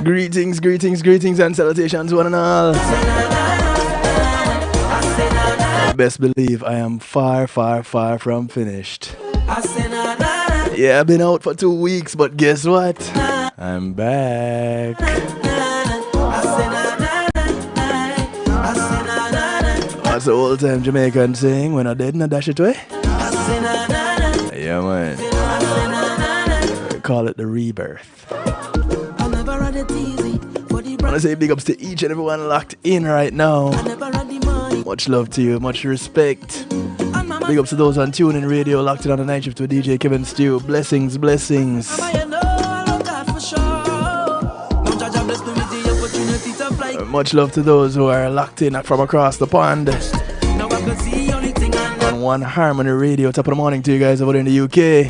Greetings and salutations one and all. Best believe I am far from finished. Yeah, I've been out for 2 weeks, but guess what? I'm back. That's the old time Jamaican saying, when I dead, I dash it away. Yeah, man. Call it the rebirth. I want to say big ups to each and everyone locked in right now. Much love to you, much respect. Big ups to those on TuneIn Radio, locked in on the night shift with DJ Kevin Stew. Blessings. Much love to those who are locked in from across the pond. On One Harmony Radio, top of the morning to you guys over there in the UK.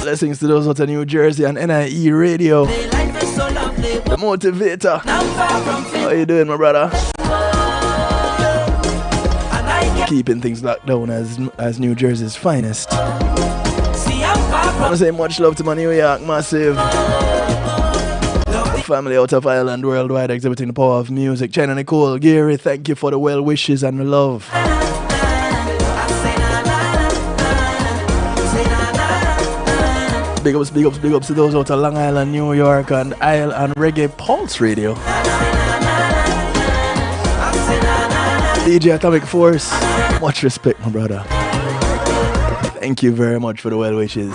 Blessings to those out in New Jersey on NIE Radio. The Motivator. How you doing, my brother? Keeping things locked down as New Jersey's finest. I want to say much love to my New York massive. Family out of Ireland, worldwide, exhibiting the power of music. China Nicole, Gary, thank you for the well wishes and the love. Big ups to those out of Long Island, New York, and Isle and Reggae Pulse Radio. DJ Atomic Force, much respect, my brother. Thank you very much for the well wishes.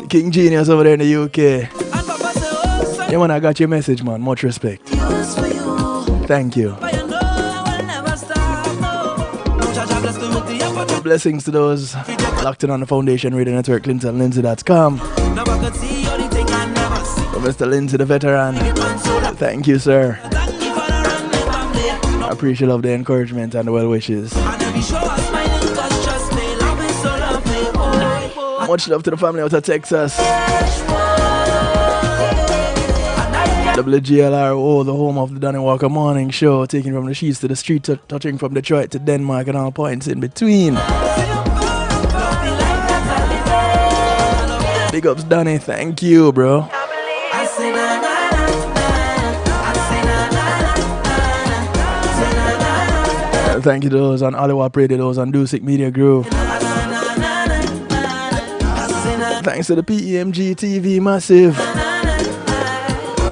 King Genius over there in the UK. Yeah, man, I got your message, man. Much respect. Thank you. Blessings to those locked in on the Foundation Radio Network, ClintonLindsay.com. Mr. Lindsay, the veteran. Thank you, sir. I appreciate love, the encouragement and the well wishes. Much love to the family out of Texas. WGLRO, the home of the Danny Walker Morning Show, taking from the sheets to the street, touching from Detroit to Denmark and all points in between. Big ups, Danny. Thank you, bro. Thank you to those on Oliwap Radio, those on Dusik Media Group. Thanks to the PEMG TV Massive.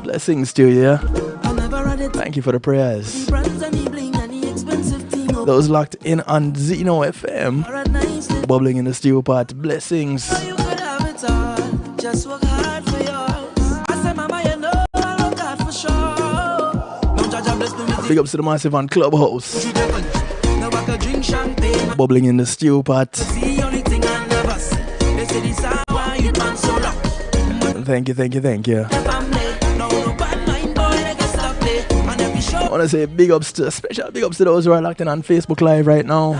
Blessings to you. Thank you for the prayers. Those locked in on Zeno FM, bubbling in the stew pot. Blessings. Big ups to the Massive on Clubhouse, bubbling in the stew pot. Thank you. I want to say special big ups to those who are locked in on Facebook Live right now.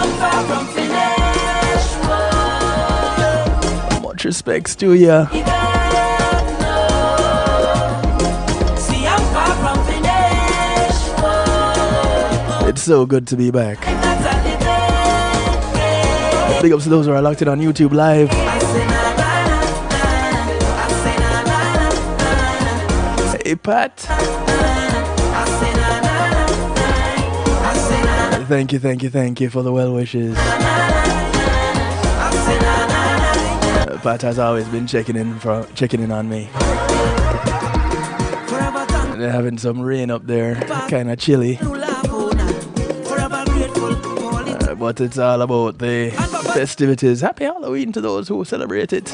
Much respects to you. It's so good to be back. Big ups to those who are locked in on YouTube Live. Hey, Pat. Thank you for the well wishes. Pat has always been checking in on me. They're having some rain up there, kind of chilly. But it's all about the festivities. Happy Halloween to those who celebrate it.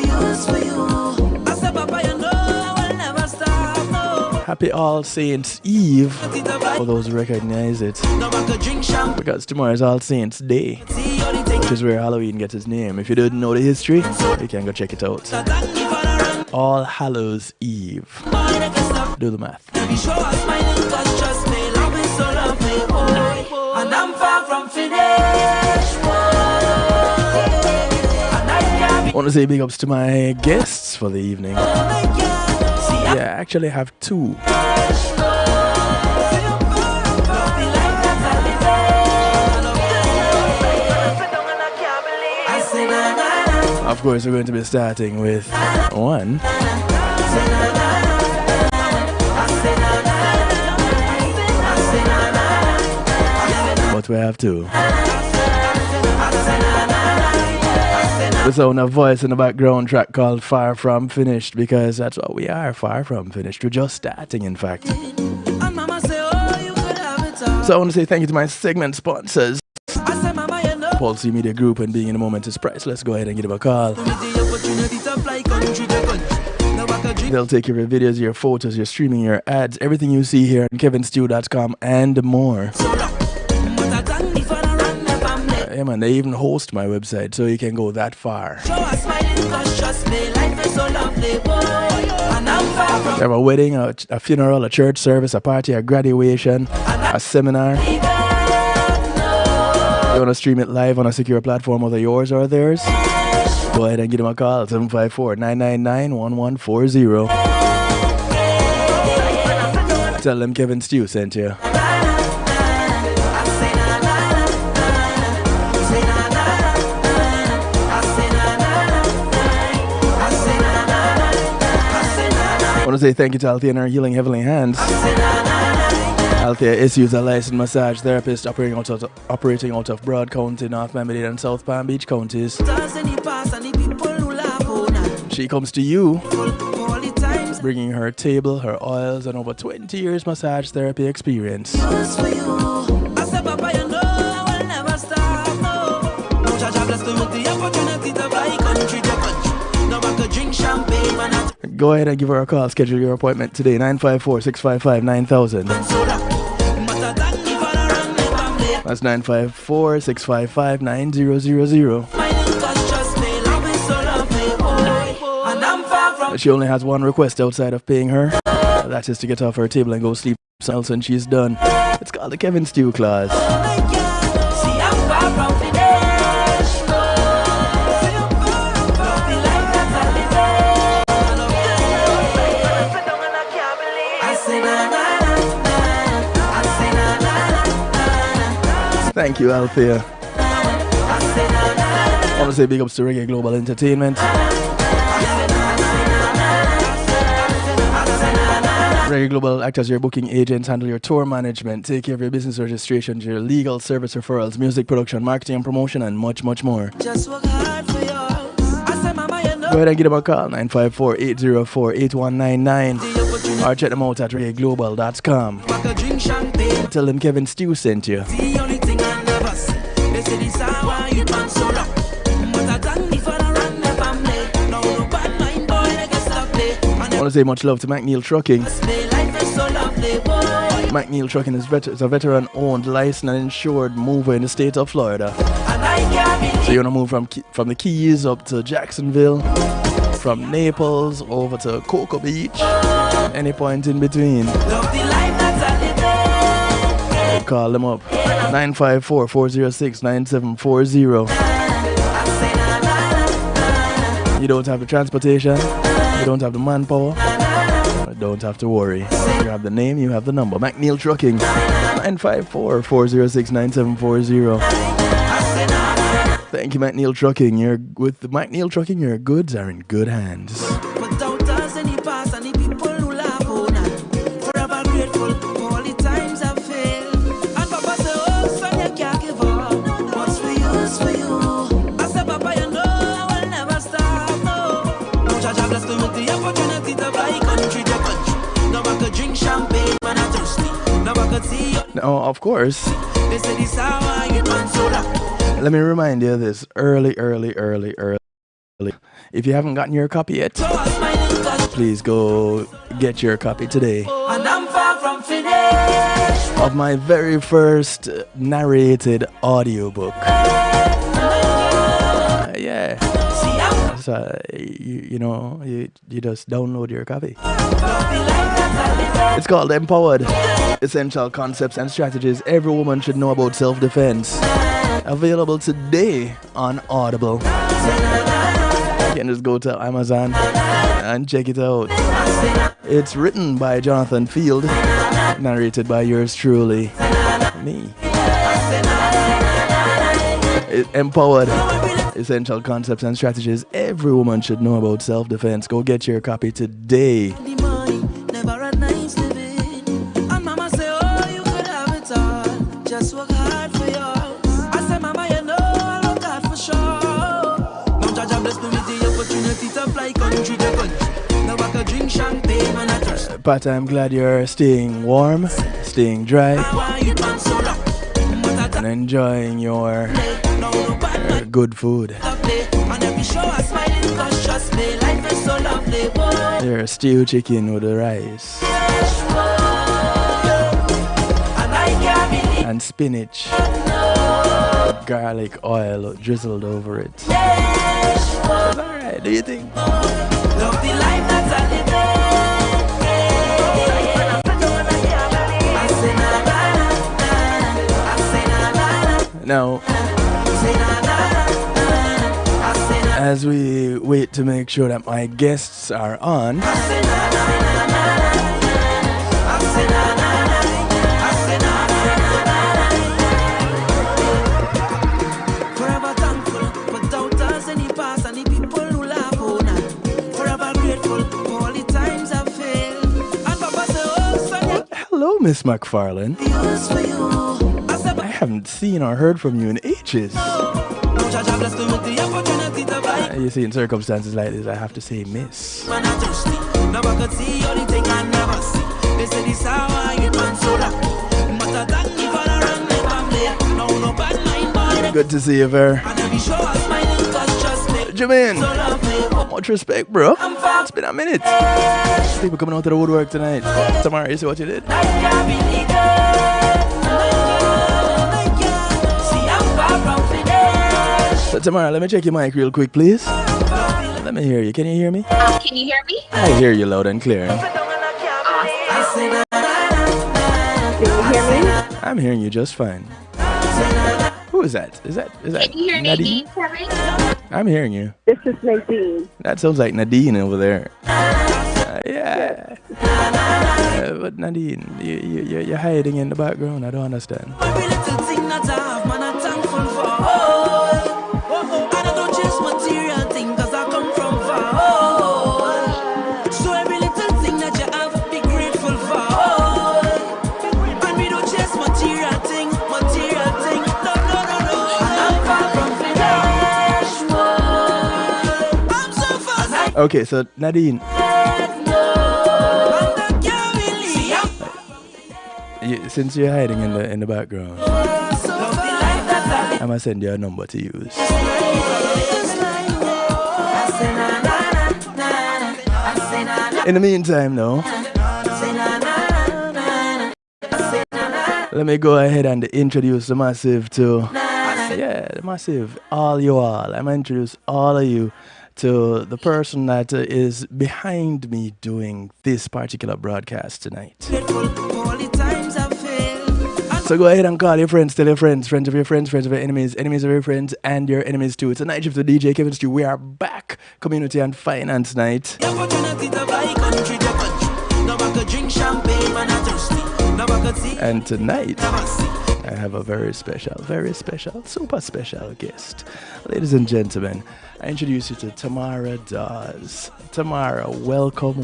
Happy All Saints Eve for those who recognize it. Because tomorrow is All Saints Day, which is where Halloween gets its name. If you didn't know the history, you can go check it out. All Hallows Eve. Do the math. And I'm far from finished. I want to say big ups to my guests for the evening. Yeah, I actually have two. Of course, we're going to be starting with one. But we have two. The sound of voice in the background track called Far From Finished, because that's what we are, far from finished. We're just starting, in fact. So I want to say thank you to my segment sponsors. Pulse Media Group, and being in the moment is priceless. Go ahead and give them a call. They'll take your videos, your photos, your streaming, your ads, everything you see here on kevinstew.com and more. Yeah, man, they even host my website, so you can go that far. You have a wedding, a funeral, a church service, a party, a graduation, a seminar. You want to stream it live on a secure platform, whether yours or theirs? Go ahead and give them a call, 754-999-1140. Tell them Kevin Stew sent you. I want to say thank you to Althea and her Healing Heavenly Hands. Althea is a licensed massage therapist operating out of Broad County, North Miami and South Palm Beach counties. She comes to you, bringing her table, her oils, and over 20 years massage therapy experience. Go ahead and give her a call. Schedule your appointment today. 954-655-9000. That's 954-655-9000. She only has one request outside of paying her. That is to get off her table and go sleep else and she's done. It's called the Kevin Stew Clause. Thank you, Althea. I want to say big ups to Reggae Global Entertainment. Reggae Global act as your booking agents, handle your tour management, take care of your business registrations, your legal service referrals, music production, marketing and promotion, and much, much more. Just work hard for yours. Go ahead and give them a call, 954-804-8199, or check them out at reggaeglobal.com. Tell them Kevin Stew sent you. I want to say much love to McNeil Trucking. McNeil Trucking is a veteran-owned, licensed and insured mover in the state of Florida. So you want to move from the Keys up to Jacksonville, from Naples over to Cocoa Beach, any point in between. Call them up, 954-406-9740. You don't have the transportation, you don't have the manpower, don't have to worry. You have the name, you have the number. McNeil Trucking, 954-406-9740. Thank you, McNeil Trucking. With the McNeil Trucking, your goods are in good hands. Now, of course, let me remind you of this early. If you haven't gotten your copy yet, please go get your copy today of my very first narrated audiobook. Yeah. So, you just download your copy. It's called Empowered: Essential Concepts and Strategies Every Woman Should Know About Self-Defense. Available today on Audible. You can just go to Amazon and check it out. It's written by Jonathan Field, narrated by yours truly, me. Empowered: Essential concepts and strategies every woman should know about self-defense. Go get your copy today. Never a nice living. And mama say, oh, you could have it all. Just work hard for yours. I say, mama, you know I'll work hard for sure. Now Jaja bless me with the opportunity to fly country to country. Now I can drink champagne when I thirst. But I'm glad you're staying warm, staying dry, and enjoying your good food. Your stew chicken with the rice and spinach, garlic oil drizzled over it. It's alright, do you think? Love the life that I live. Now, as we wait to make sure that my guests are on, forever thankful for doubters and the past and the people who laugh on us. Forever grateful for all the times I've failed. And Papa say, oh, son, hello, Miss McFarlane. yours for you. I haven't seen or heard from you in ages. You see, in circumstances like this, I have to say miss. Good to see you, Ver. Jermaine, much respect, bro. It's been a minute. People coming out to the woodwork tonight. Tamara, you see what you did? So, Tamara, let me check your mic real quick, please. Let me hear you. Can you hear me? Can you hear me? I hear you loud and clear. Awesome. Can you hear me? I'm hearing you just fine. Who is that? Is that Can you hear Nadine? Nadine, Kevin? I'm hearing you. This is Nadine. That sounds like Nadine over there. Yeah. But Nadine, you're hiding in the background. I don't understand. Every little thing that I have, man, I'm thankful for. And I don't chase material thing, cause I come from far. So every little thing that you have, be grateful for. And we don't chase material thing. No. I'm far from finished. I'm so far. Okay, so Nadine, since you're hiding in the background, I'm gonna send you a number to use. In the meantime, though, let me go ahead and introduce the massive to, the massive, all you all. I'm gonna introduce all of you to the person that is behind me doing this particular broadcast tonight. So go ahead and call your friends, tell your friends, friends of your friends, friends of your enemies, enemies of your friends, and your enemies too. It's a night shift with DJ Kevin Stew. We are back, community and finance night. And tonight, I have a very special, super special guest. Ladies and gentlemen, I introduce you to Tamara Dawes. Tamara, welcome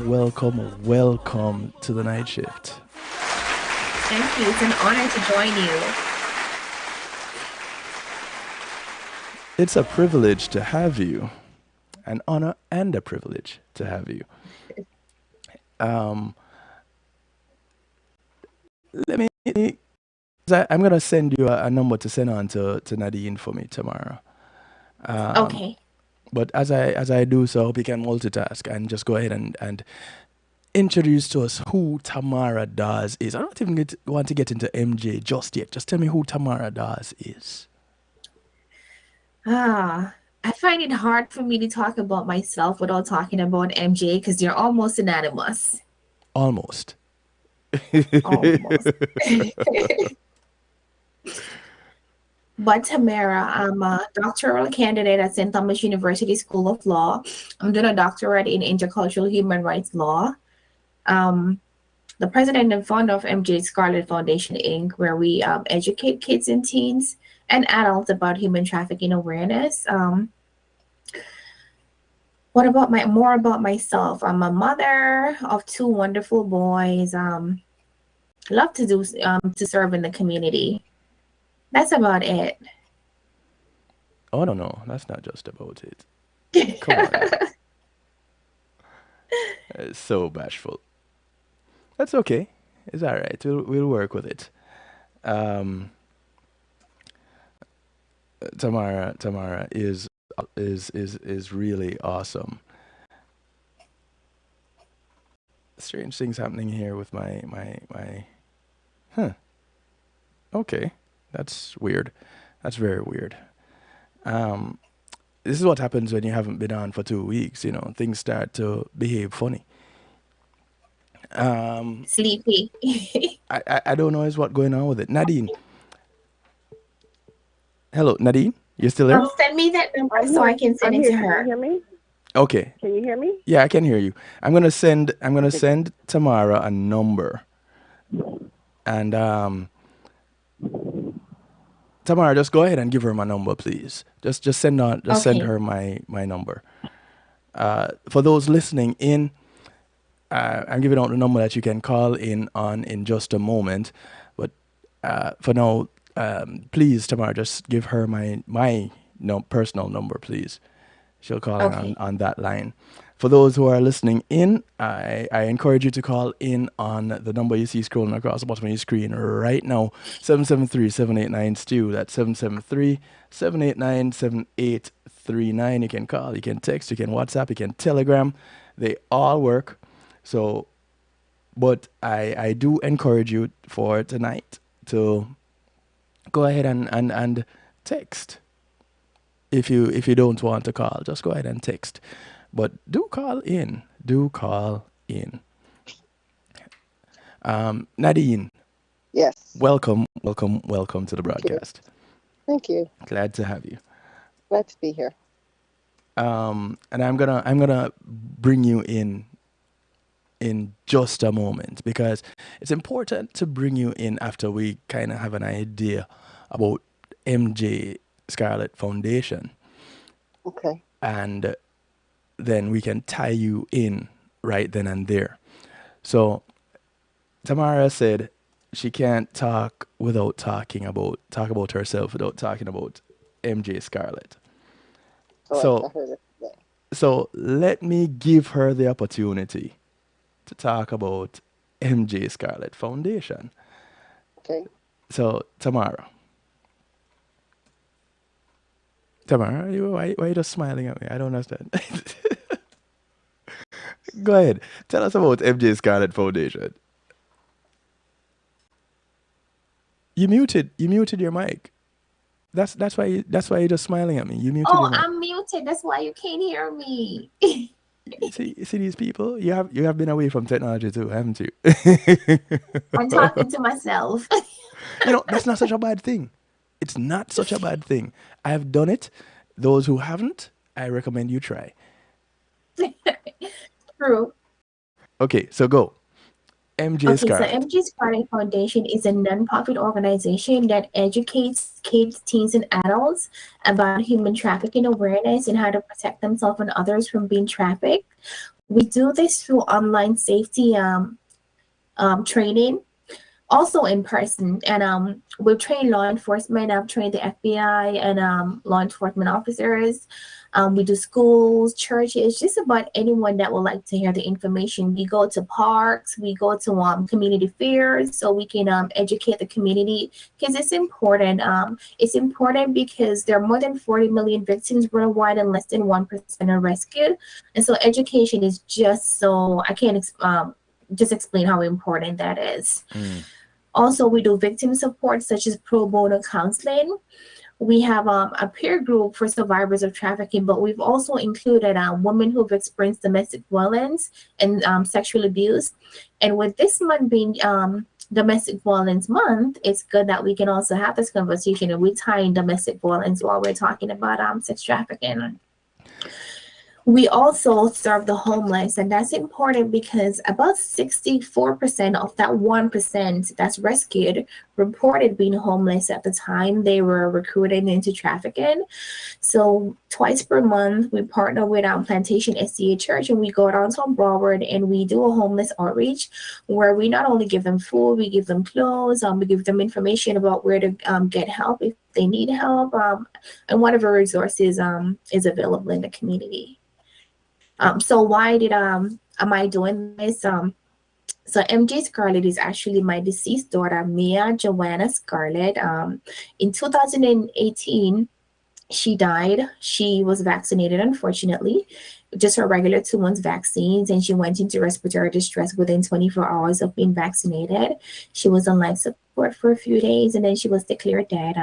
to the night shift. Thank you. It's an honor to join you. It's a privilege to have you. An honor and a privilege to have you. I'm going to send you a number to send on to Nadine for me tomorrow. Okay. But as I do so, I hope you can multitask and just go ahead and introduce to us who Tamara Dawes is. I don't even want to get into MJ just yet. Just tell me who Tamara Dawes is. I find it hard for me to talk about myself without talking about MJ because they're almost synonymous. Almost. Almost. But Tamara, I'm a doctoral candidate at St. Thomas University School of Law. I'm doing a doctorate in intercultural human rights law. The president and founder of MJ Scarlet Foundation, Inc., where we educate kids and teens and adults about human trafficking awareness. What about more about myself? I'm a mother of two wonderful boys. Love to do to serve in the community. That's about it. Oh no, that's not just about it. Come on now. So bashful. That's okay. It's all right. We'll work with it. Um, Tamara is really awesome. Strange things happening here with my. Huh. Okay, that's weird. That's very weird. Um, this is what happens when you haven't been on for 2 weeks. You know, things start to behave funny. Sleepy. I don't know is what going on with it. Nadine, hello, Nadine, you still there? Send me that number I'm so I here. can send I'm it here. to Can you her. hear me? Okay, Can you hear me? yeah, I can hear you. I'm gonna send Okay. Tamara a number, and Tamara, just go ahead and give her my number, please. Just send Okay. her my number. For those listening in, I'm giving out the number that you can call in on in just a moment. But for now, please, Tamara, just give her my personal number, please. She'll call in Okay. on that line. For those who are listening in, I encourage you to call in on the number you see scrolling across the bottom of your screen right now, 773-789-STEW. That's 773-789-7839. You can call, you can text, you can WhatsApp, you can Telegram. They all work. So, but I do encourage you for tonight to go ahead and text. If you don't want to call, just go ahead and text. But do call in. Do call in. Nadine, Yes. welcome to the Thank you. broadcast. Thank you. Glad to have you. Glad to be here. And I'm gonna bring you in just a moment because it's important to bring you in after we kind of have an idea about MJ Scarlet Foundation, Okay. and then we can tie you in right then and there. So Tamara said she can't talk about herself without talking about MJ Scarlett. Correct. I So heard it today. let me give her the opportunity to talk about MJ Scarlett Foundation. Okay. So Tamara, why are you just smiling at me? I don't understand. Go ahead, tell us about MJ Scarlett Foundation. You muted your mic. That's why you're just smiling at me. You muted Oh, your mic. I'm muted. That's why you can't hear me. See these people. You have been away from technology too, haven't you? I'm talking to myself. That's not such a bad thing. It's not such a bad thing. I have done it. Those who haven't, I recommend you try. True. Okay, so go. MJ Okay, so Scarlett. MG Scarlet Foundation is a nonprofit organization that educates kids, teens, and adults about human trafficking awareness and how to protect themselves and others from being trafficked. We do this through online safety training, also in person. And we've trained law enforcement. I've trained the FBI and law enforcement officers. We do schools, churches, just about anyone that would like to hear the information. We go to parks, we go to community fairs so we can educate the community because it's important. It's important because there are more than 40 million victims worldwide and less than 1% are rescued. And so education is just so, I can't just explain how important that is. Also, we do victim support such as pro bono counseling. We have a peer group for survivors of trafficking, but we've also included women who've experienced domestic violence and sexual abuse. And with this month being Domestic Violence Month, it's good that we can also have this conversation and we tie in domestic violence while we're talking about sex trafficking. We also serve the homeless, and that's important because about 64% of that 1% that's rescued reported being homeless at the time they were recruited into trafficking. So twice per month, we partner with Plantation SDA Church, and we go downtown Broward and we do a homeless outreach where we not only give them food, we give them clothes, we give them information about where to get help if they need help, and whatever resources is available in the community. So why did am I doing this? So MJ Scarlett is actually my deceased daughter, Mia Joanna Scarlett. In 2018, she died. She was vaccinated, unfortunately, just her regular 2 months vaccines, and she went into respiratory distress within 24 hours of being vaccinated. She was on life support for a few days, and then she was declared dead.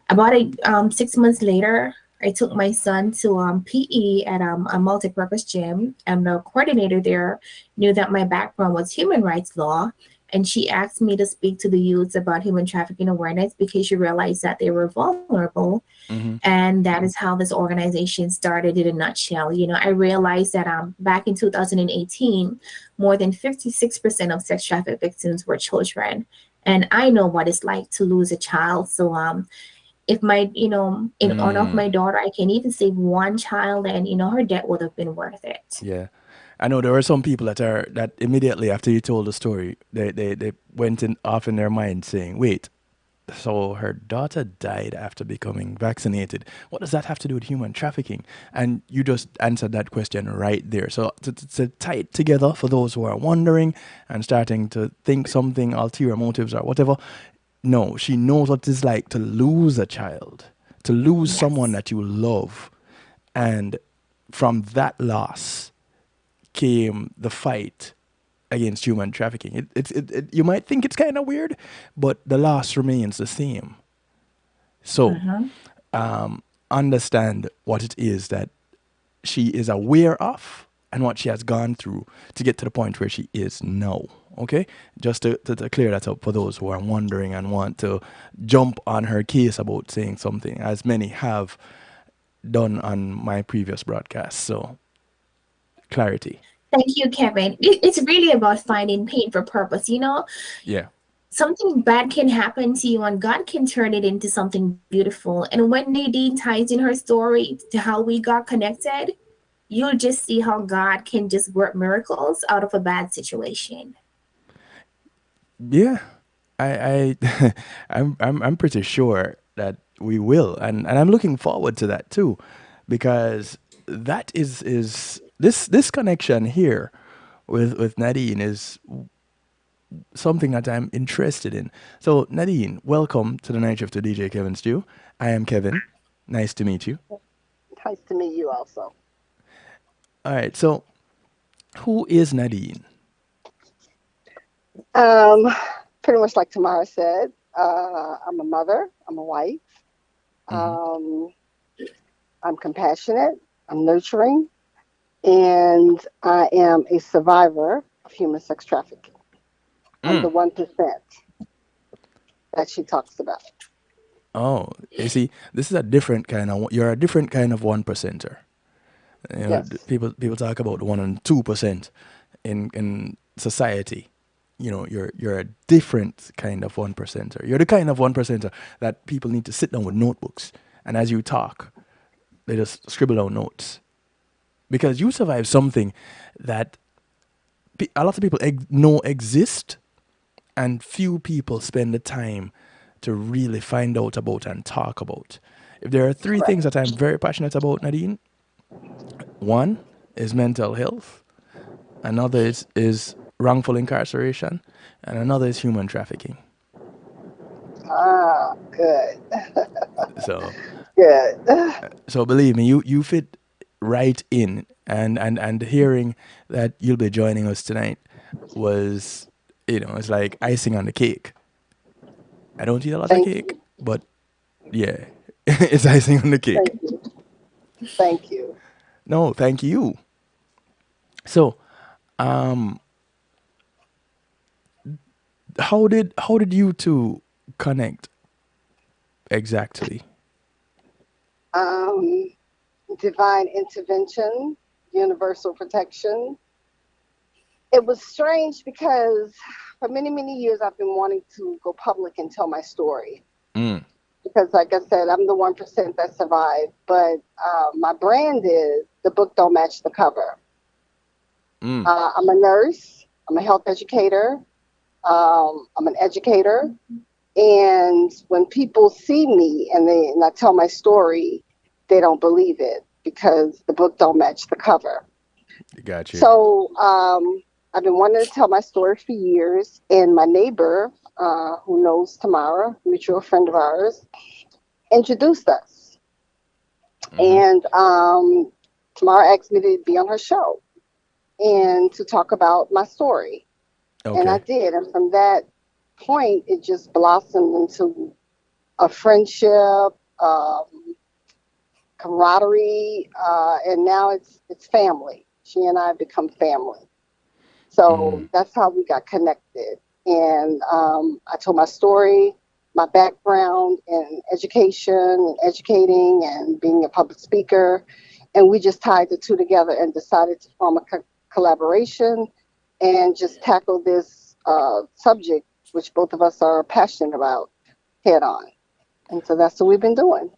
About 6 months later, I took my son to PE at a multi-purpose gym, and the coordinator there knew that my background was human rights law, and she asked me to speak to the youths about human trafficking awareness because she realized that they were vulnerable, Mm-hmm. and that is how this organization started in a nutshell. I realized that back in 2018, more than 56% of sex traffic victims were children, and I know what it's like to lose a child. So if my in honor of my daughter I can even save one child, and her death would have been worth it. Yeah. I know there are some people that immediately after you told the story, they went in off in their mind saying, wait, so her daughter died after becoming vaccinated. What does that have to do with human trafficking? And you just answered that question right there. So to tie it together for those who are wondering and starting to think something, ulterior motives or whatever, no, she knows what it's like to lose a child, to lose someone Yes. that you love. And from that loss came the fight against human trafficking. You might think it's kind of weird, but the loss remains the same. So Mm-hmm. understand what it is that she is aware of and what she has gone through to get to the point where she is now. Okay? Just to clear that up for those who are wondering and want to jump on her case about saying something, as many have done on my previous broadcast. So, clarity. Thank you, Kevin. It's really about finding pain for purpose. Yeah. Something bad can happen to you, and God can turn it into something beautiful. And when Nadine ties in her story to how we got connected, you'll just see how God can just work miracles out of a bad situation. Yeah. I I'm pretty sure that we will, and I'm looking forward to that too, because that is this connection here with Nadine is something that I'm interested in. So Nadine, welcome to the night shift to DJ Kevin Stew. I am Kevin. Nice to meet you. Nice to meet you also. All right. So who is Nadine? Um, Pretty much like Tamara said, I'm a mother, I'm a wife, Mm-hmm. um, I'm compassionate, I'm nurturing, and I am a survivor of human sex trafficking. I'm the 1% that she talks about. Oh, you see, this is a different kind of. You're a different kind of 1%er. Yes, People talk about the 1 and 2% in society. You're a different kind of 1%er. You're the kind of 1%er that people need to sit down with notebooks, and as you talk, they just scribble down notes because you survive something that a lot of people know exist, and few people spend the time to really find out about and talk about. If there are three things correct. that I'm very passionate about, Nadine, one is mental health, another is wrongful incarceration, and another is human trafficking. Ah, good, So, good. so believe me, you fit right in, and hearing that you'll be joining us tonight was, it's like icing on the cake. I don't eat a lot of Thank cake, you, but yeah, it's icing on the cake. thank you, thank you. No, thank you. So, um, how did you two connect exactly? Um, divine intervention, universal protection. It was strange because for many, many years I've been wanting to go public and tell my story. Because, like I said, I'm the 1% that survived. But my brand is the book don't match the cover. I'm a nurse. I'm a health educator. I'm an educator. And when people see me and I tell my story, they don't believe it because the book don't match the cover. Gotcha. So I've been wanting to tell my story for years. And my neighbor, who knows Tamara, mutual friend of ours, introduced us. And Tamara asked me to be on her show and to talk about my story. Okay. And I did. And from that point, it just blossomed into a friendship, camaraderie, and now it's family. She and I have become family. So that's how we got connected. And I told my story, my background in education and educating and being a public speaker. And we just tied the two together and decided to form a collaboration and just tackle this subject, which both of us are passionate about, head on. And so that's what we've been doing.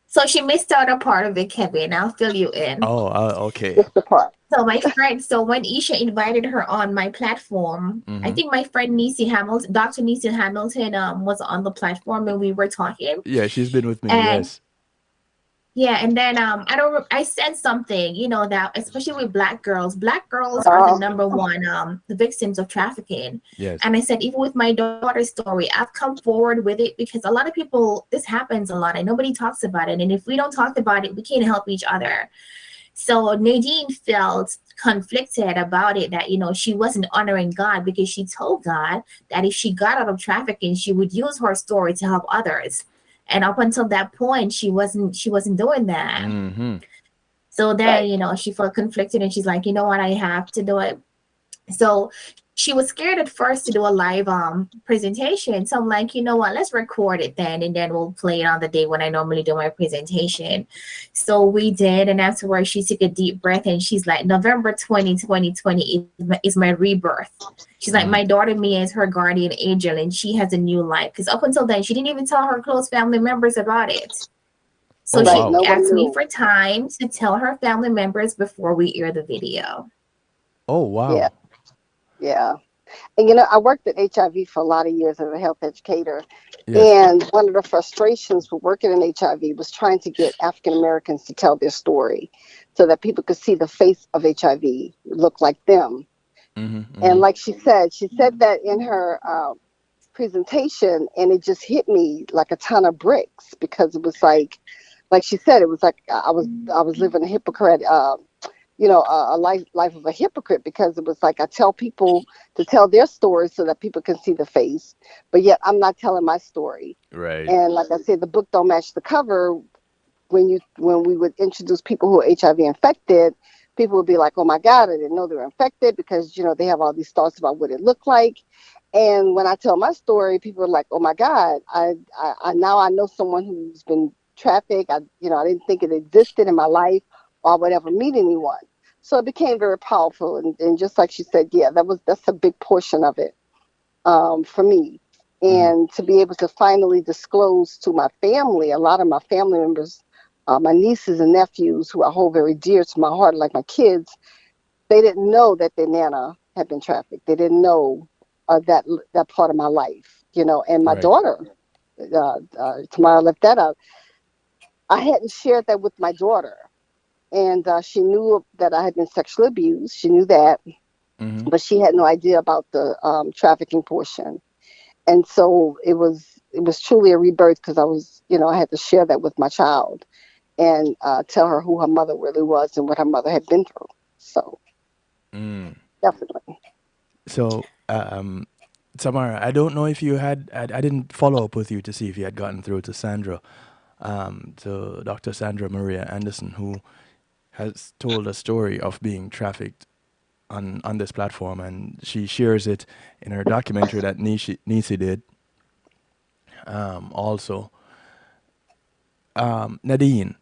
So she missed out a part of it, Kevin. I'll fill you in. Oh, okay. Just the part. So my friend, so when Isha invited her on my platform, I think my friend Niecy Hamilton, Dr. Niecy Hamilton, was on the platform and we were talking. Yeah, she's been with me. And yes. yeah, and then I said something, that especially with black girls are the number one the victims of trafficking. Yes. And I said, even with my daughter's story, I've come forward with it because a lot of people, this happens a lot and nobody talks about it. And if we don't talk about it, we can't help each other. So Nadine felt conflicted about it, that, she wasn't honoring God because she told God that if she got out of trafficking, she would use her story to help others. And up until that point, she wasn't doing that. So then, she felt conflicted and she's like, you know what, I have to do it. So she was scared at first to do a live presentation. So I'm like, you know what, let's record it then, and then we'll play it on the day when I normally do my presentation. So we did, and afterwards she took a deep breath and she's like, November 2020 is my rebirth. She's like, my daughter Mia is her guardian angel and she has a new life. Because up until then, she didn't even tell her close family members about it. So she asked me for time to tell her family members before we air the video. Oh, wow. Yeah. And, I worked at HIV for a lot of years as a health educator. Yes. And one of the frustrations with working in HIV was trying to get African Americans to tell their story so that people could see the face of HIV look like them. And like she said that in her presentation, and it just hit me like a ton of bricks, because it was like she said, it was like I was living a hypocrite, a life of a hypocrite, because it was like I tell people to tell their stories so that people can see the face, but yet I'm not telling my story. Right. And like I said, the book don't match the cover. When we would introduce people who are HIV infected, people would be like, oh my God, I didn't know they were infected, because, they have all these thoughts about what it looked like. And when I tell my story, people are like, oh my God, I now I know someone who's been trafficked. I didn't think it existed in my life, or I would ever meet anyone. So it became very powerful. And just like she said, yeah, that's a big portion of it for me. And to be able to finally disclose to my family, a lot of my family members, my nieces and nephews, who I hold very dear to my heart, like my kids, they didn't know that their Nana had been trafficked. They didn't know that part of my life, and my daughter, Tamara left that out. I hadn't shared that with my daughter. And she knew that I had been sexually abused. She knew that, but she had no idea about the trafficking portion. And so it was truly a rebirth, because I was, I had to share that with my child and tell her who her mother really was and what her mother had been through. So definitely. So, Tamara, I don't know if you had, I didn't follow up with you to see if you had gotten through to Sandra, to Dr. Sandra Maria Anderson, who has told a story of being trafficked on this platform, and she shares it in her documentary that Nisi did. Also, Nadine,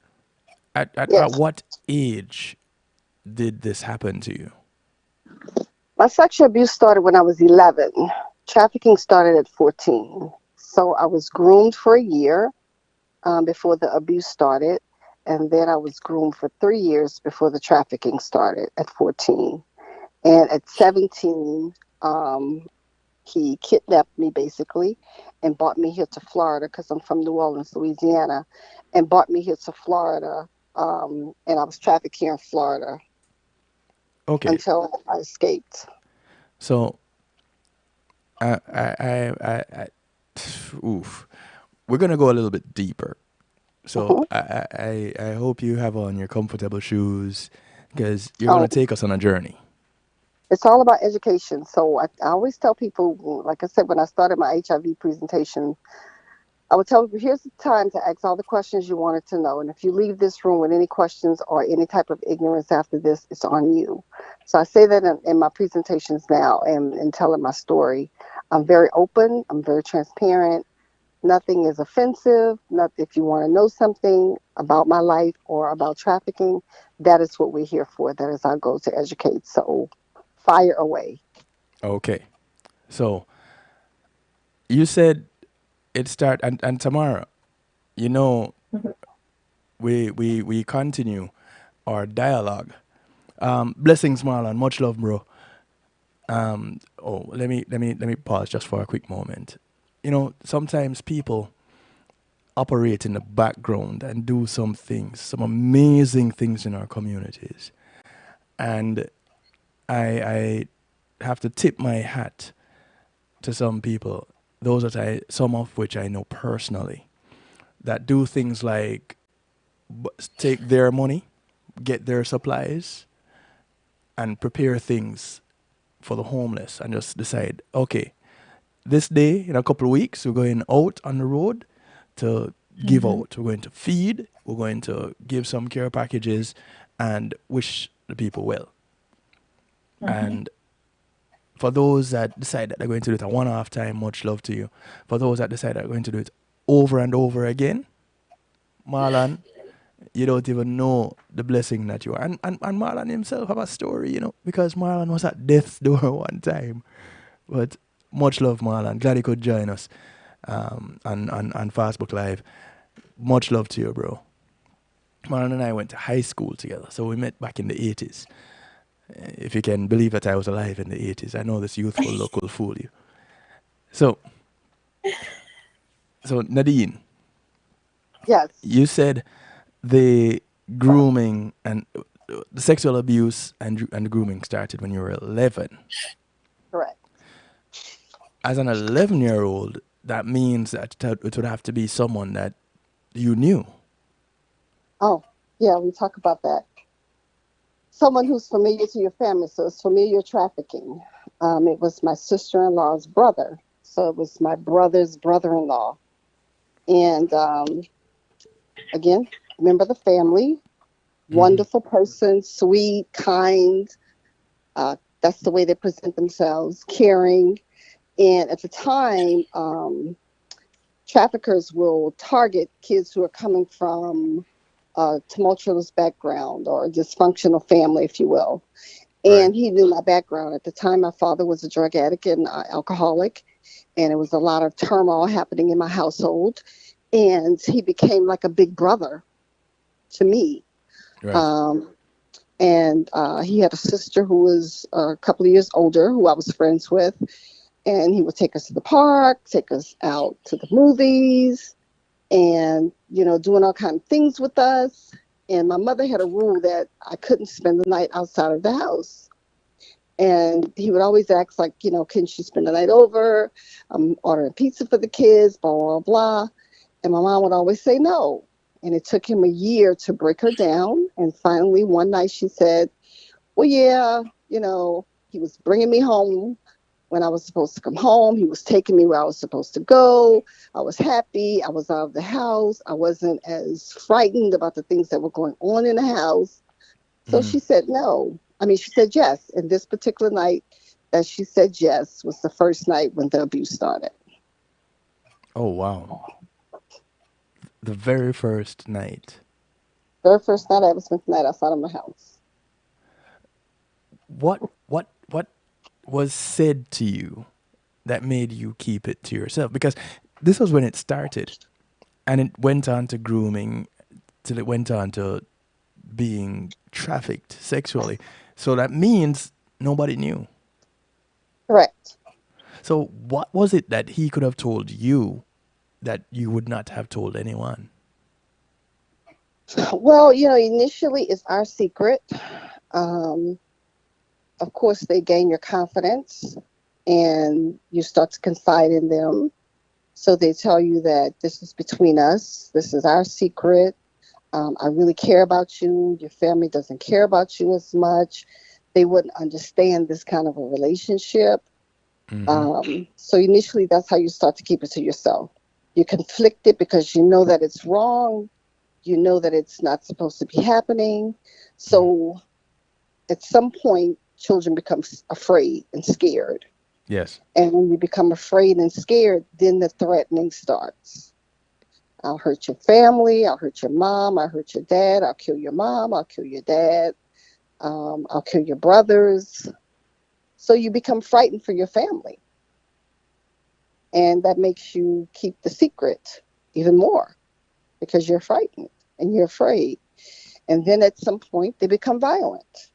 At Yes. what age did this happen to you? My sexual abuse started when I was 11. Trafficking started at 14. So I was groomed for a year before the abuse started. And then I was groomed for 3 years before the trafficking started at 14. And at 17, he kidnapped me basically and brought me here to Florida because I'm from New Orleans, Louisiana, and brought me here to Florida. And I was trafficked here in Florida Okay, until I escaped. so I oof. We're gonna go a little bit deeper. So Hmm. I hope you have on your comfortable shoes because you're gonna Oh, take us on a journey. it's all about education. So I always tell people, like I said, when I started my HIV presentation, I would tell people, here's the time to ask all the questions you wanted to know. And if you leave this room with any questions or any type of ignorance after this, it's on you. So I say that in my presentations now and telling my story. I'm very open. I'm very transparent. Nothing is offensive. Not if you want to know something about my life or about trafficking, that is what we're here for. That is our goal, to educate. So fire away. Okay, so you said it start and Tamara, you know, we continue our dialogue. Blessings, Marlon. Much love, bro. Oh, let me pause just for a quick moment. You know, sometimes people operate in the background and do some things, some amazing things in our communities, and I have to tip my hat to some people. Those that some of which I know personally, that do things like take their money, get their supplies, and prepare things for the homeless, and just decide, okay, this day in a couple of weeks we're going out on the road to give Mm-hmm. out. We're going to feed. We're going to give some care packages, and wish the people well. Mm-hmm. And for those that decide that they're going to do it a one-off time, much love to you. For those that decide they're going to do it over and over again, Marlon, you don't even know the blessing that you are. And Marlon himself have a story, because Marlon was at death's door one time. But much love, Marlon. Glad you could join us on Facebook Live. Much love to you, bro. Marlon and I went to high school together, so we met back in the 80s. If you can believe that I was alive in the 80s, I know this youthful look will fool you. So, so Nadine, Yes, you said the grooming and the sexual abuse and the grooming started when you were 11. correct. As an 11-year-old, that means that it would have to be someone that you knew. Oh, yeah, we talk about that. Someone who's familiar to your family, so it's familiar trafficking. It was my sister-in-law's brother, so it was my brother's brother-in-law. And again, member of the family, Hmm. wonderful person, sweet, kind. That's the way they present themselves, caring. And at the time, traffickers will target kids who are coming from a tumultuous background or a dysfunctional family, if you will. Right. And he knew my background. At the time, my father was a drug addict and alcoholic, and it was a lot of turmoil happening in my household. And he became like a big brother to me. Right. Um, and he had a sister who was a couple of years older, who I was friends with. And he would take us to the park, take us out to the movies, and doing all kind of things with us. And my mother had a rule that I couldn't spend the night outside of the house. And he would always ask, like, can she spend the night over? I'm ordering pizza for the kids, blah, blah, blah. And my mom would always say no. And it took him a year to break her down. And finally, one night she said, well, yeah, he was bringing me home when I was supposed to come home. He was taking me where I was supposed to go. I was happy. I was out of the house. I wasn't as frightened about the things that were going on in the house. So Hmm. she said no. I mean, she said yes. And this particular night that she said yes was the first night when the abuse started. Oh wow. The very first night. Very first night I ever spent the night outside of my house. What was said to you that made you keep it to yourself? Because this was when it started, and it went on to grooming, till it went on to being trafficked sexually. So that means nobody knew. Correct. So what was it that he could have told you that you would not have told anyone? Well, initially it's our secret. Um, of course, they gain your confidence and you start to confide in them. So they tell you that this is between us, this is our secret. I really care about you. Your family doesn't care about you as much. They wouldn't understand this kind of a relationship. So initially, that's how you start to keep it to yourself. You're conflicted because you know that it's wrong. You know that it's not supposed to be happening. So at some point, children become afraid and scared. Yes. And when you become afraid and scared, then the threatening starts. I'll hurt your family. I'll hurt your mom. I'll hurt your dad. I'll kill your mom. I'll kill your dad. I'll kill your brothers. So you become frightened for your family. And that makes you keep the secret even more because you're frightened and you're afraid. And then at some point, they become violent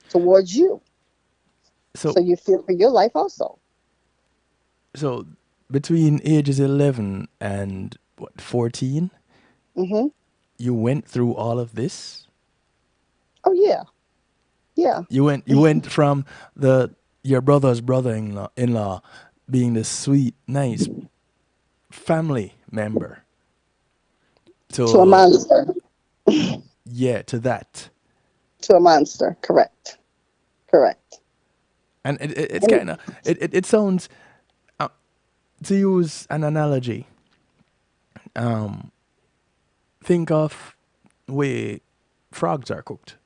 towards you. So you fear for your life also. So between ages 11 and 14, you went through all of this? Oh, yeah. Yeah. You went from your brother's brother-in-law being the sweet, nice family member to a monster. Yeah, to that. To a monster. Correct. And it's kind of it sounds, to use an analogy, think of the way frogs are cooked.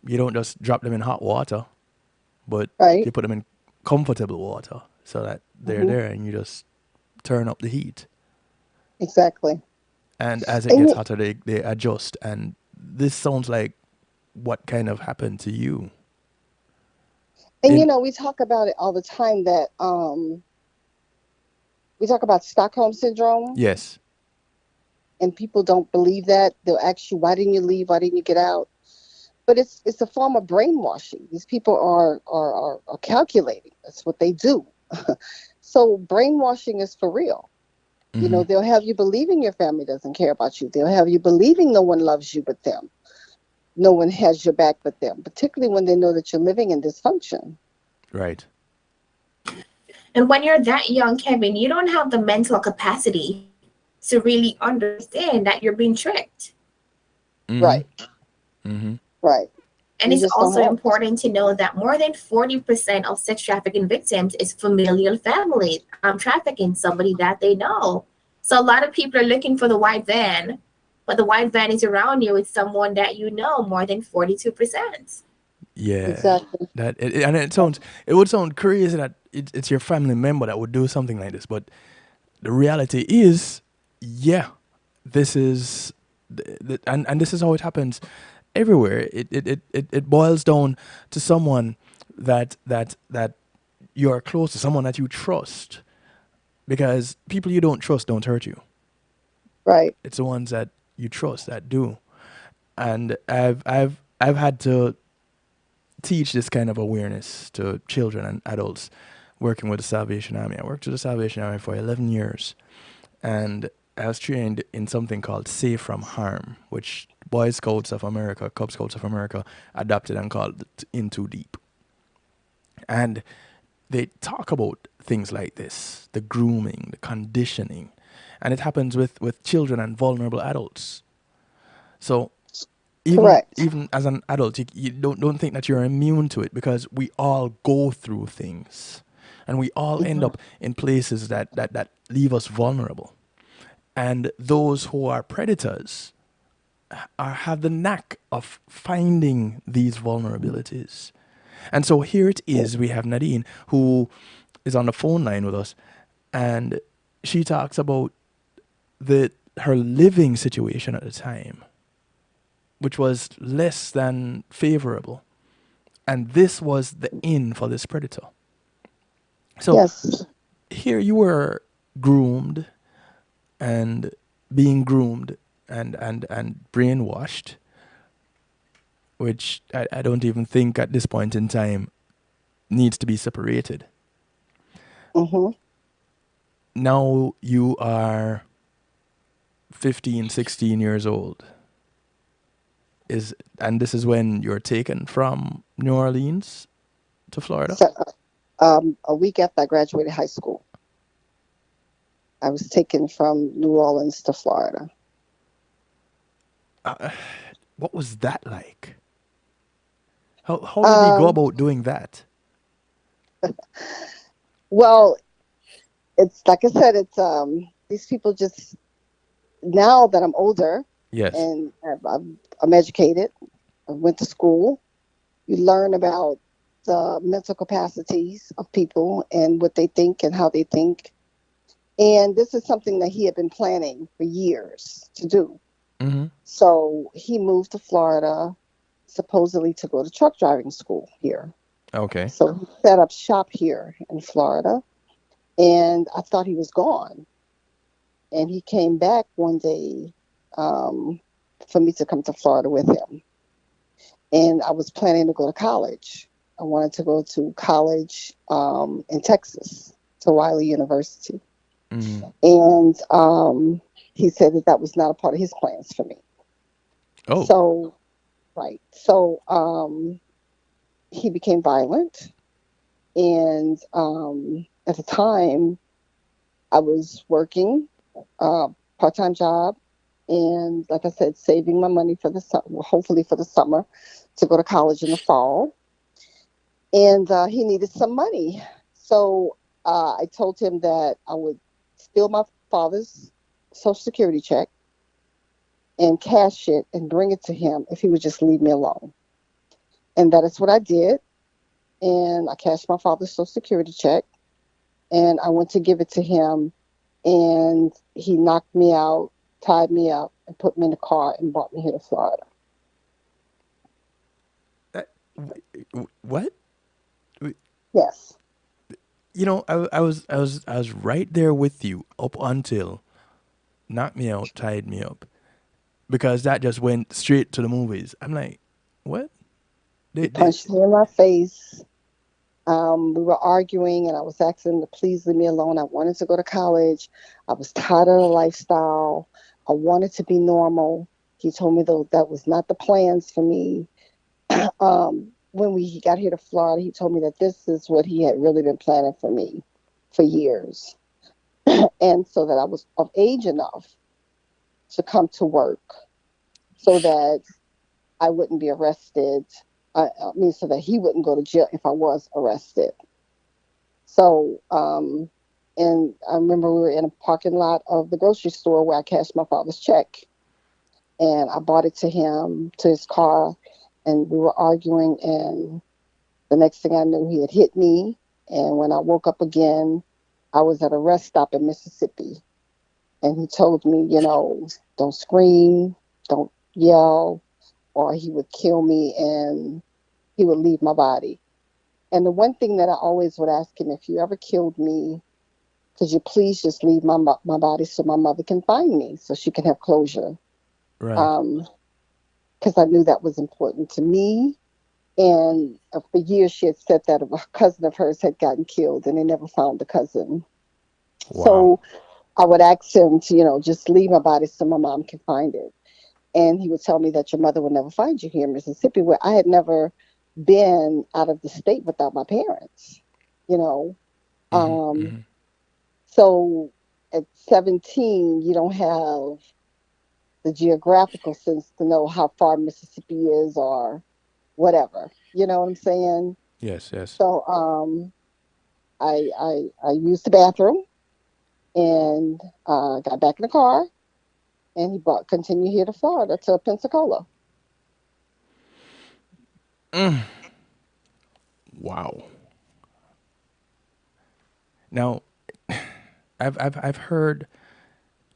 You don't just drop them in hot water, but you put them in comfortable water so that they're there, and you just turn up the heat. Exactly. And as it gets hotter, they adjust. And this sounds like what kind of happened to you. And we talk about it all the time that we talk about Stockholm syndrome. Yes. And people don't believe that. They'll ask you, why didn't you leave? Why didn't you get out? But it's a form of brainwashing. These people are calculating. That's what they do. So brainwashing is for real. They'll have you believing your family doesn't care about you. They'll have you believing no one loves you but them. No one has your back but them, particularly when they know that you're living in dysfunction. Right. And when you're that young, Kevin, you don't have the mental capacity to really understand that you're being tricked. Right. Right. And it's also important to know that more than 40% of sex trafficking victims is familial family trafficking, somebody that they know. So a lot of people are looking for the white van, but the white van is around you with someone that you know, more than 42%. Yeah, exactly. It would sound crazy that it's your family member that would do something like this, but the reality is, this is, and this is how it happens everywhere. It boils down to someone that you're close to, someone that you trust, because people you don't trust don't hurt you. Right. It's the ones that you trust that do. And I've had to teach this kind of awareness to children and adults working with the Salvation Army. I worked with the Salvation Army for 11 years, and I was trained in something called Safe from Harm, which Boy Scouts of America, Cub Scouts of America adopted and called In Too Deep. And they talk about things like this, the grooming, the conditioning, and it happens with children and vulnerable adults. So even as an adult, you don't think that you're immune to it, because we all go through things, and we all end up in places that leave us vulnerable. And those who are predators have the knack of finding these vulnerabilities. And so here it is, we have Nadine, who is on the phone line with us, and she talks about the her living situation at the time, which was less than favorable. And this was the in for this predator. So Yes. here you were groomed and being groomed and brainwashed, which I don't even think at this point in time needs to be separated. Mm-hmm. Now you are 15, 16 years old. And this is when you're taken from New Orleans to Florida? So, a week after I graduated high school, I was taken from New Orleans to Florida. What was that like? How did we go about doing that? Well, it's like I said, it's these people just, now that I'm older Yes. and I'm educated, I went to school, you learn about the mental capacities of people and what they think and how they think. And this is something that he had been planning for years to do. Mm-hmm. So he moved to Florida supposedly to go to truck driving school here. Okay. So he set up shop here in Florida, and I thought he was gone. And he came back one day um, for me to come to Florida with him. And I was planning to go to college. I wanted to go to college in Texas, to Wiley University. Mm-hmm. And he said that that was not a part of his plans for me. Oh. So, right. So he became violent. And at the time, I was working part-time job, and like I said, saving my money for the summer, hopefully for the summer, to go to college in the fall. And he needed some money, so I told him that I would steal my father's Social Security check and cash it and bring it to him if he would just leave me alone. And that is what I did. And I cashed my father's Social Security check, and I went to give it to him, and he knocked me out, tied me up, and put me in the car and brought me here to Florida. What? Yes. You know, I was right there with you up until knocked me out, tied me up, because that just went straight to the movies. I'm like, what? He They punched me in my face. We were arguing, and I was asking him to please leave me alone. I wanted to go to college. I was tired of the lifestyle. I wanted to be normal. He told me, though, that was not the plans for me. When we got here to Florida, he told me that this is what he had really been planning for me for years. And so that I was of age enough to come to work so that I wouldn't be arrested. I mean, so that he wouldn't go to jail if I was arrested. So, and I remember we were in a parking lot of the grocery store where I cashed my father's check. And I brought it to him, to his car, and we were arguing. And the next thing I knew, he had hit me. And when I woke up again, I was at a rest stop in Mississippi. And he told me, don't scream, don't yell, or he would kill me and he would leave my body. And the one thing that I always would ask him, if you ever killed me, could you please just leave my body so my mother can find me, so she can have closure? right. Because I knew that was important to me. And for years, she had said that a cousin of hers had gotten killed, and they never found the cousin. Wow. So I would ask him to, just leave my body so my mom can find it. And he would tell me that your mother would never find you here in Mississippi, where I had never been out of the state without my parents, you know. Mm-hmm. Um, Mm-hmm. so at 17, you don't have the geographical sense to know how far Mississippi is or whatever. You know what I'm saying? Yes. Yes. So I used the bathroom and got back in the car, and he continued here to Florida, to Pensacola. Wow. Now, I've heard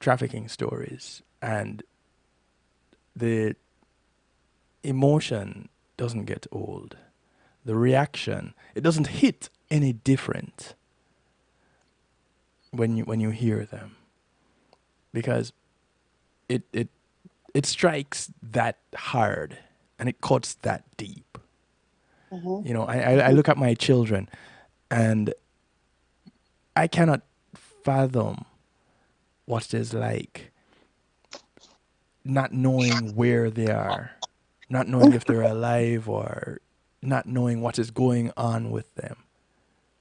trafficking stories, and the emotion doesn't get old. The reaction, it doesn't hit any different when you hear them, because it strikes that hard and it cuts that deep. You know, I look at my children and I cannot fathom what it is like not knowing where they are, not knowing if they're alive, or not knowing what is going on with them.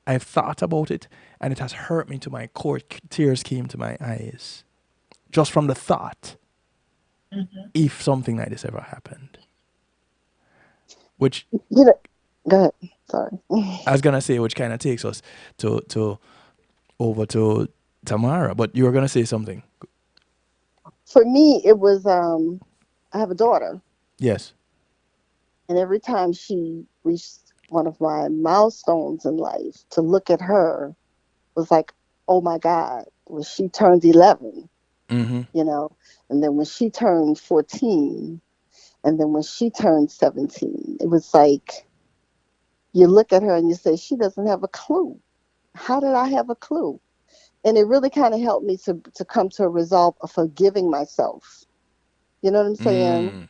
I've thought about it and it has hurt me to my core. Tears came to my eyes just from the thought, if something like this ever happened. Which, You know, go ahead. Sorry. I was gonna say, which kind of takes us to over to Tamara, but you were gonna say something. For me, it was I have a daughter, Yes. and every time she reached one of my milestones in life, to look at her was like, oh my God, when she turned 11, Mm-hmm. you know, and then when she turned 14, and then when she turned 17, it was like, you look at her and you say, she doesn't have a clue. How did I have a clue? And it really kind of helped me to come to a resolve of forgiving myself. You know what I'm saying?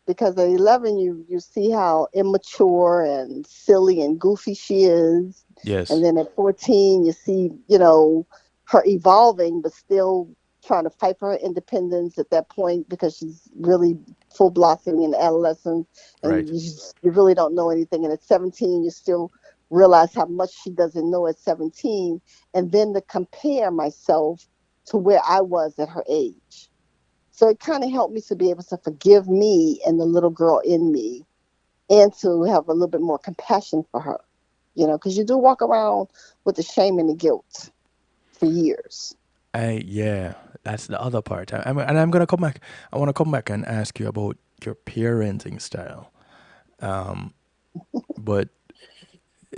Because at 11, you see how immature and silly and goofy she is. Yes. And then at 14, you see, you know, her evolving, but still trying to fight for her independence at that point, because she's really full blossoming in adolescence. And Right. you really don't know anything. And at 17, you still realize how much she doesn't know at 17. And then to compare myself to where I was at her age. So it kind of helped me to be able to forgive me and the little girl in me, and to have a little bit more compassion for her, you know, because you do walk around with the shame and the guilt for years. Yeah, that's the other part. I'm gonna come back. I want to come back and ask you about your parenting style. But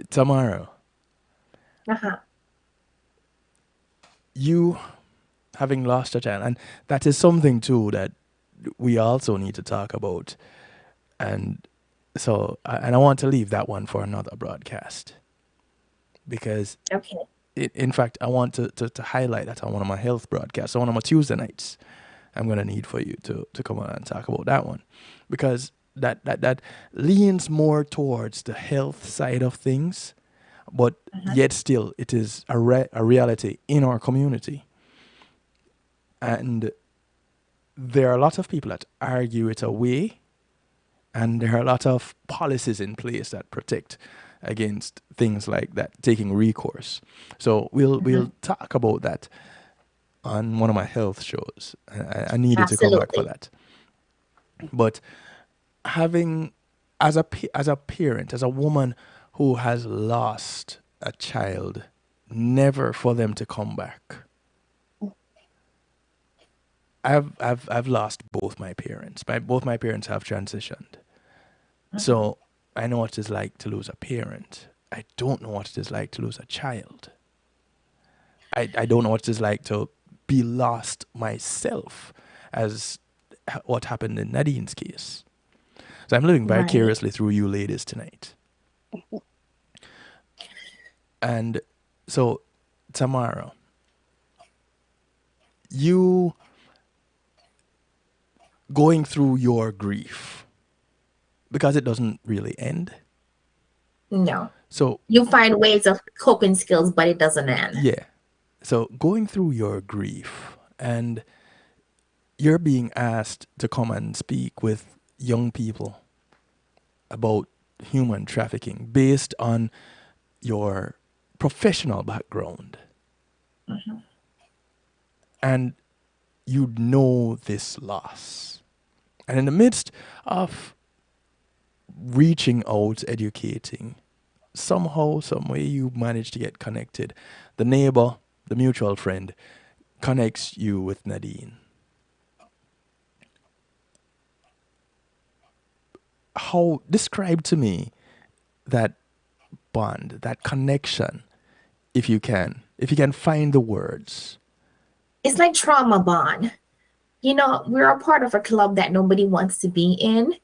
Tamara, you having lost a child, and that is something too that we also need to talk about. And so, and I want to leave that one for another broadcast, because Okay. in fact, I want to highlight that on one of my health broadcasts, on one of my Tuesday nights. I'm going to need for you to come on and talk about that one, because that leans more towards the health side of things, but yet still it is a reality in our community. And there are a lot of people that argue it away, and there are a lot of policies in place that protect against things like that, taking recourse. So we'll talk about that on one of my health shows. I needed to come back for Absolutely. that. But having, as a parent, as a woman who has lost a child, never for them to come back. I've lost both my parents. Both my parents have transitioned. So I know what it's like to lose a parent. I don't know what it is like to lose a child. I don't know what it is like to be lost myself, as what happened in Nadine's case. So I'm living vicariously through you ladies tonight. And so, Tamara, you going through your grief, because it doesn't really end. No. So You find ways of coping skills, but it doesn't end. yeah. So going through your grief, and you're being asked to come and speak with young people about human trafficking based on your professional background. And you know this loss. And in the midst of reaching out, educating, somehow, some way you manage to get connected. The neighbor, the mutual friend, connects you with Nadine. How, describe to me that bond, that connection, if you can find the words. it's like trauma bond. You know, we're a part of a club that nobody wants to be in.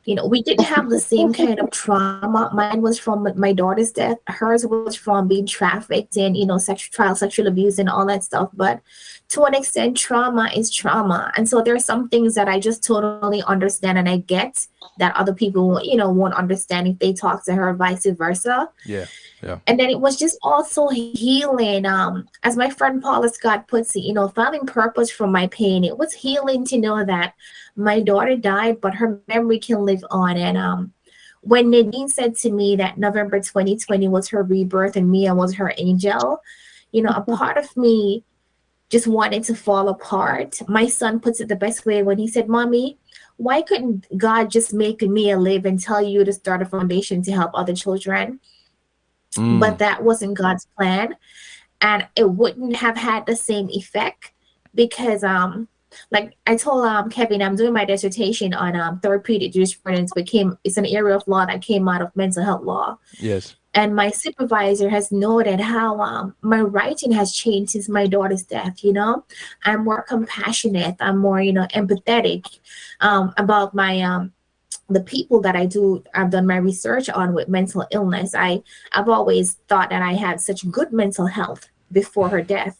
You know, we didn't have the same kind of trauma. Mine was from my daughter's death. Hers was from being trafficked and, you know, sexual abuse and all that stuff. But to an extent, trauma is trauma. And so there are some things that I just totally understand and I get that other people, you know, won't understand if they talk to her, vice versa. Yeah. Yeah. And then it was just also healing. As my friend Paula Scott puts it, you know, finding purpose from my pain. It was healing to know that my daughter died, but her memory can live on. And when Nadine said to me that November 2020 was her rebirth and Mia was her angel, you know, a part of me just wanted to fall apart. My son puts it the best way when he said, Mommy, why couldn't God just make Mia live and tell you to start a foundation to help other children? But that wasn't God's plan. And it wouldn't have had the same effect because like I told Kevin, I'm doing my dissertation on therapeutic jurisprudence, it's an area of law that came out of mental health law. Yes. And my supervisor has noted how my writing has changed since my daughter's death. You know, I'm more compassionate. I'm more, you know, empathetic about my the people that I've done my research on with mental illness. I've always thought that I had such good mental health before her death.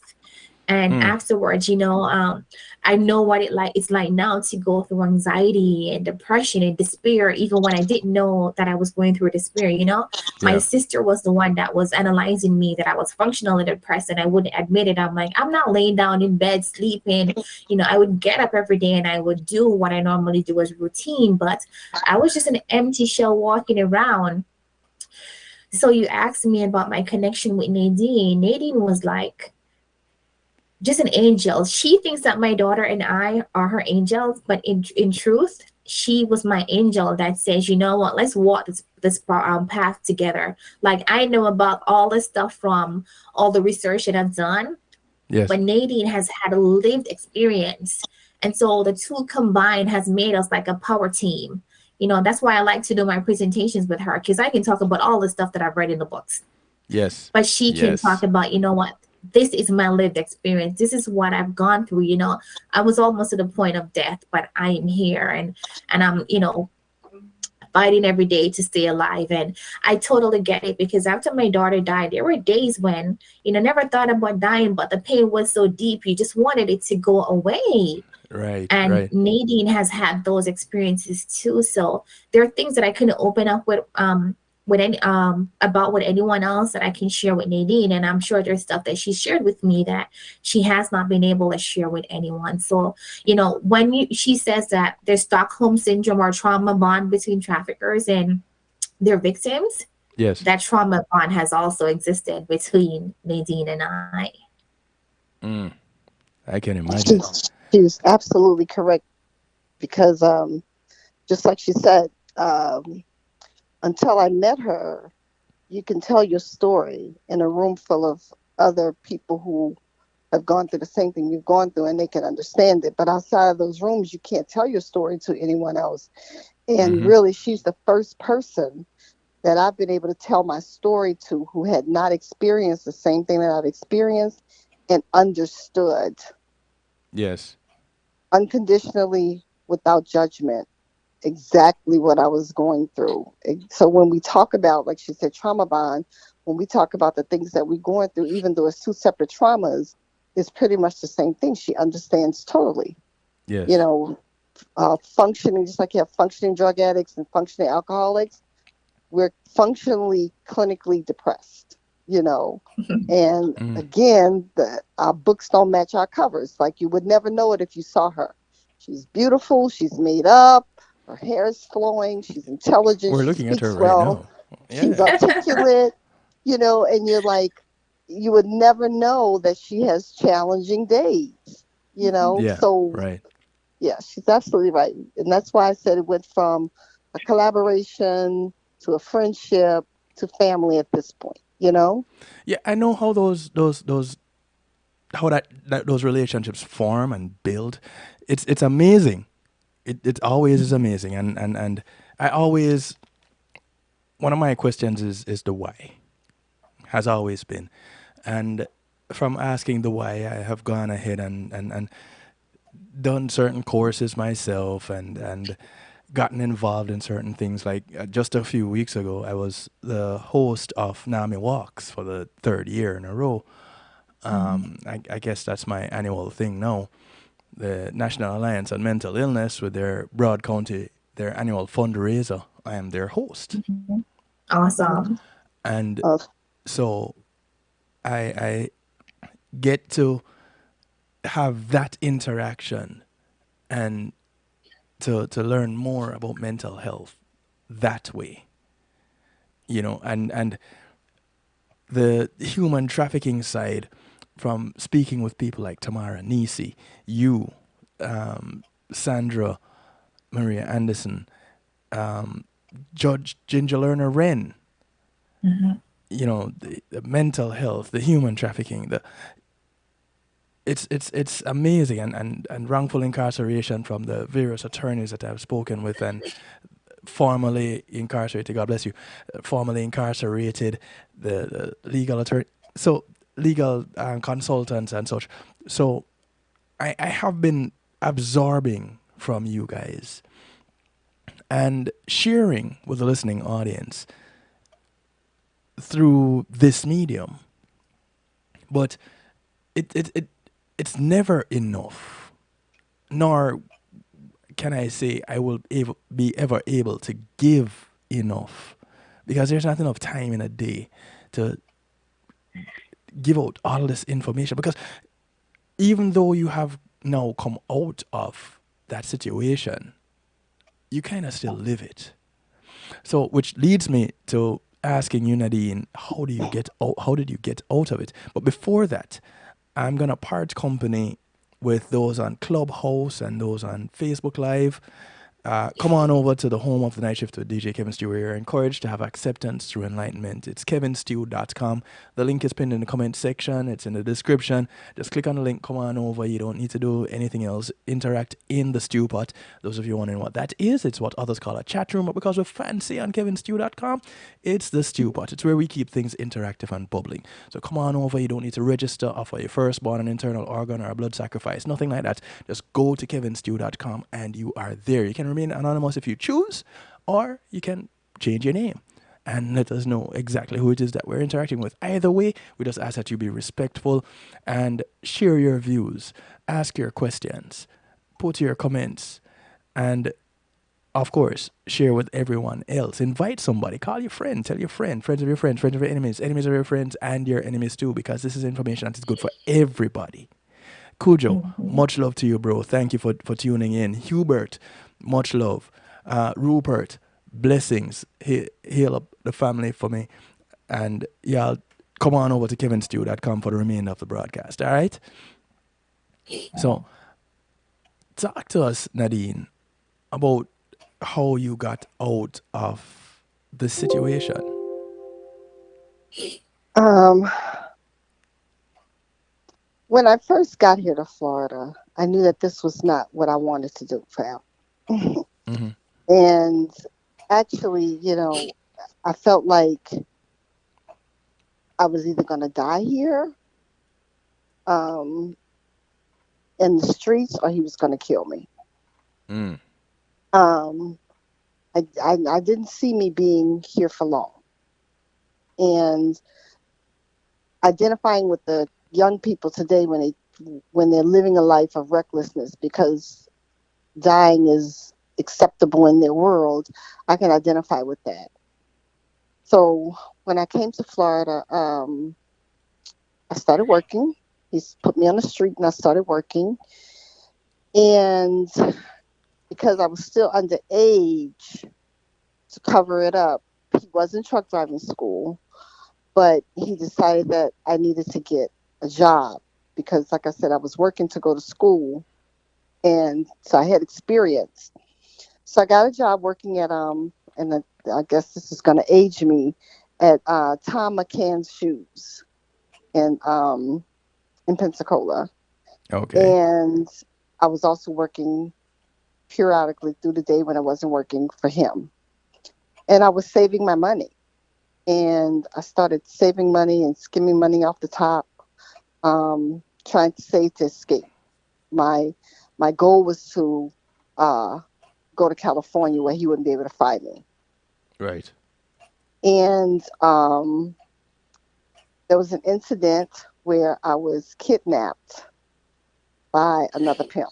And afterwards, you know, I know what it's like now to go through anxiety and depression and despair, even when I didn't know that I was going through despair, you know. My sister was the one that was analyzing me, that I was functionally depressed, and I wouldn't admit it. I'm like, I'm not laying down in bed sleeping. You know, I would get up every day and I would do what I normally do as routine, but I was just an empty shell walking around. So you asked me about my connection with Nadine. Nadine was like just an angel. She thinks that my daughter and I are her angels, but in truth, she was my angel that says, you know what, let's walk this path together. Like, I know about all this stuff from all the research that I've done, but Nadine has had a lived experience. And so the two combined has made us like a power team. You know, that's why I like to do my presentations with her, because I can talk about all the stuff that I've read in the books. Yes. But she can talk about, you know what, this is my lived experience. This is what I've gone through. You know, I was almost at the point of death, but I am here and I'm, you know, fighting every day to stay alive. And I totally get it, because after my daughter died, there were days when, you know, never thought about dying, but the pain was so deep, you just wanted it to go away. Right. And Nadine has had those experiences too. So there are things that I couldn't open up with any about with anyone else that I can share with Nadine. And I'm sure there's stuff that she shared with me that she has not been able to share with anyone. So, you know, when she says that there's Stockholm syndrome or trauma bond between traffickers and their victims, that trauma bond has also existed between Nadine and I. I can imagine. She's absolutely correct, because just like she said, until I met her, you can tell your story in a room full of other people who have gone through the same thing you've gone through, and they can understand it. But outside of those rooms, you can't tell your story to anyone else. And really, she's the first person that I've been able to tell my story to who had not experienced the same thing that I've experienced and understood. Yes. Unconditionally, without judgment, exactly what I was going through. So when we talk about, like she said, trauma bond, when we talk about the things that we're going through, even though it's two separate traumas, it's pretty much the same thing. She understands totally. Yes. You know, functioning, just like you have functioning drug addicts and functioning alcoholics, we're functionally clinically depressed, you know. And again, our books don't match our covers. Like, you would never know it if you saw her. She's beautiful. She's made up. Her hair is flowing. She's intelligent. We're looking at her right now. Yeah. She's articulate, you know, and you're like, you would never know that she has challenging days, you know? Yeah, so, yeah, she's absolutely right. And that's why I said it went from a collaboration to a friendship to family at this point, you know? Yeah, I know how those relationships form and build. It's amazing. It always is amazing. And I always, one of my questions is the why. Has always been. And from asking the why, I have gone ahead and done certain courses myself and gotten involved in certain things. Like just a few weeks ago, I was the host of NAMI Walks for the third year in a row. I guess that's my annual thing now. The National Alliance on Mental Illness with their Broad County, their annual fundraiser. I am their host. Awesome. And Uh, so I get to have that interaction and to learn more about mental health that way. And the human trafficking side, from speaking with people like Tamara, Nisi, you, Sandra, Maria Anderson, Judge Ginger Lerner Wren, the mental health, the human trafficking, it's amazing, and wrongful incarceration from the various attorneys that I've spoken with, and formerly incarcerated, God bless you, formerly incarcerated, the legal attorney, so legal consultants and such. So I have been absorbing from you guys and sharing with the listening audience through this medium. But it's never enough, nor can I say I will be ever able to give enough, because there's not enough time in a day to give out all this information. Because even though you have now come out of that situation, you kind of still live it. So, which leads me to asking you, Nadine, how do you get out? How did you get out of it? But before that, I'm gonna part company with those on Clubhouse and those on Facebook Live. Come on over to the home of the night shift with DJ Kevin Stew, where you're encouraged to have acceptance through enlightenment. It's kevinstew.com. The link is pinned in the comment section. It's in the description. Just click on the link. Come on over. You don't need to do anything else. Interact in the stew pot. Those of you wondering what that is, it's what others call a chat room, but because we're fancy on kevinstew.com, it's the stew pot. It's where we keep things interactive and bubbling. So come on over. You don't need to register, offer your firstborn, an internal organ, or a blood sacrifice. Nothing like that. Just go to kevinstew.com and you are there. You can remain anonymous if you choose, or you can change your name and let us know exactly who it is that we're interacting with. Either way, we just ask that you be respectful and share your views, ask your questions, put your comments, and of course, share with everyone else. Invite somebody, call your friend, tell your friend, friends of your friends, friends of your enemies, enemies of your friends, and your enemies too, because this is information that is good for everybody. Cujo, much love to you, bro. Thank you for tuning in. Hubert, much love. Rupert, blessings. Heal up the family for me. And y'all, come on over to kevinstew.com for the remainder of the broadcast, all right? So, talk to us, Nadine, about how you got out of the situation. When I first got here to Florida, I knew that this was not what I wanted to do for him. And actually, I felt like I was either going to die here in the streets, or he was going to kill me. I didn't see me being here for long. And identifying with the young people today when they're living a life of recklessness because dying is acceptable in their world, I can identify with that. So when I came to Florida, I started working. He's put me on the street and I started working. And because I was still underage, to cover it up, he was in truck driving school, but he decided that I needed to get a job because, like I said, I was working to go to school, and so I had experience. So I got a job working at and I guess this is going to age me, at Tom McCann's Shoes in Pensacola. Okay. And I was also working periodically through the day when I wasn't working for him. And I was saving my money. And I started saving money and skimming money off the top. trying to save to escape. My my goal was to uh, go to California where he wouldn't be able to find me. Right. And there was an incident where I was kidnapped by another pimp.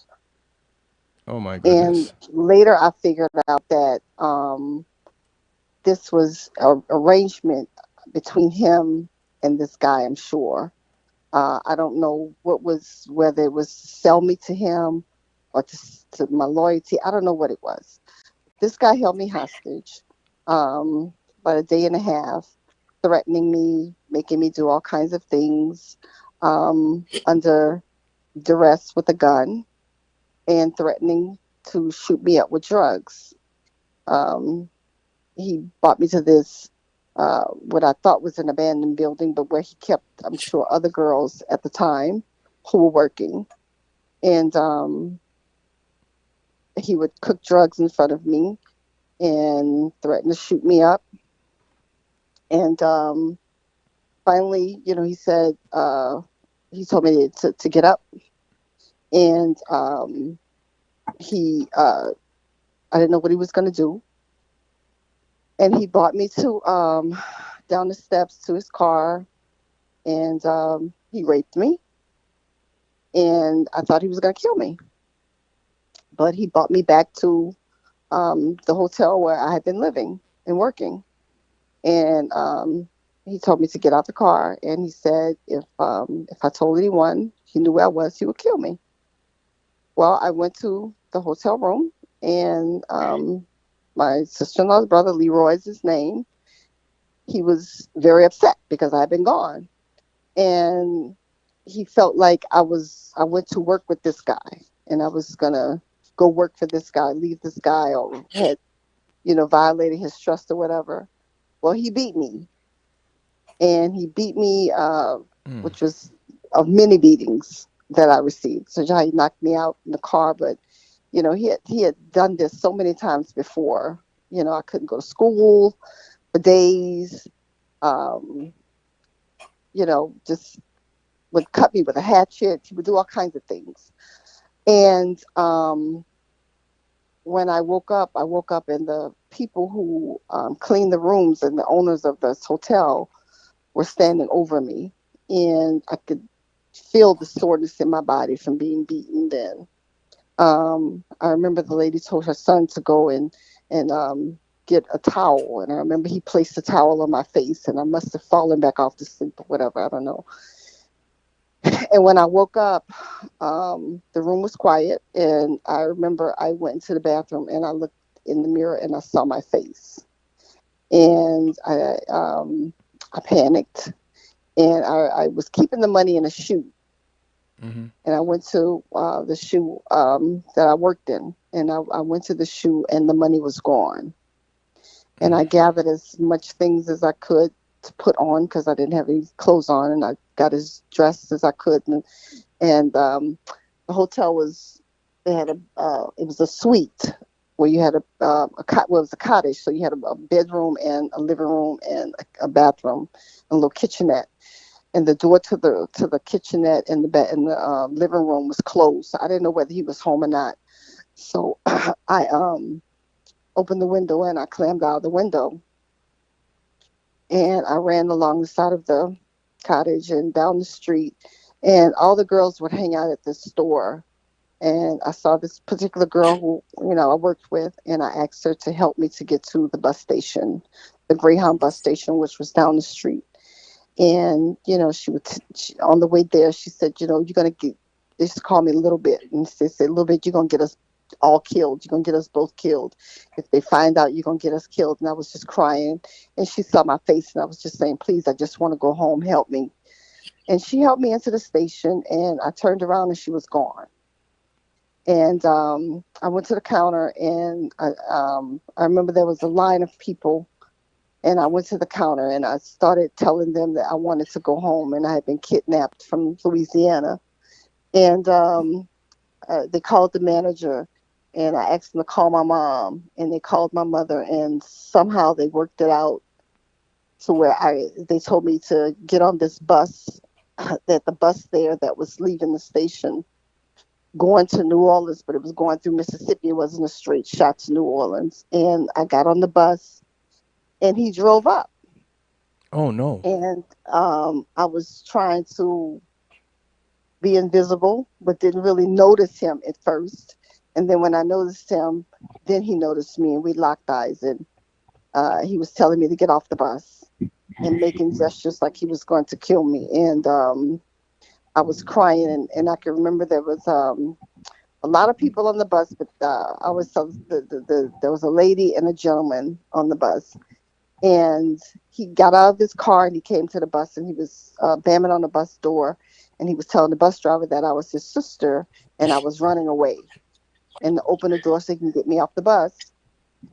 Oh my And goodness. later I figured out that this was an arrangement between him and this guy, I'm sure. I don't know whether it was to sell me to him or to my loyalty. I don't know what it was. This guy held me hostage about a day and a half, threatening me, making me do all kinds of things under duress with a gun, and threatening to shoot me up with drugs. Um, he brought me to this, what I thought was an abandoned building, but where he kept, I'm sure, other girls at the time who were working. And he would cook drugs in front of me and threaten to shoot me up. And finally, he said, he told me to get up. And I didn't know what he was going to do. And he brought me to down the steps to his car, and he raped me. And I thought he was going to kill me. But he brought me back to the hotel where I had been living and working. And he told me to get out the car, and he said if I told anyone he knew where I was, he would kill me. Well, I went to the hotel room, and my sister-in-law's brother, Leroy is his name. He was very upset because I had been gone, and he felt like I went to work with this guy, and I was gonna go work for this guy, leave this guy, or had violated his trust or whatever. Well, he beat me, and he beat me, Mm. which was of many beatings that I received. So he knocked me out in the car, but he had done this so many times before. I couldn't go to school for days. Um, just would cut me with a hatchet. He would do all kinds of things. And when I woke up, and the people who cleaned the rooms and the owners of this hotel were standing over me, and I could feel the soreness in my body from being beaten. Then I remember the lady told her son to go and get a towel, and I remember he placed the towel on my face, and I must have fallen back off to sleep or whatever. I don't know. And when I woke up, the room was quiet, and I remember I went into the bathroom and I looked in the mirror and I saw my face, and I panicked, and I was keeping the money in a shoe, Mm-hmm. and I went to the shoe that I worked in, and I went to the shoe, and the money was gone, and I gathered as much things as I could to put on because I didn't have any clothes on, and I got as dressed as I could, and the hotel was they had it was a suite where you had well, it was a cottage, so you had a bedroom and a living room and a bathroom, and a little kitchenette, and the door to the kitchenette and the living room was closed. So I didn't know whether he was home or not. So I opened the window and I climbed out of the window, and I ran along the side of the cottage and down the street, and all the girls would hang out at this store. And I saw this particular girl who, I worked with, and I asked her to help me to get to the bus station, the Greyhound bus station, which was down the street. And, on the way there, she said, you're going to get, they just called me a little bit. And they said, a little bit, you're going to get us all killed. You're going to get us both killed. If they find out, you're going to get us killed. And I was just crying. And she saw my face, and I was just saying, please, I just want to go home. Help me. And she helped me into the station, and I turned around and she was gone. And I went to the counter, and I remember there was a line of people, and I went to the counter and I started telling them that I wanted to go home, and I had been kidnapped from Louisiana. And they called the manager, and I asked them to call my mom, and they called my mother, and somehow they worked it out to where they told me to get on this bus that the bus there that was leaving the station going to New Orleans, but it was going through Mississippi. It wasn't a straight shot to New Orleans. And I got on the bus and he drove up. Oh no. And I was trying to be invisible, but didn't really notice him at first. And then when I noticed him, then he noticed me and we locked eyes. And he was telling me to get off the bus and making gestures like he was going to kill me. And I was crying. And I can remember there was a lot of people on the bus, but I was there was a lady and a gentleman on the bus. And he got out of his car and he came to the bus and he was bamming on the bus door and he was telling the bus driver that I was his sister and I was running away and to open the door so he can get me off the bus.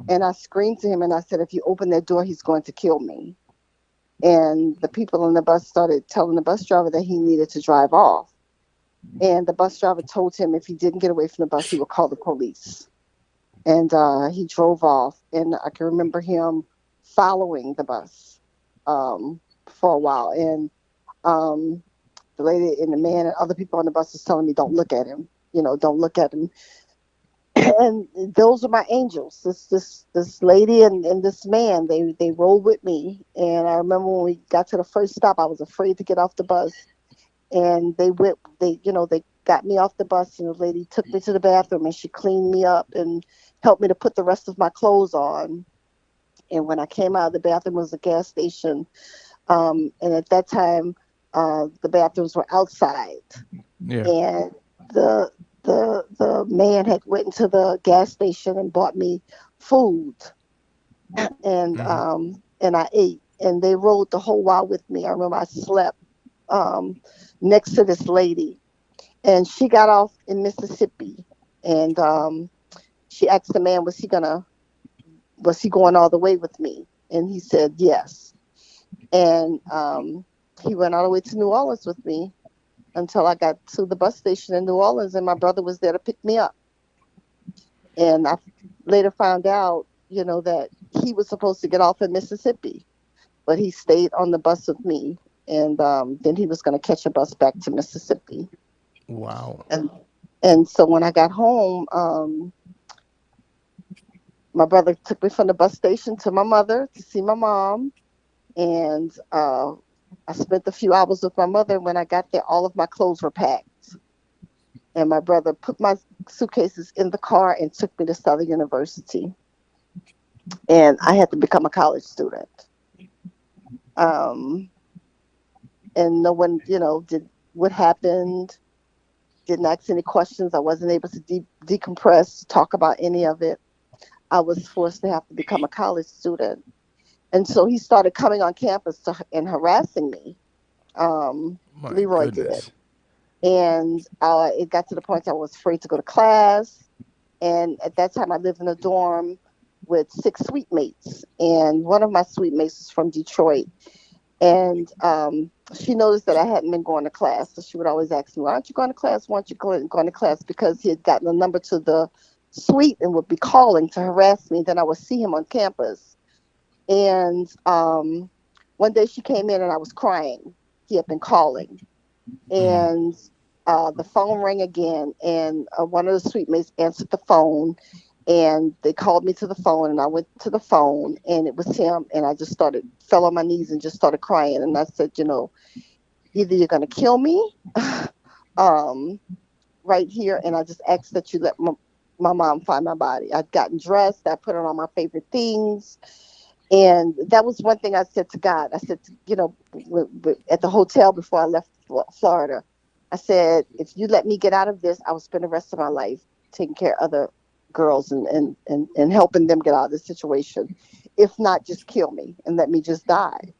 And I screamed to him and I said, if you open that door, he's going to kill me. And the people on the bus started telling the bus driver that he needed to drive off. And the bus driver told him if he didn't get away from the bus, he would call the police. And he drove off. And I can remember him following the bus for a while. And the lady and the man and other people on the bus was telling me, don't look at him. Don't look at him. And those are my angels. This lady and this man, they rolled with me. And I remember when we got to the first stop, I was afraid to get off the bus. And they got me off the bus, and the lady took me to the bathroom and she cleaned me up and helped me to put the rest of my clothes on. And when I came out of the bathroom, it was a gas station. And at that time, the bathrooms were outside. Yeah. And the man had went into the gas station and bought me food. And and I ate. And they rode the whole while with me. I remember I slept next to this lady. And she got off in Mississippi. And she asked the man, was he going all the way with me? And he said yes. And he went all the way to New Orleans with me until I got to the bus station in New Orleans, and my brother was there to pick me up. And I later found out, that he was supposed to get off in Mississippi, but he stayed on the bus with me, and then he was going to catch a bus back to Mississippi. Wow. And so when I got home, my brother took me from the bus station to my mother to see my mom. And I spent a few hours with my mother. When I got there, all of my clothes were packed. And my brother put my suitcases in the car and took me to Southern University. And I had to become a college student. And no one, did what happened, didn't ask any questions. I wasn't able to decompress, talk about any of it. I was forced to have to become a college student. And so he started coming on campus and harassing me. My Leroy goodness. did. And it got to the point I was afraid to go to class. And at that time, I lived in a dorm with 6 suite mates. And one of my suite mates was from Detroit. And she noticed that I hadn't been going to class. So she would always ask me, why aren't you going to class? Why aren't you going to class? Because he had gotten a number to the suite and would be calling to harass me. Then I would see him on campus. And one day she came in and I was crying. He had been calling. And the phone rang again. And one of the suite mates answered the phone. And they called me to the phone. And I went to the phone. And it was him. And I just fell on my knees and just started crying. And I said, either you're going to kill me right here. And I just asked that you let my mom find my body. I'd gotten dressed. I put on all my favorite things. And that was one thing I said to God. I said, at the hotel before I left Florida, I said, if you let me get out of this, I will spend the rest of my life taking care of other girls and helping them get out of this situation. If not, just kill me and let me just die.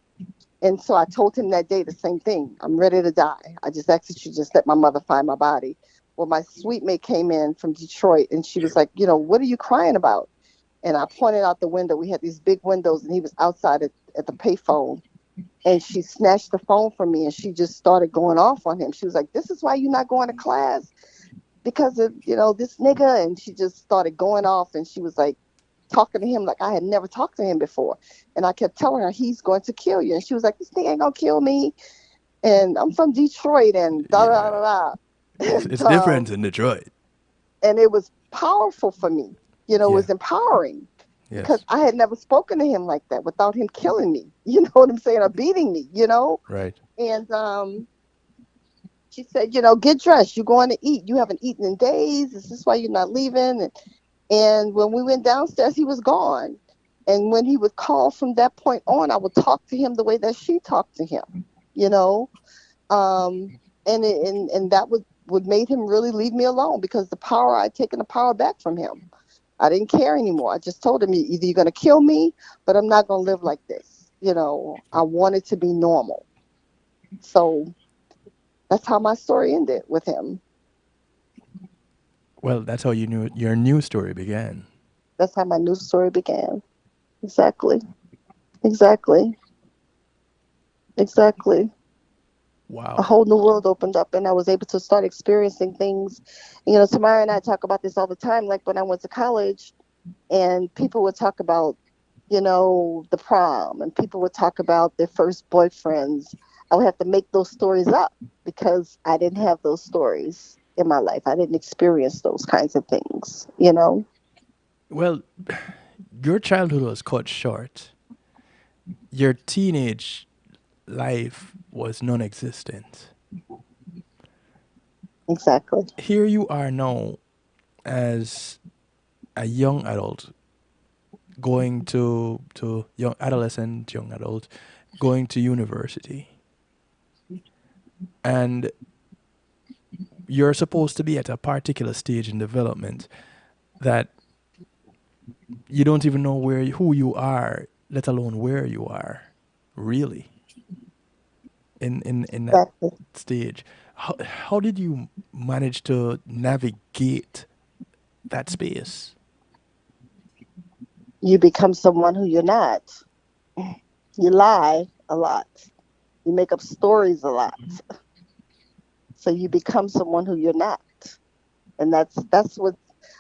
And so I told him that day the same thing. I'm ready to die. I just asked that you just let my mother find my body. Well, my suite mate came in from Detroit and she was like, what are you crying about? And I pointed out the window. We had these big windows, and he was outside at the payphone. And she snatched the phone from me, and she just started going off on him. She was like, this is why you're not going to class, because of, this nigga. And she just started going off, and she was like talking to him like I had never talked to him before. And I kept telling her, he's going to kill you. And she was like, this thing ain't going to kill me. and I'm from Detroit, and da da Yeah. da da. It's And different in Detroit. it was powerful for me. It Yeah. was empowering because Yes. I had never spoken to him like that without him killing me. You know what I'm saying? Or beating me. Right. And she said, get dressed. You're going to eat. You haven't eaten in days. Is this why you're not leaving? And when we went downstairs, he was gone. And when he would call from that point on, I would talk to him the way that she talked to him, you know. And that would made him really leave me alone because I'd taken the power back from him. I didn't care anymore. I just told him, either you're going to kill me, but I'm not going to live like this. I wanted to be normal. So that's how my story ended with him. Well, that's how you knew your new story began. That's how my new story began. Exactly. Exactly. Exactly. A Wow. whole new world opened up, and I was able to start experiencing things. Tamara and I talk about this all the time. Like when I went to college, and people would talk about, the prom, and people would talk about their first boyfriends. I would have to make those stories up because I didn't have those stories in my life. I didn't experience those kinds of things. Well, your childhood was cut short. Your teenage life was non existent. Exactly. Here you are now as a young adult going to young adolescent, young adult, going to university. And you're supposed to be at a particular stage in development that you don't even know who you are, let alone where you are, really, in that Exactly. stage. How did you manage to navigate that space? You become someone who you're not. You lie a lot. You make up stories a lot. So you become someone who you're not. And that's what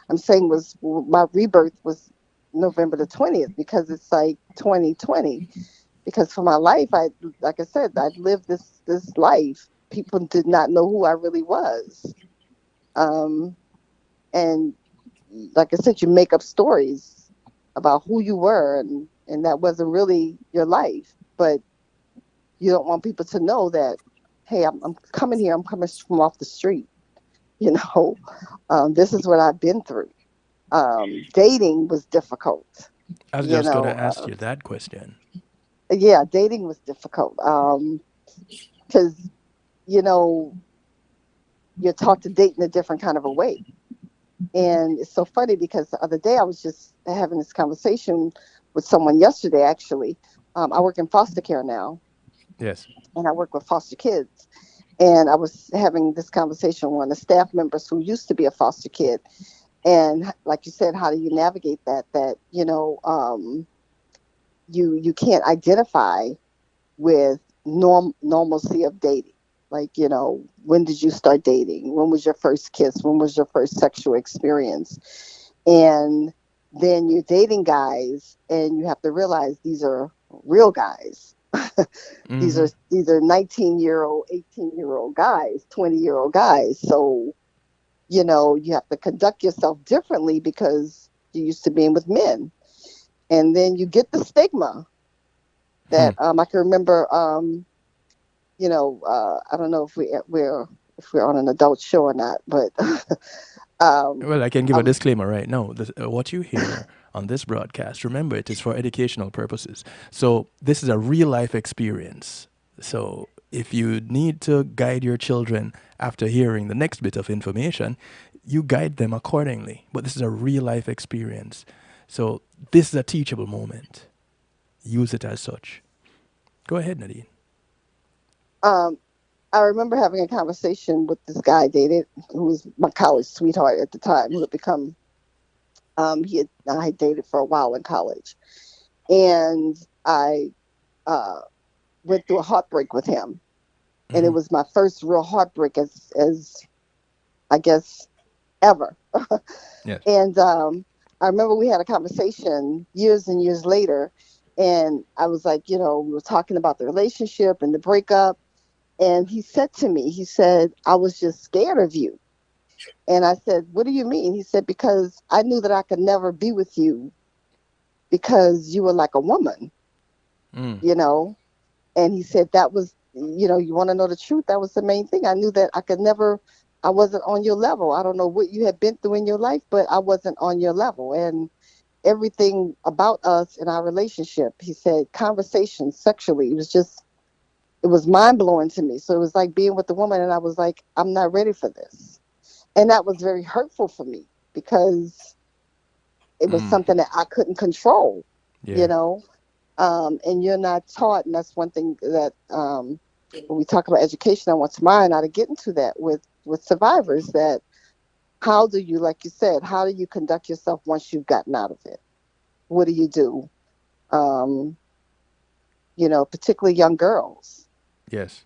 I'm saying was my rebirth was November the 20th because it's like 2020. Because for my life, like I said, I'd lived this life. People did not know who I really was. Um, and like I said, you make up stories about who you were, and that wasn't really your life. But you don't want people to know that, hey, I'm coming here. I'm coming from off the street. You know, this is what I've been through. Dating was difficult. I was You just gonna know, ask you that question. yeah, dating was difficult because you know you're taught to date in a different kind of a way. And it's so funny because the other day I was just having this conversation with someone yesterday. Actually, I work in foster care now, Yes. and I work with foster kids. And I was having this conversation with one of the staff members who used to be a foster kid. And like you said, how do you navigate that? That you can't identify with normalcy of dating. Like, when did you start dating? When was your first kiss? When was your first sexual experience? And then you're dating guys, and you have to realize these are real guys. these Mm-hmm. are these are 19-year-old, 18-year-old guys, 20-year-old guys. So you have to conduct yourself differently because you're used to being with men. And then you get the stigma Hmm. that I can remember. I don't know if we're on an adult show or not, but Well, I can give I a was disclaimer right now. What you hear on this broadcast, remember, it is for educational purposes. So this is a real life experience. So if you need to guide your children after hearing the next bit of information, you guide them accordingly. But this is a real life experience. So this is a teachable moment. Use it as such. Go ahead, Nadine. um, I remember having a conversation with this guy I dated, who was my college sweetheart at the time, who had become I had dated for a while in college, and I uh, went through a heartbreak with him, and it Hmm. was my first real heartbreak as I guess ever. Yes. And I remember we had a conversation years and years later, and I was like, we were talking about the relationship and the breakup, And he said to me, he said, I was just scared of you. And I said, what do you mean? He said, because I knew that I could never be with you because you were like a woman, Mm. you know? And he said, that was, you want to know the truth? That was the main thing. I knew that I could never, I wasn't on your level. I don't know what you had been through in your life, but I wasn't on your level. And everything about us in our relationship, he said, conversation sexually, it was mind blowing to me. So it was like being with a woman, and I was like, I'm not ready for this. And that was very hurtful for me because it was Mm. something that I couldn't control, you Yeah. know. And you're not taught, and that's one thing that when we talk about education, I want Tamara and I to get into that with survivors. That how do you, like you said, how do you conduct yourself once you've gotten out of it? What do you do? Um, particularly young girls. Yes.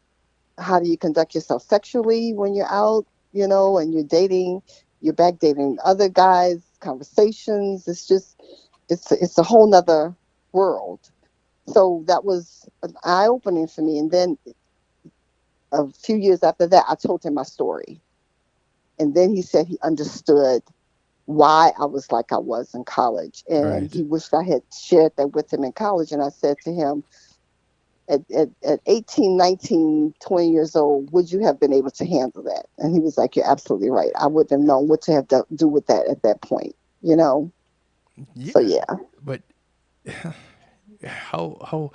How do you conduct yourself sexually when you're out? And you're dating, you're back dating other guys. Conversations. It's a whole nother world. So that was an eye opening for me. And then a few years after that, I told him my story. And then he said he understood why I was like I was in college. And Right. he wished I had shared that with him in college. And I said to him, at 18, 19, 20 years old, would you have been able to handle that? And he was like, you're absolutely right. I wouldn't have known what to have to do with that at that point, you know? So, Yeah. yeah. But how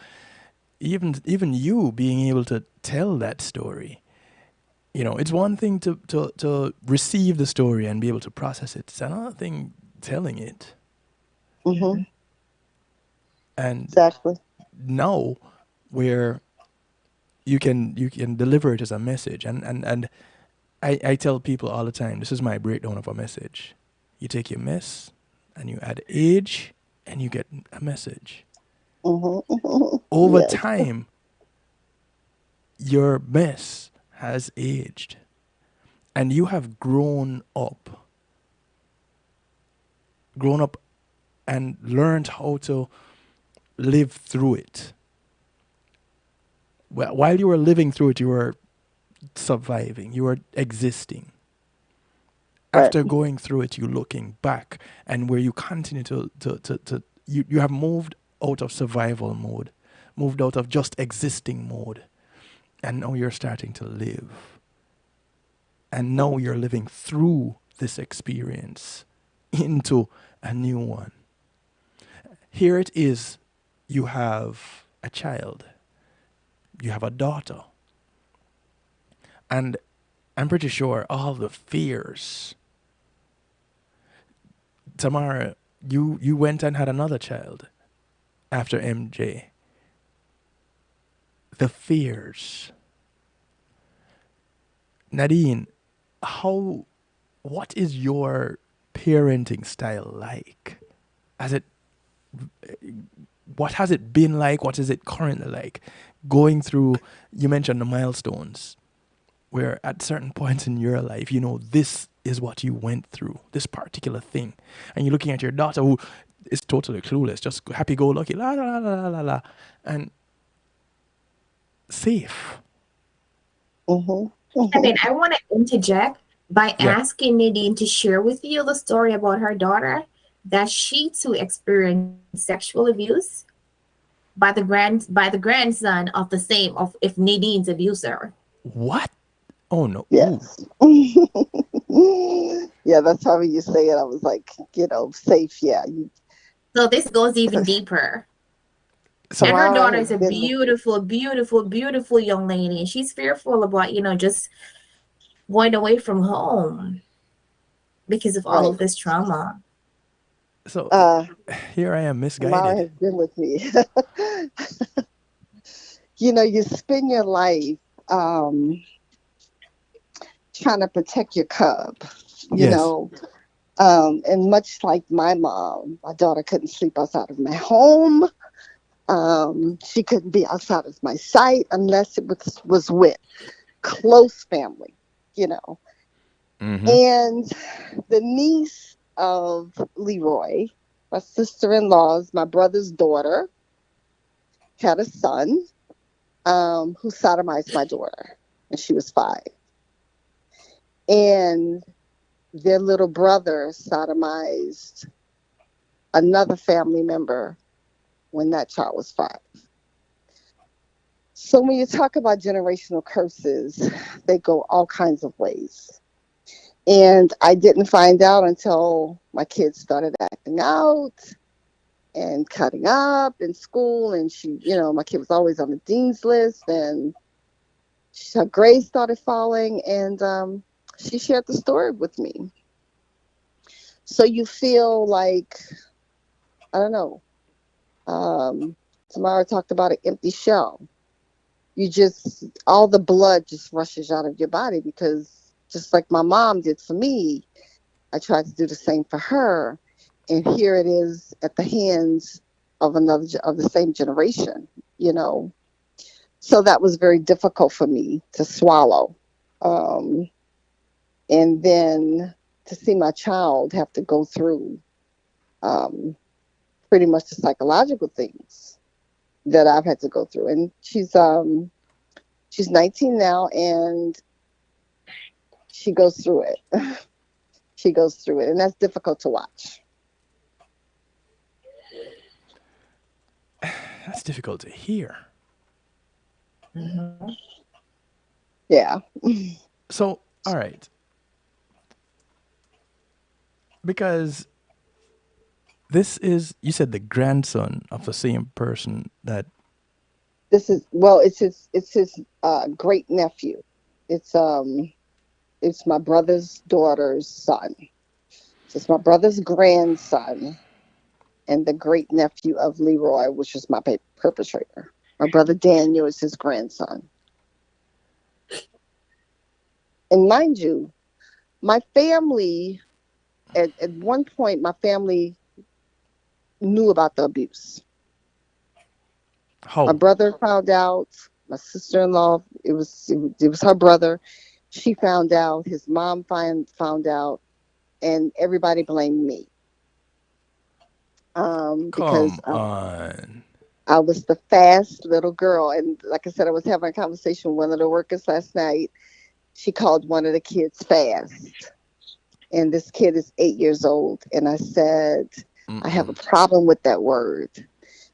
even you being able to tell that story, it's one thing to receive the story and be able to process it. It's another thing telling it. Hmm. And Exactly. now where you can deliver it as a message, and I tell people all the time, this is my breakdown of a message. You take your mess and you add age and you get a message. Hmm. Over Yes. time, your mess has aged and you have grown up and learned how to live through it. While you were living through it, you were surviving, you were existing. Right. After going through it, you're looking back, and where you continue you have moved out of survival mode, moved out of just existing mode, and now you're starting to live. And now you're living through this experience into a new one. Here it is, you have a child, you have a daughter, and I'm pretty sure all the fears. Tamara, you went and had another child after MJ. The fears. Nadine, how what is your parenting style like? Has it what has it been like? What is it currently like? Going through, you mentioned the milestones, where at certain points in your life, this is what you went through, this particular thing. And you're looking at your daughter who is totally clueless, just happy go lucky, la la la la la la, and safe. Hmm. And Hmm. then I want to interject by Yeah. asking Nadine to share with you the story about her daughter that she too experienced sexual abuse by the grandson of the same of if Nadine's abuser. What? Oh no. Ooh. Yes. Yeah, that's how you say it. I was like, safe. Yeah. So this goes even deeper. And So her Tamara daughter has is a been, beautiful, beautiful, beautiful young lady. And she's fearful about, just going away from home because of all right. of this trauma. so Uh, here I am Tamara misguided. has been with me. You spend your life um, trying to protect your cub, you Yes. know. And much like my mom, my daughter couldn't sleep outside of my home. She couldn't be outside of my sight unless it was with close family, you know. Mm-hmm. And the niece of Leroy, my sister-in-law's, my brother's daughter, had a son who sodomized my daughter. and she was 5. And their little brother sodomized another family member when that child was 5. So when you talk about generational curses, they go all kinds of ways. And I didn't find out until my kids started acting out and cutting up in school. And she, my kid was always on the dean's list, and her grades started falling. And she shared the story with me. So you feel like, I don't know, Tamara talked about an empty shell. All the blood just rushes out of your body, because just like my mom did for me, I tried to do the same for her. And here it is at the hands of the same generation, So that was very difficult for me to swallow. And then to see my child have to go through pretty much the psychological things that I've had to go through. And she's 19 now, and she goes through it. She goes through it, and that's difficult to watch. That's difficult to hear. Mm-hmm. Yeah. So, all right. Because this is, you said, the grandson of the same person that. It's his great nephew. It's my brother's daughter's son. So it's my brother's grandson and the great nephew of Leroy, which is my perpetrator. My brother Daniel is his grandson. And mind you, my family, at one point, my family knew about the abuse. How? My brother found out. My sister-in-law, it was her brother. She found out. His mom found out, and everybody blamed me. Because Come on. I was the fast little girl, and like I said, I was having a conversation with one of the workers last night. She called one of the kids fast, and this kid is 8 years old. And I said, I have a problem with that word,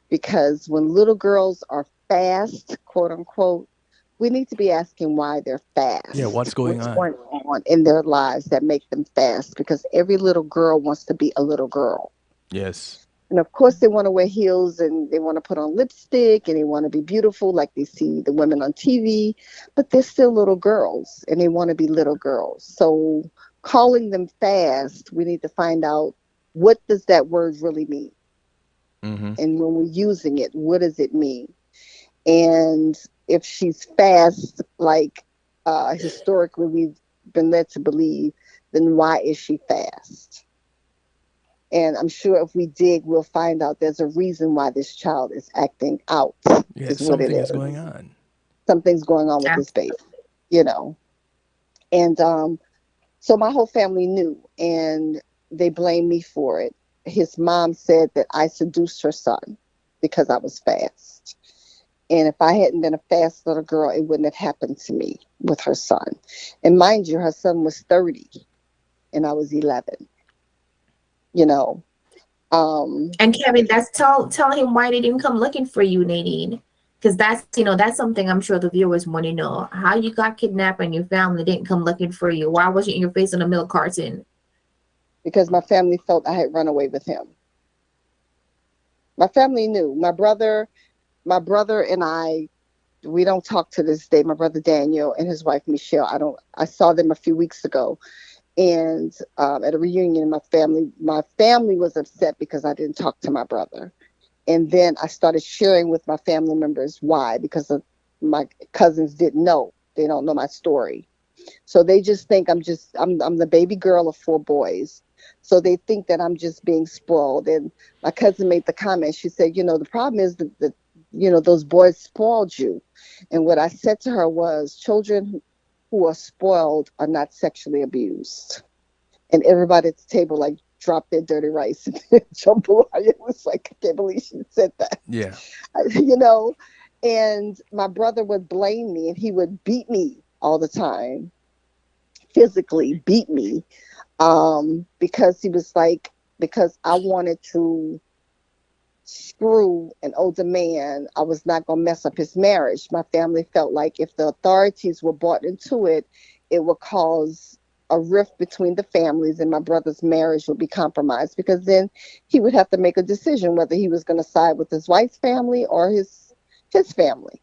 because when little girls are fast, quote unquote, we need to be asking why they're fast. Yeah, what's going on? What's going on in their lives that make them fast? Because every little girl wants to be a little girl. Yes. And of course, they want to wear heels, and they want to put on lipstick, and they want to be beautiful like they see the women on TV. But they're still little girls, and they want to be little girls. So calling them fast, we need to find out, what does that word really mean? Mm-hmm. And when we're using it, what does it mean? And if she's fast, like historically we've been led to believe, then why is she fast? And I'm sure if we dig, we'll find out there's a reason why this child is acting out. Yeah, Is what it something is. is going on. Something's going on with this baby, And so my whole family knew, and they blamed me for it. His mom said that I seduced her son because I was fast. And if I hadn't been a fast little girl, it wouldn't have happened to me with her son. And mind you, her son was 30 and I was 11. And Kevin, tell him why they didn't come looking for you, Nadine. Because that's something I'm sure the viewers want to know. How you got kidnapped and your family didn't come looking for you. Why wasn't your face on a milk carton? Because my family felt I had run away with him. My family knew. My brother and I, we don't talk to this day. My brother Daniel and his wife Michelle, I saw them a few weeks ago. And at a reunion, my family was upset because I didn't talk to my brother. And then I started sharing with my family members why, because my cousins didn't know. They don't know my story. So they just think I'm the baby girl of 4 boys. So they think that I'm just being spoiled. And my cousin made the comment. She said, the problem is that those boys spoiled you. And what I said to her was, children who are spoiled are not sexually abused. And everybody at the table dropped their dirty rice and jambalaya. It was like, I can't believe she said that. Yeah. And my brother would blame me, and he would beat me all the time, physically beat me, because he was like, because I wanted to screw an older man, I was not going to mess up his marriage. My family felt like if the authorities were brought into it, it would cause a rift between the families and my brother's marriage would be compromised, because then he would have to make a decision whether he was going to side with his wife's family or his family.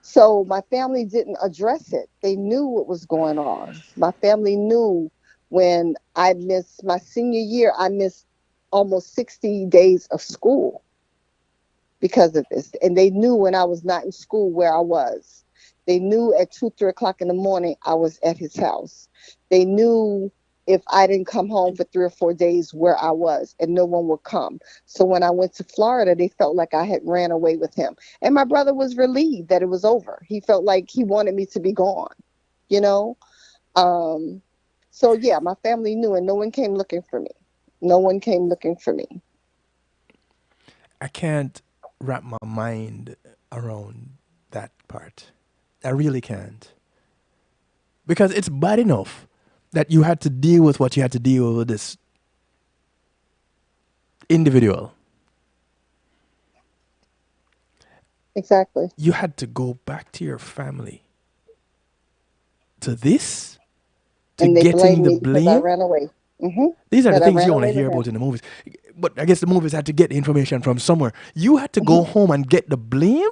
So my family didn't address it. They knew what was going on. My family knew when I missed my senior year, I missed almost 60 days of school because of this. And they knew when I was not in school where I was. They knew at 2, 3 o'clock in the morning I was at his house. They knew if I didn't come home for 3 or 4 days where I was, and no one would come. So when I went to Florida, they felt like I had ran away with him. And my brother was relieved that it was over. He felt like he wanted me to be gone, you know? So yeah, my family knew, and no one came looking for me. No one came looking for me. I can't wrap my mind around that part. I really can't. Because it's bad enough that you had to deal with what you had to deal with this individual. Exactly. You had to go back to your family. To this? To And they getting blamed the me because I blame? ran away. These are the That I things ran you want to away with hear him. about in the movies. But I guess the movies had to get the information from somewhere. You had to go home and get the blame?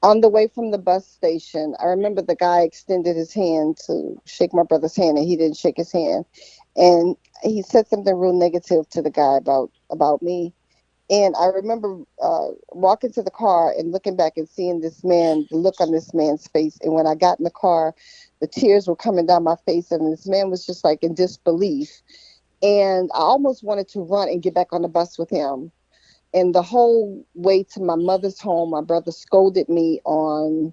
On the way from the bus station, I remember the guy extended his hand to shake my brother's hand, and he didn't shake his hand. And he said something real negative to the guy about me. And I remember walking to the car and looking back and seeing this man, the look on this man's face. And when I got in the car, the tears were coming down my face, and this man was just like in disbelief. And I almost wanted to run and get back on the bus with him. And the whole way to my mother's home, my brother scolded me on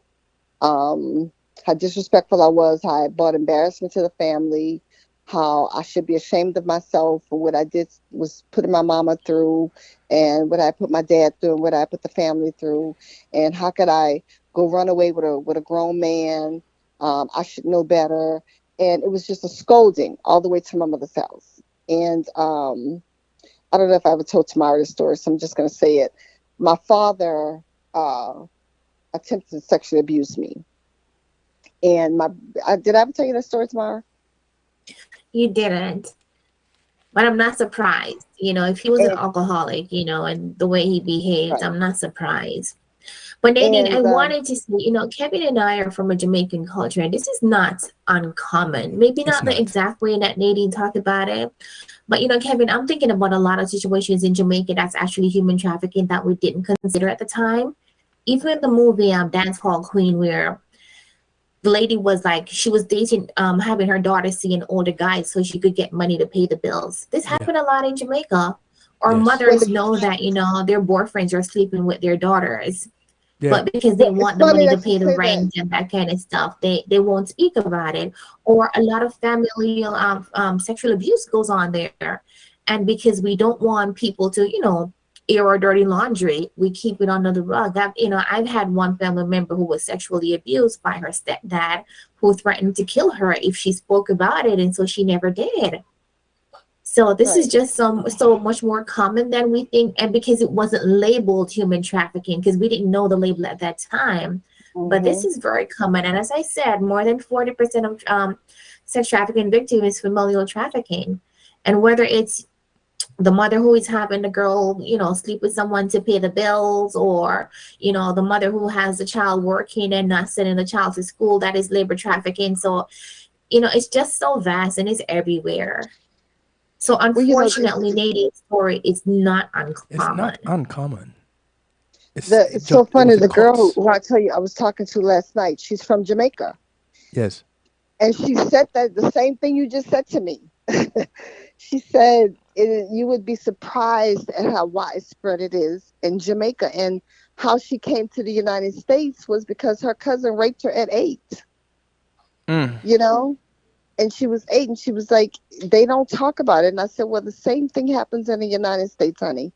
how disrespectful I was, how I brought embarrassment to the family, how I should be ashamed of myself for what I did was putting my mama through, and what I put my dad through, and what I put the family through, and how could I go run away with a grown man? I should know better. And it was just a scolding all the way to my mother's house. And I don't know if I ever told Tamara this story, so I'm just going to say it. My father attempted to sexually abuse me. And did I ever tell you that story, Tamara? You didn't. But I'm not surprised. If he was an And, alcoholic, and the way he behaved, right. I'm not surprised. But Nadine, I And wanted to say, Kevin and I are from a Jamaican culture, and this is not uncommon. Maybe It's not the not. exact way that Nadine talked about it. But, Kevin, I'm thinking about a lot of situations in Jamaica that's actually human trafficking that we didn't consider at the time. Even in the movie Dance Hall Queen, where the lady was like, she was dating, having her daughter see an older guy so she could get money to pay the bills. This Yeah. happened a lot in Jamaica. Or Yes. when mothers know that, their boyfriends are sleeping with their daughters. Yeah. But because they well, it's want the funny money to that you pay the say that. rent and that kind of stuff, they won't speak about it. Or a lot of familial sexual abuse goes on there, and because we don't want people to air our dirty laundry, we keep it under the rug. I've had one family member who was sexually abused by her stepdad, who threatened to kill her if she spoke about it, and so she never did. So this is Right. just so much more common than we think, and because it wasn't labeled human trafficking, because we didn't know the label at that time. But this Hmm. is very common, and as I said, more than 40% of sex trafficking victims is familial trafficking, and whether it's the mother who is having the girl, sleep with someone to pay the bills, or the mother who has the child working and not sending the child to school, that is labor trafficking. So it's just so vast and it's everywhere. So Well, unfortunately, Nadine's story is not It's uncommon. not uncommon. It it's so just it funny. was the The girl cuts. who I tell you I was talking to last night, she's from Jamaica. Yes. And she said that the same thing you just said to me. She said you would be surprised at how widespread it is in Jamaica, and how she came to the United States was because her cousin raped her at 8, Mm. you know? And she was 8, and she was like, they don't talk about it. And I said, well, the same thing happens in the United States, honey.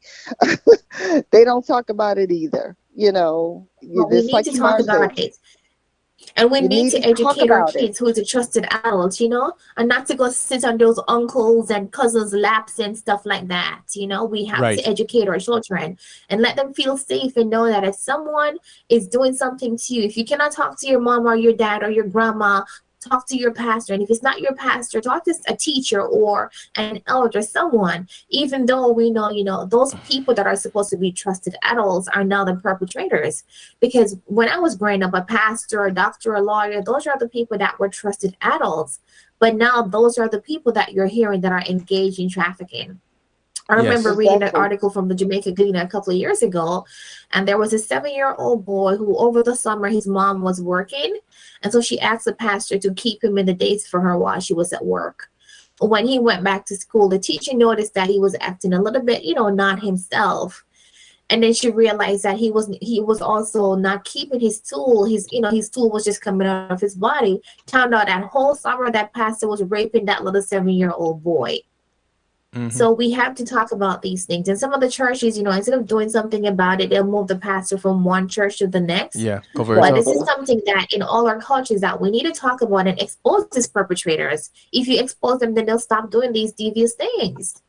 They don't talk about it either. Well, we Just need like to talk Tamara said. about it. And we You need need to to talk educate our about it. kids who is a trusted adult, and not to go sit on those uncles and cousins' laps and stuff like that. We have to Right. educate our children and let them feel safe and know that if someone is doing something to you, if you cannot talk to your mom or your dad or your grandma, talk to your pastor. And if it's not your pastor, talk to a teacher or an elder, someone. Even though we know, those people that are supposed to be trusted adults are now the perpetrators. Because when I was growing up, a pastor, a doctor, a lawyer, those are the people that were trusted adults. But now those are the people that you're hearing that are engaged in trafficking. I remember Yes. reading an Exactly. article from the Jamaica Gleaner a couple of years ago, and there was a 7-year-old boy who, over the summer, his mom was working, and so she asked the pastor to keep him in the days for her while she was at work. When he went back to school, the teacher noticed that he was acting a little bit, not himself. And then she realized that he was also not keeping his tool. His tool was just coming out of his body. Turned out that whole summer that pastor was raping that little 7-year-old boy. Mm-hmm. So we have to talk about these things. And some of the churches, instead of doing something about it, they'll move the pastor from one church to the next. Yeah. Cover it But up. this is something that in all our cultures that we need to talk about and expose these perpetrators. If you expose them, then they'll stop doing these devious things.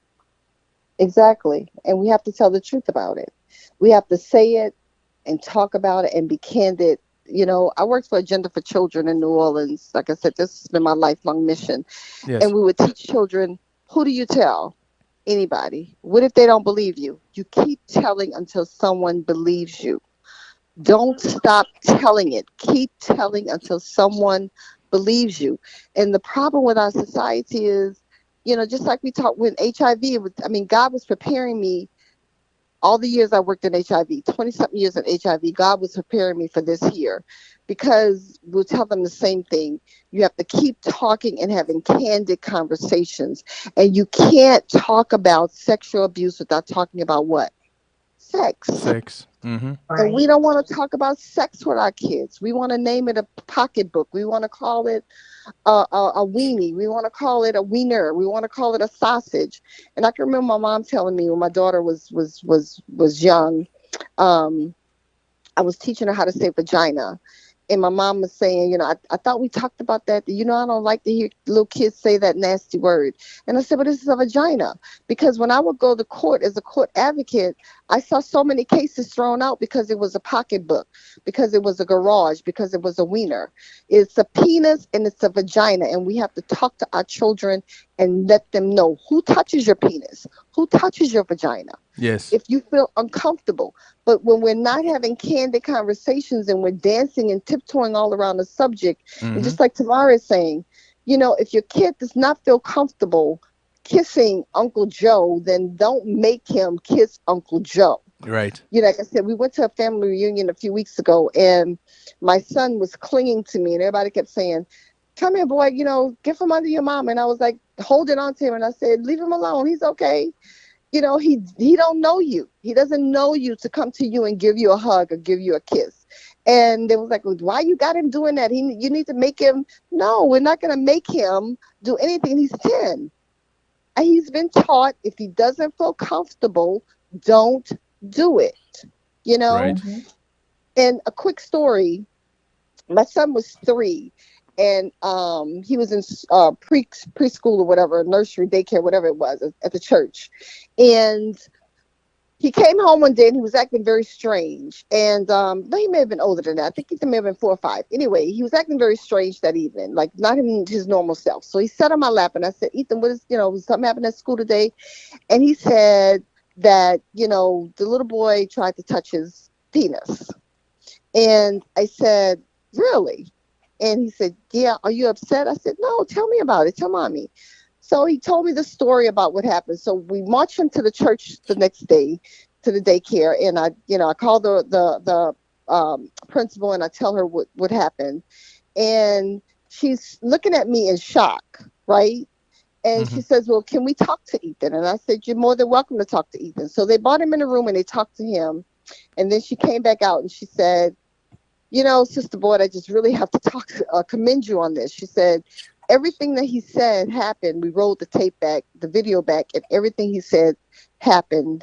Exactly. And we have to tell the truth about it. We have to say it and talk about it and be candid. I worked for Agenda for Children in New Orleans. Like I said, this has been my lifelong mission. And Yes. we would teach children, who do you tell? Anybody. What if they don't believe you? You keep telling until someone believes you. Don't stop telling it. Keep telling until someone believes you. And the problem with our society is, just like we talked with HIV, God was preparing me all the years I worked in HIV, 20 something years in HIV. God was preparing me for this here because we'll tell them the same thing. You have to keep talking and having candid conversations. And you can't talk about sexual abuse without talking about what? Sex. Sex. Mm-hmm. And we Right. don't want to talk about sex with our kids. We want to name it a pocketbook. We want to call it a weenie. We want to call it a wiener. We want to call it a sausage. And I can remember my mom telling me when my daughter was young, um, I was teaching her how to say vagina. And my mom was saying, I thought we talked about that. I don't like to hear little kids say that nasty word. And I said, but this is a vagina. Because when I would go to court as a court advocate, I saw so many cases thrown out because it was a pocketbook, because it was a garage, because it was a wiener. It's a penis and it's a vagina. And we have to talk to our children and let them know who touches your penis, who touches your vagina Yes. if you feel uncomfortable. But when we're not having candid conversations and we're dancing and tiptoeing all around the subject, and Mm-hmm. just like Tamara is saying, if your kid does not feel comfortable kissing Uncle Joe, then don't make him kiss Uncle Joe. Right. Like I said, we went to a family reunion a few weeks ago, and my son was clinging to me, and everybody kept saying, "Come here, boy, get from under your mom." And I was like holding on to him, and I said, "Leave him alone. He's okay." He don't know you. He doesn't know you to come to you and give you a hug or give you a kiss. And they was like, well, why you got him doing that? You need to make him. No, we're not going to make him do anything. He's 10. And he's been taught if he doesn't feel comfortable, don't do it. You know. Right. Mm-hmm. And a quick story. My son was 3, and he was in preschool or whatever, nursery, daycare, whatever it was, at the church. And he came home one day and he was acting very strange. And but he may have been older than that. I think he may have been 4 or 5. Anyway, he was acting very strange that evening, like not his normal self. So he sat on my lap and I said, Ethan, was something happened at school today? And he said that, the little boy tried to touch his penis. And I said, really? And he said, yeah, are you upset? I said, no, tell me about it. Tell mommy. So he told me the story about what happened. So we marched him to the church the next day, to the daycare. And I called the principal and I tell her what happened. And she's looking at me in shock, right? And Mm-hmm. she says, well, can we talk to Ethan? And I said, you're more than welcome to talk to Ethan. So they brought him in the room and they talked to him. And then she came back out and she said, Sister Boyd, I just really have to commend you on this. She said, everything that he said happened. We rolled the tape back, the video back, and everything he said happened.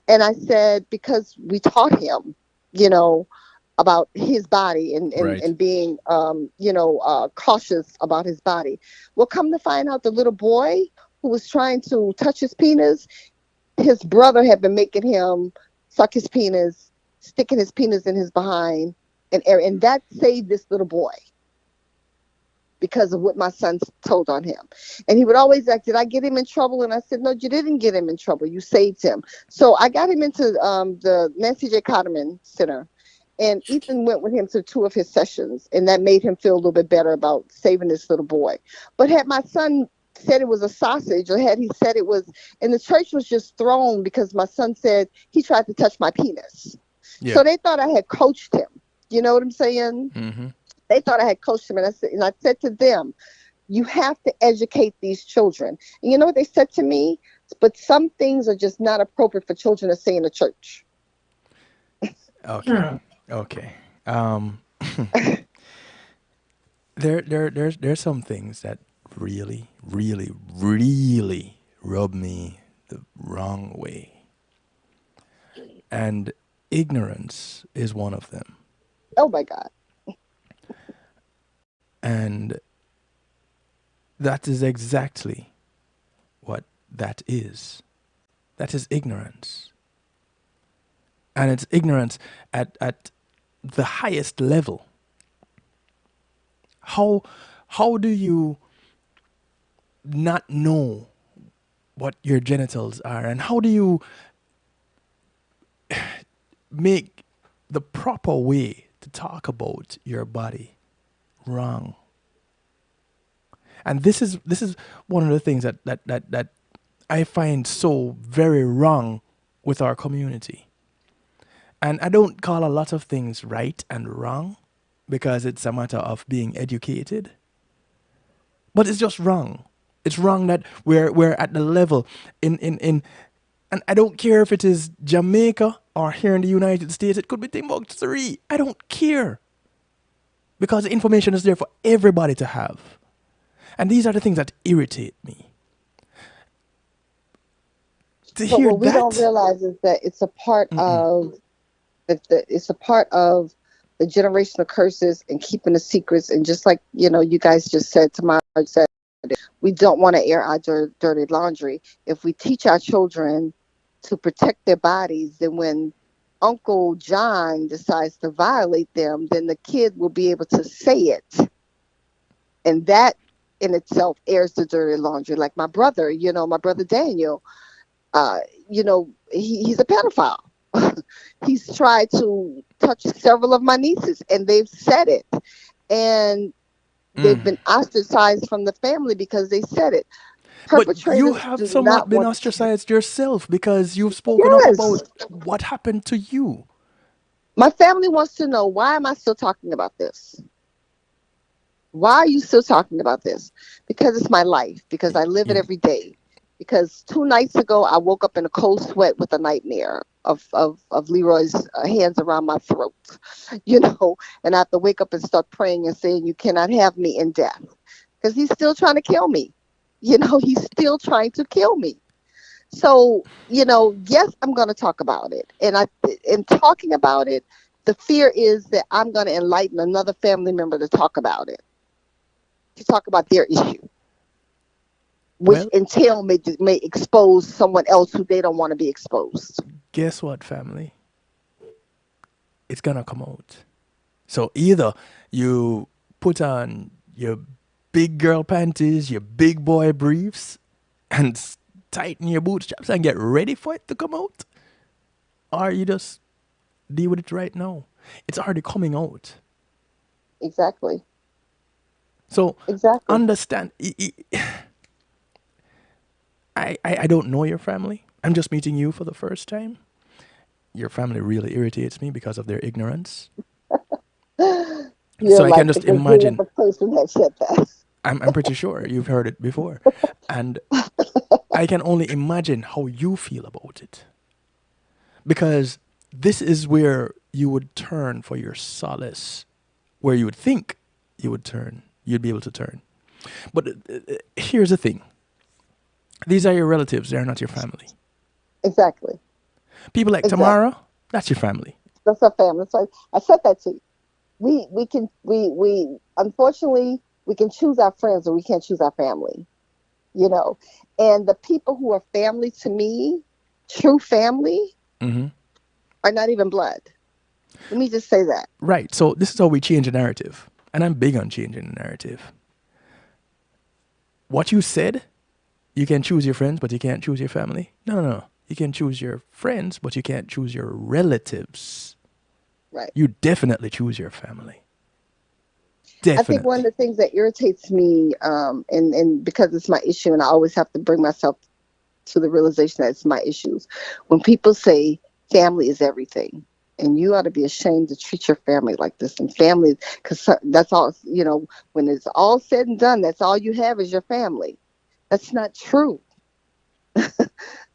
And I said, because we taught him, you know, about his body Right. and being, cautious about his body. Well, come to find out, the little boy who was trying to touch his penis, his brother had been making him suck his penis, sticking his penis in his behind, and that saved this little boy because of what my son told on him. And he would always ask, did I get him in trouble? And I said, no, you didn't get him in trouble. You saved him. So I got him into the Nancy J. Cotterman Center. And Ethan went with him to 2 of his sessions. And that made him feel a little bit better about saving this little boy. But had my son said it was a sausage, or had he said it was, and the church was just thrown because my son said he tried to touch my penis. Yeah. So they thought I had coached him. You know what I'm saying? Mm-hmm. They thought I had coached them, and I said to them, you have to educate these children. And you know what they said to me? But some things are just not appropriate for children to say in the church. Okay. Okay. There's some things that really, really, really rub me the wrong way. And ignorance is one of them. Oh my God. And that is exactly what that is. That is ignorance. And it's ignorance at the highest level. How do you not know what your genitals are, and how do you make the proper way to talk about your body wrong? And this is one of the things that I find so very wrong with our community. And I don't call a lot of things right and wrong because it's a matter of being educated. But it's just wrong. It's wrong that we're at the level in and I don't care if it is Jamaica or here in the United States. It could be Timbuktu 3. I don't care. Because the information is there for everybody to have. And these are the things that irritate me. To But hear what we that, don't realize is that it's a part of it's a part of the generational curses and keeping the secrets. And just like, you guys just said, Tamara said, we don't want to air our dirty laundry. If we teach our children to protect their bodies, then when Uncle John decides to violate them, then the kid will be able to say it. And that in itself airs the dirty laundry. Like my brother, my brother Daniel, he's a pedophile. He's tried to touch several of my nieces, and they've said it. And they've been ostracized from the family because they said it. but you Perpetrators have do somewhat not been want. ostracized yourself because you've spoken up Yes. about what happened to you. My family wants to know, why am I still talking about this? Why are you still talking about this? Because it's my life. Because I live it You, every day. Because 2 nights ago, I woke up in a cold sweat with a nightmare of Leroy's hands around my throat, and I have to wake up and start praying and saying, you cannot have me in death. Because he's still trying to kill me. He's still trying to kill me. So, yes, I'm going to talk about it. And in talking about it, the fear is that I'm going to enlighten another family member to talk about it, to talk about their issue, which well, entail may expose someone else who they don't want to be exposed. guess what, family? It's gonna come out. So either you put on your big girl panties, your big boy briefs, and tighten your bootstraps and get ready for it to come out, or you just deal with it right now. It's already coming out. Exactly. So Exactly. understand. I don't know your family. I'm just meeting you for the first time. Your family really irritates me because of their ignorance. You're So I can like the just imagine. gazillion person that said that. I'm pretty sure you've heard it before. And I can only imagine how you feel about it. Because this is where you would turn for your solace, where you would think you would turn, you'd be able to turn. But here's the thing, these are your relatives, they're not your family. Exactly. People like Exactly. Tamara, that's your family. That's our family. So I said that to you. We unfortunately we can choose our friends, but we can't choose our family. You know, and the people who are family to me, true family, Mm-hmm. are not even blood. Let me just say that. Right. So this is how we change a narrative. And I'm big on changing the narrative. What you said, you can choose your friends, but you can't choose your family. No, no, no. You can choose your friends, but you can't choose your relatives. Right. You definitely choose your family. I think one of Definitely. the things that irritates me, and because it's my issue, and I always have to bring myself to the realization that it's my issues. When people say family is everything, and you ought to be ashamed to treat your family like this, and family, because that's all, when it's all said and done, that's all you have is your family. That's not true.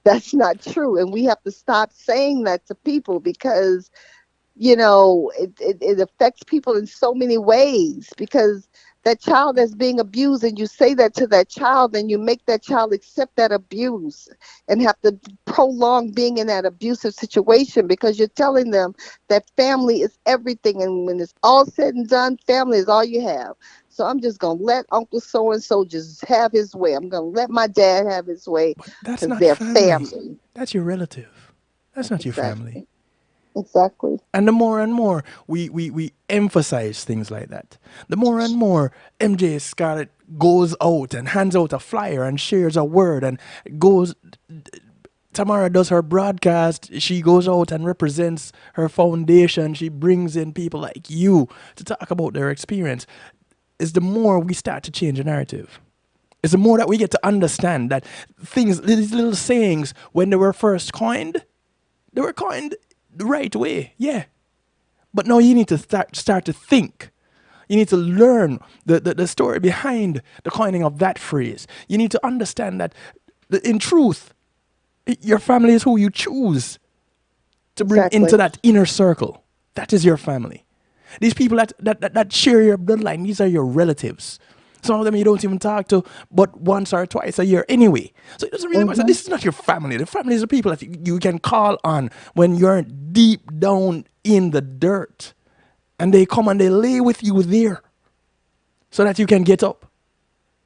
That's not true. And we have to stop saying that to people because it affects people in so many ways because that child that's being abused and you say that to that child and you make that child accept that abuse and have to prolong being in that abusive situation because you're telling them that family is everything, and when it's all said and done, family is all you have. So I'm just going to let Uncle so and so just have his way. I'm going to let my dad have his way But that's because not they're family. family. That's your relative. That's not your family. Exactly. Exactly. And the more and more we emphasize things like that, the more and more MJ Scarlett goes out and hands out a flyer and shares a word and goes. Tamara does her broadcast. She goes out and represents her foundation. She brings in people like you to talk about their experience. Is the more we start to change the narrative. It's the more that we get to understand that things, these little sayings, when they were first coined, they were coined the right way, yeah. But now you need to start to think. You need to learn the story behind the coining of that phrase. You need to understand that, in truth, your family is who you choose to bring into Exactly. that inner circle. That is your family. These people that share your bloodline, these are your relatives. Some of them you don't even talk to, but once or twice a year anyway. So it doesn't really matter. Hmm. This is not your family. The family is the people that you can call on when you're deep down in the dirt. And they come and they lay with you there so that you can get up.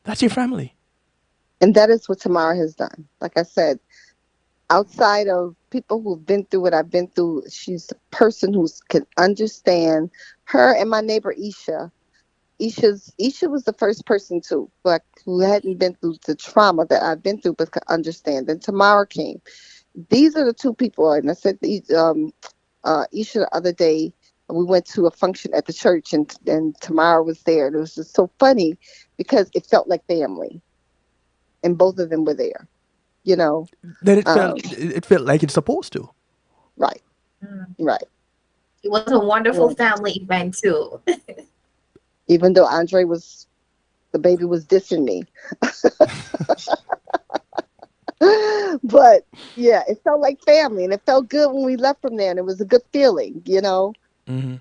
That's your family. And that is what Tamara has done. Like I said, outside of people who've been through what I've been through, she's the person who can understand her and my neighbor Isha. Isha was the first person to like who hadn't been through the trauma that I've been through but could understand. Then Tamara came. These are the two people, and I said Isha the other day. We went to a function at the church, and Tamara was there. And it was just so funny because it felt like family, and both of them were there. You know, Then um, it felt like it's supposed to. right, Mm. right. It was a wonderful Yeah. family event too. Even though the baby was dissing me, but yeah, it felt like family, and it felt good when we left from there, and it was a good feeling. Mm-hmm.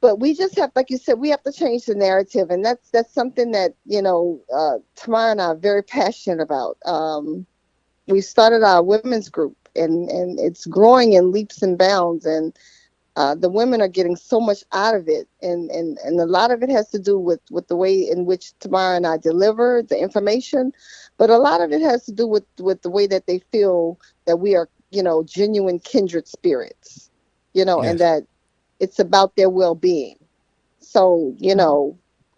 But we just have, like you said, we have to change the narrative, and that's something that Tamara and I are very passionate about. We started our women's group, and it's growing in leaps and bounds, and the women are getting so much out of it, and a lot of it has to do with the way in which Tamara and I deliver the information, but a lot of it has to do with the way that they feel that we are, genuine kindred spirits, and Yes. that it's about their well-being. So,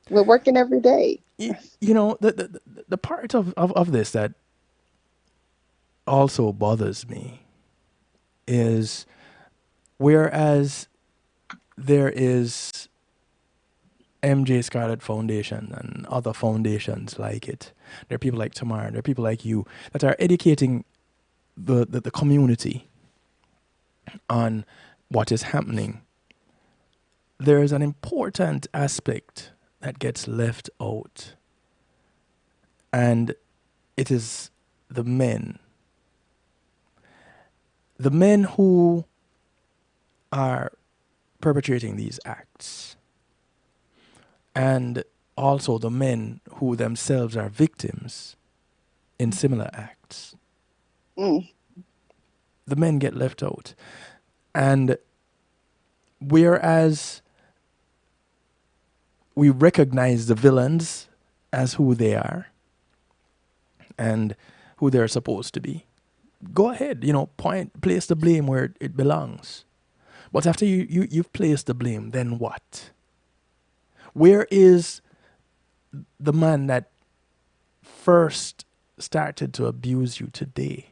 we're working every day. You know, the part of this that also bothers me is whereas there is MJ Scarlett Foundation and other foundations like it, there are people like Tamara, there are people like you that are educating the community on what is happening. There is an important aspect that gets left out, and it is the men. The men who are perpetrating these acts, and also the men who themselves are victims in similar acts. Mm. The men get left out. And whereas we recognize the villains as who they are and who they're supposed to be, go ahead, place the blame where it belongs. But after you've placed the blame, then what? Where is the man that first started to abuse you today?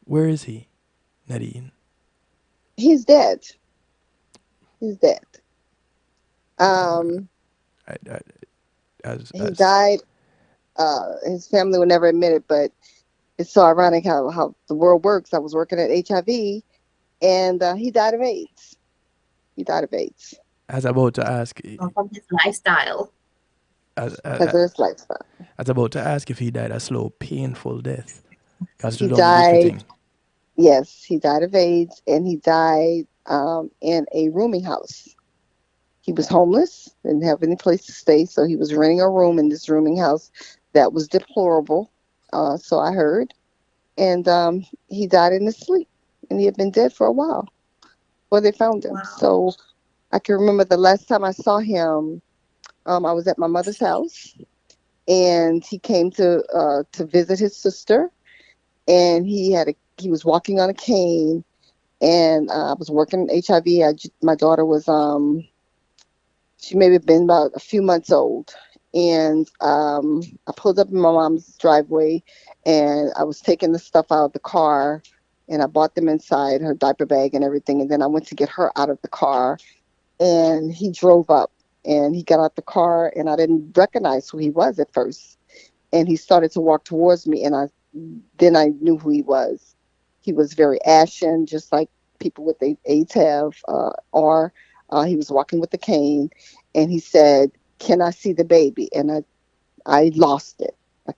Where is he, Nadine? He's dead. He's dead. Um, he As died. His family would never admit it, but it's so ironic how the world works. I was working at HIV, and he died of AIDS. He died of AIDS I was about to ask. From his lifestyle. because of his lifestyle. I was about to ask if he died a slow, painful death. That's He the only wicked died. thing. Yes, he died of AIDS, and he died in a rooming house. He was homeless, didn't have any place to stay, so he was renting a room in this rooming house that was deplorable. So I heard, and he died in his sleep, and he had been dead for a while before they found him. Wow. So I can remember the last time I saw him. I was at my mother's house, and he came to visit his sister, and he was walking on a cane, and I was working HIV. My daughter was she maybe been about a few months old, and I pulled up in my mom's driveway, and I was taking the stuff out of the car, and I bought them inside her diaper bag and everything, and then I went to get her out of the car, and he drove up, and he got out the car, and I didn't recognize who he was at first, and he started to walk towards me, and then I knew who he was. He was very ashen, just like people with AIDS have, or he was walking with a cane, and he said, "Can I see the baby?" And I lost it. I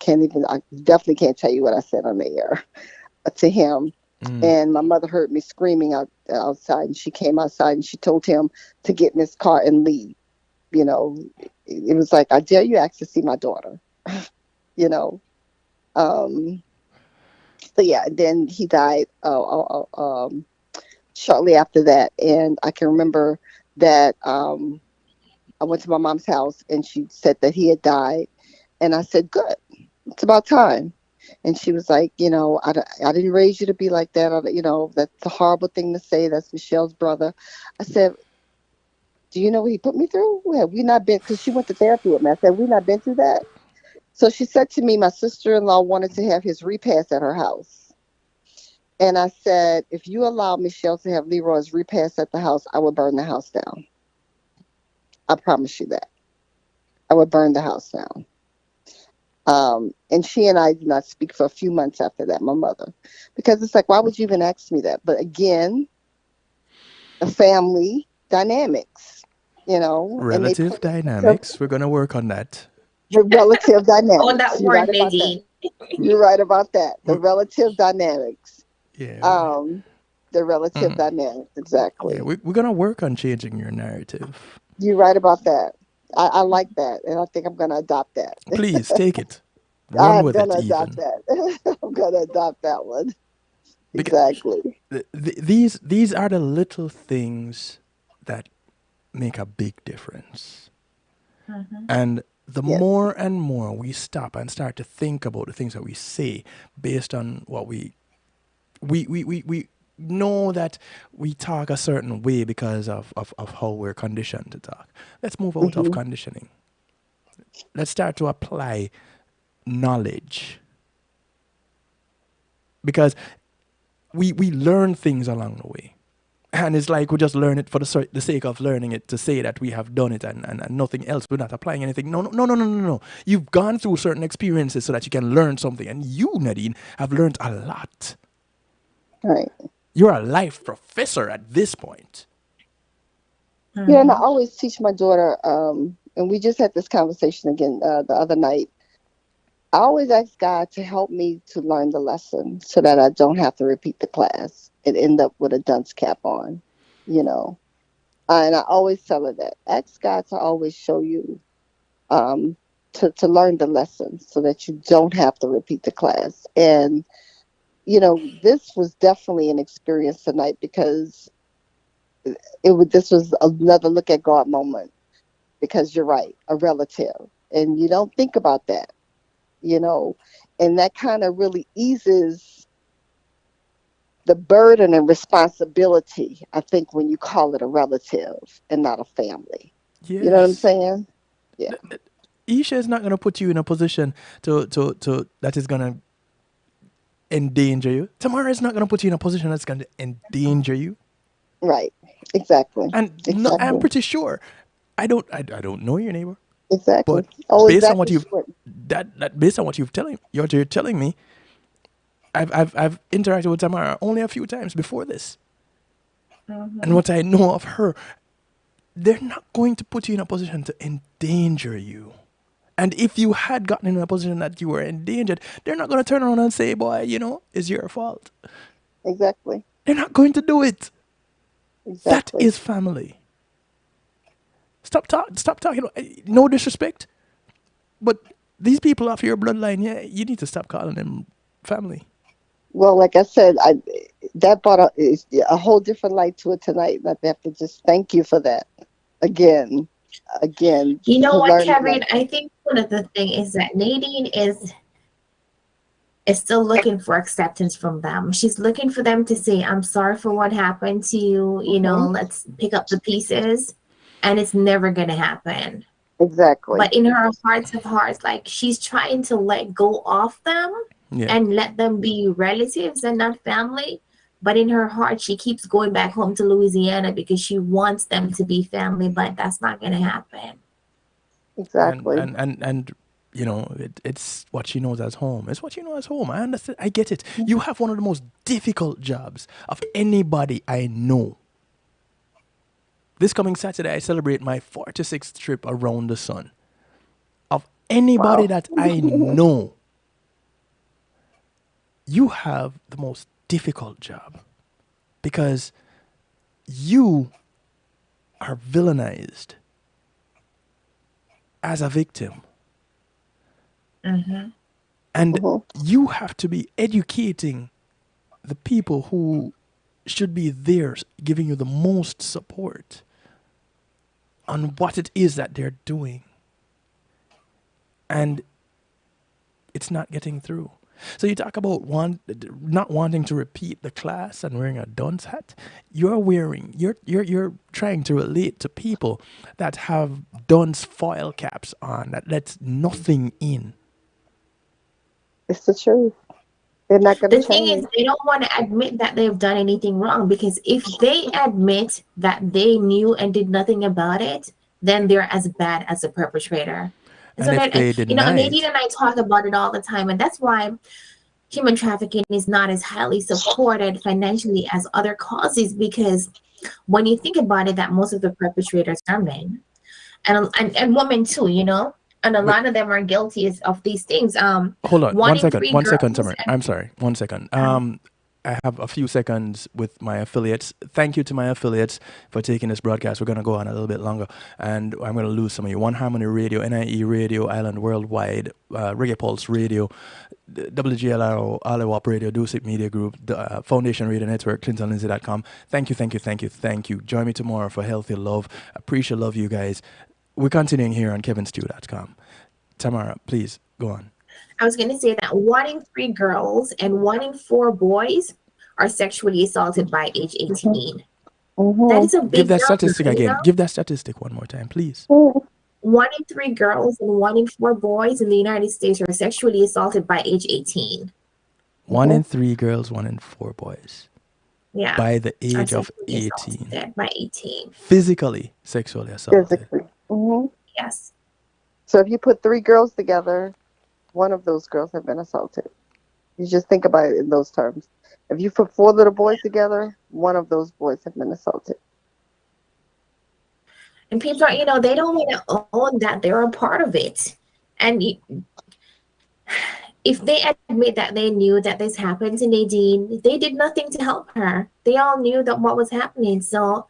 definitely can't tell you what I said on the air to him. And my mother heard me screaming outside, and she came outside and she told him to get in his car and leave. It was like, I dare you ask to see my daughter. you know. Um, so yeah, then he died shortly after that, and I can remember that I went to my mom's house, and she said that he had died, and I said, "Good, it's about time." And she was like, I didn't raise you to be like that. That's a horrible thing to say. That's Michelle's brother. I said, do you know what he put me through? Have we not been, because she went to therapy with me. I said, we not been through that. So she said to me, my sister-in-law wanted to have his repast at her house. And I said, if you allow Michelle to have Leroy's repast at the house, I would burn the house down. I promise you that. I would burn the house down. And she and I did not speak for a few months after that, my mother, because it's like, why would you even ask me that? But again, the family dynamics, Relative dynamics. We're gonna work on that. the relative dynamics. Oh, that You're word, right about that. Nadine. You're right about that. The relative dynamics. Yeah. The relative dynamics, exactly. Yeah, we're gonna work on changing your narrative. You're right about that. I like that, and I think I'm going to adopt that. Please take it. Run I'm with going it to adopt even. that. I'm going to adopt that one. Because Exactly. these are the little things that make a big difference. And the Yes. more and more we stop and start to think about the things that we say based on what we know that we talk a certain way because of how we're conditioned to talk. Let's move out of conditioning. Let's start to apply knowledge. Because we learn things along the way. And it's like we just learn it for the sake of learning it to say that we have done it and nothing else. We're not applying anything. No. You've gone through certain experiences so that you can learn something. And you, Nadine, have learned a lot. Right. You're a life professor at this point. Yeah, and I always teach my daughter, and we just had this conversation again the other night. I always ask God to help me to learn the lesson so that I don't have to repeat the class and end up with a dunce cap on, you know. And I always tell her that. Ask God to always show you, to learn the lesson so that you don't have to repeat the class. And, this was definitely an experience tonight because this was another look at God moment, because you're right, a relative, and you don't think about that, you know, and that kind of really eases the burden and responsibility, I think, when you call it a relative and not a family. You know what I'm Yes. saying? Yeah, Isha is not going to put you in a position to that is going to endanger you. Tamara is not going to put you in a position that's going to endanger you. right. Exactly. And no, I'm Exactly. pretty sure. I don't know your neighbor, Exactly. but Oh, based on what exactly. you've Sure. that based on what you're telling me, I've interacted with Tamara only a few times before this, and what I know of her, they're not going to put you in a position to endanger you. And if you had gotten in a position that you were endangered, they're not going to turn around and say, boy, it's your fault. Exactly. They're not going to do it. That Exactly. is family. Stop talking. No disrespect, but these people off your bloodline, yeah, you need to stop calling them family. Well, like I said, that brought a whole different light to it tonight, and I have to just thank you for that again, again, You know to what, learn Kevin? that. I think one of the thing is that Nadine is still looking for acceptance from them. She's looking for them to say, I'm sorry for what happened to you, Hmm. let's pick up the pieces. And it's never gonna happen. Exactly. But in her hearts of hearts, like she's trying to let go of them Yeah, and let them be relatives and not family. But in her heart, she keeps going back home to Louisiana because she wants them to be family, but that's not gonna happen. and Exactly. and and and it's what she knows as home. It's what she knows as home. I understand. I get it. You have one of the most difficult jobs of anybody I know. This coming Saturday, I celebrate my 46th trip around the sun. Of anybody Wow. that I know, you have the most difficult job because you are villainized as a victim. Mm-hmm. And Hmm. you have to be educating the people who should be there giving you the most support on what it is that they're doing. And it's not getting through. So you talk about not wanting to repeat the class and wearing a dunce hat. You're trying to relate to people that have dunce foil caps on that lets nothing in. It's the truth. They're not going to The thing is, change. they don't want to admit that they've done anything wrong because if they admit that they knew and did nothing about it, then they're as bad as the perpetrator. And so And if that, they deny Nadine it, and I talk about it all the time, and that's why human trafficking is not as highly supported financially as other causes because when you think about it, that most of the perpetrators are men and women too, and a wait, lot of them are guilty of these things. hold on, One in three one second, girls Tamara. I'm sorry, 1 second. uh, I have a few seconds with my affiliates. Thank you to my affiliates for taking this broadcast. We're going to go on a little bit longer, and I'm going to lose some of you. One Harmony Radio, NIE Radio, Island Worldwide, Reggae Pulse Radio, WGLRO, Allewop Radio, Dusik Media Group, the Foundation Radio Network, ClintonLindsay.com. Thank you, thank you, thank you, thank you. Join me tomorrow for Healthy Love. Appreciate love you guys. We're continuing here on kevinstew.com. Tamara, please go on. I was going to say that one in three girls and one in four boys are sexually assaulted by age Hmm. 18. That Hmm. is a Give big that number, statistic again. Give that statistic one more time, please. One in three girls and one in four boys in the United States are sexually assaulted by age 18. One in three girls, one in four boys. Yeah, By the are age of sexually 18. assaulted by 18. Physically, sexually assaulted. Physically. Hmm. Yes. So if you put three girls together, one of those girls have been assaulted. You just think about it in those terms. If you put four little boys together, one of those boys have been assaulted. And people are, they don't want to own that they're a part of it. And if they admit that they knew that this happened to Nadine, they did nothing to help her. They all knew that what was happening. So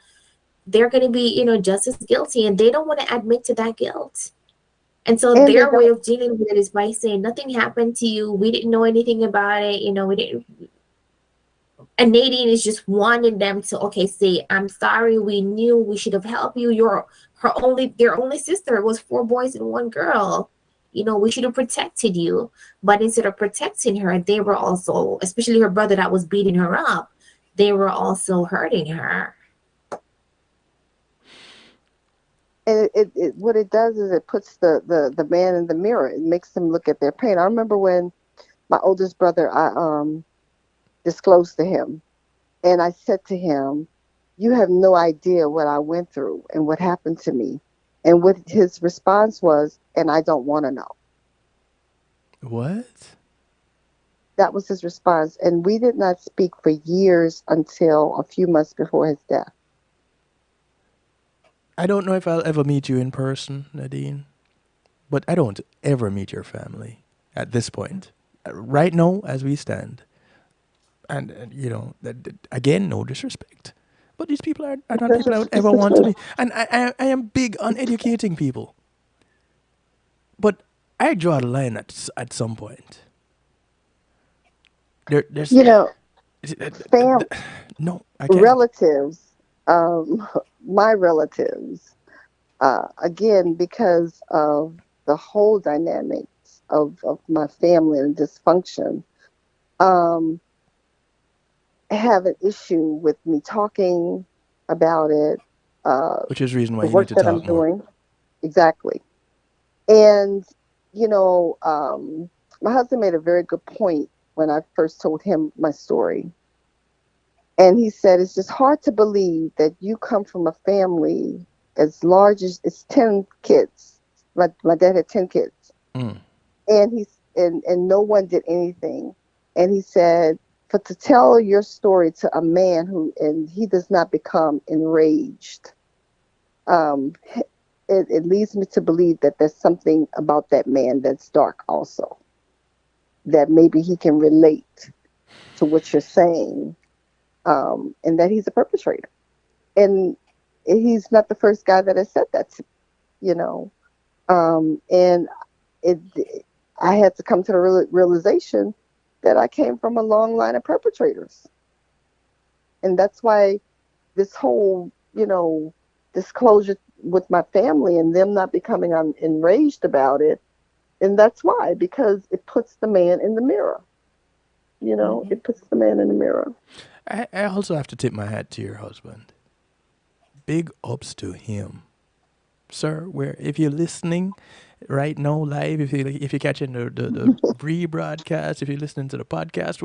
they're going to be, just as guilty. And they don't want to admit to that guilt. And so And they their way don't. of dealing with it is by saying, nothing happened to you. We didn't know anything about it. We didn't. And Nadine is just wanting them to, okay, say, I'm sorry, we knew, we should have helped you. Their only sister was 4 boys and 1 girl. We should have protected you. But instead of protecting her, they were also, especially her brother that was beating her up, they were also hurting her. And what it does is it puts the man in the mirror. It makes them look at their pain. I remember when my oldest brother, I disclosed to him, and I said to him, "You have no idea what I went through and what happened to me." And what his response was, "And I don't want to know." What? That was his response. And we did not speak for years until a few months before his death. I don't know if I'll ever meet you in person, Nadine, but I don't ever meet your family at this point. Right now, as we stand, and again, no disrespect, but these people are not people I would ever want to be. And I am big on educating people, but I draw the line at some point. There's You know, fam, no, I can't. relatives, my relatives, again, because of the whole dynamics of my family and dysfunction, um, have an issue with me talking about it, Which is the reason why the you need work to that I'm talk more. doing. Exactly. And, my husband made a very good point when I first told him my story. And he said, it's just hard to believe that you come from a family as large as it's 10 kids. My dad had 10 kids. Mm. And no one did anything. And he said, for to tell your story to a man and he does not become enraged, um, it leads me to believe that there's something about that man that's dark also, that maybe he can relate to what you're saying, and that he's a perpetrator. And he's not the first guy that has said that to me, and it, I had to come to the realization that I came from a long line of perpetrators. And that's why this whole, disclosure with my family and them not becoming enraged about it. And that's why, because it puts the man in the mirror. It puts the man in the mirror. I also have to tip my hat to your husband. Big ups to him, sir. Where if you're listening right now live, if you're catching the rebroadcast, if you're listening to the podcast,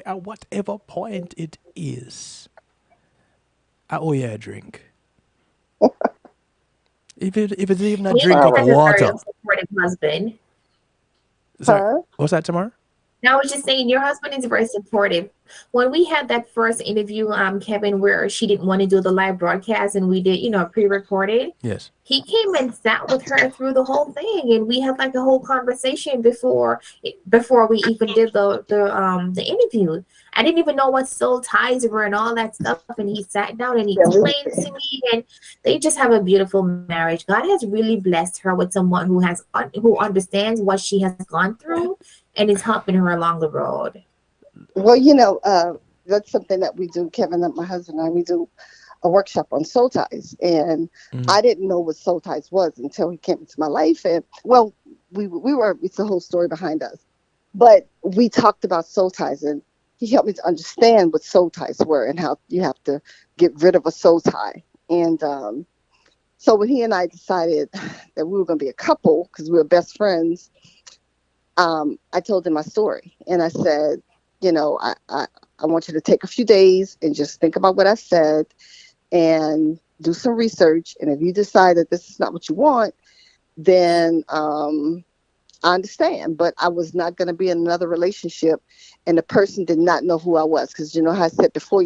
at whatever point it is, I owe you a drink. If it's even a drink Nadine of has a very water. supportive husband. Sorry, Huh? what's that, Tamara? Now, I was just saying, your husband is very supportive. When we had that first interview, Kevin, where she didn't want to do the live broadcast and we did, pre-recorded, Yes. he came and sat with her through the whole thing, and we had like a whole conversation before we even did the interview. I didn't even know what soul ties were and all that stuff, and he sat down and he Yeah, explained to me, and they just have a beautiful marriage. God has really blessed her with someone who understands what she has gone through and is helping her along the road. well, that's something that we do, Kevin, that my husband and I, we do a workshop on soul ties. And Mm-hmm. I didn't know what soul ties was until he came into my life. And, well, it's a whole story behind us. But we talked about soul ties, and he helped me to understand what soul ties were and how you have to get rid of a soul tie. And so when he and I decided that we were going to be a couple because we were best friends, I told him my story. And I said, I want you to take a few days and just think about what I said and do some research. And if you decide that this is not what you want, then I understand. But I was not going to be in another relationship and the person did not know who I was. Because how I said before,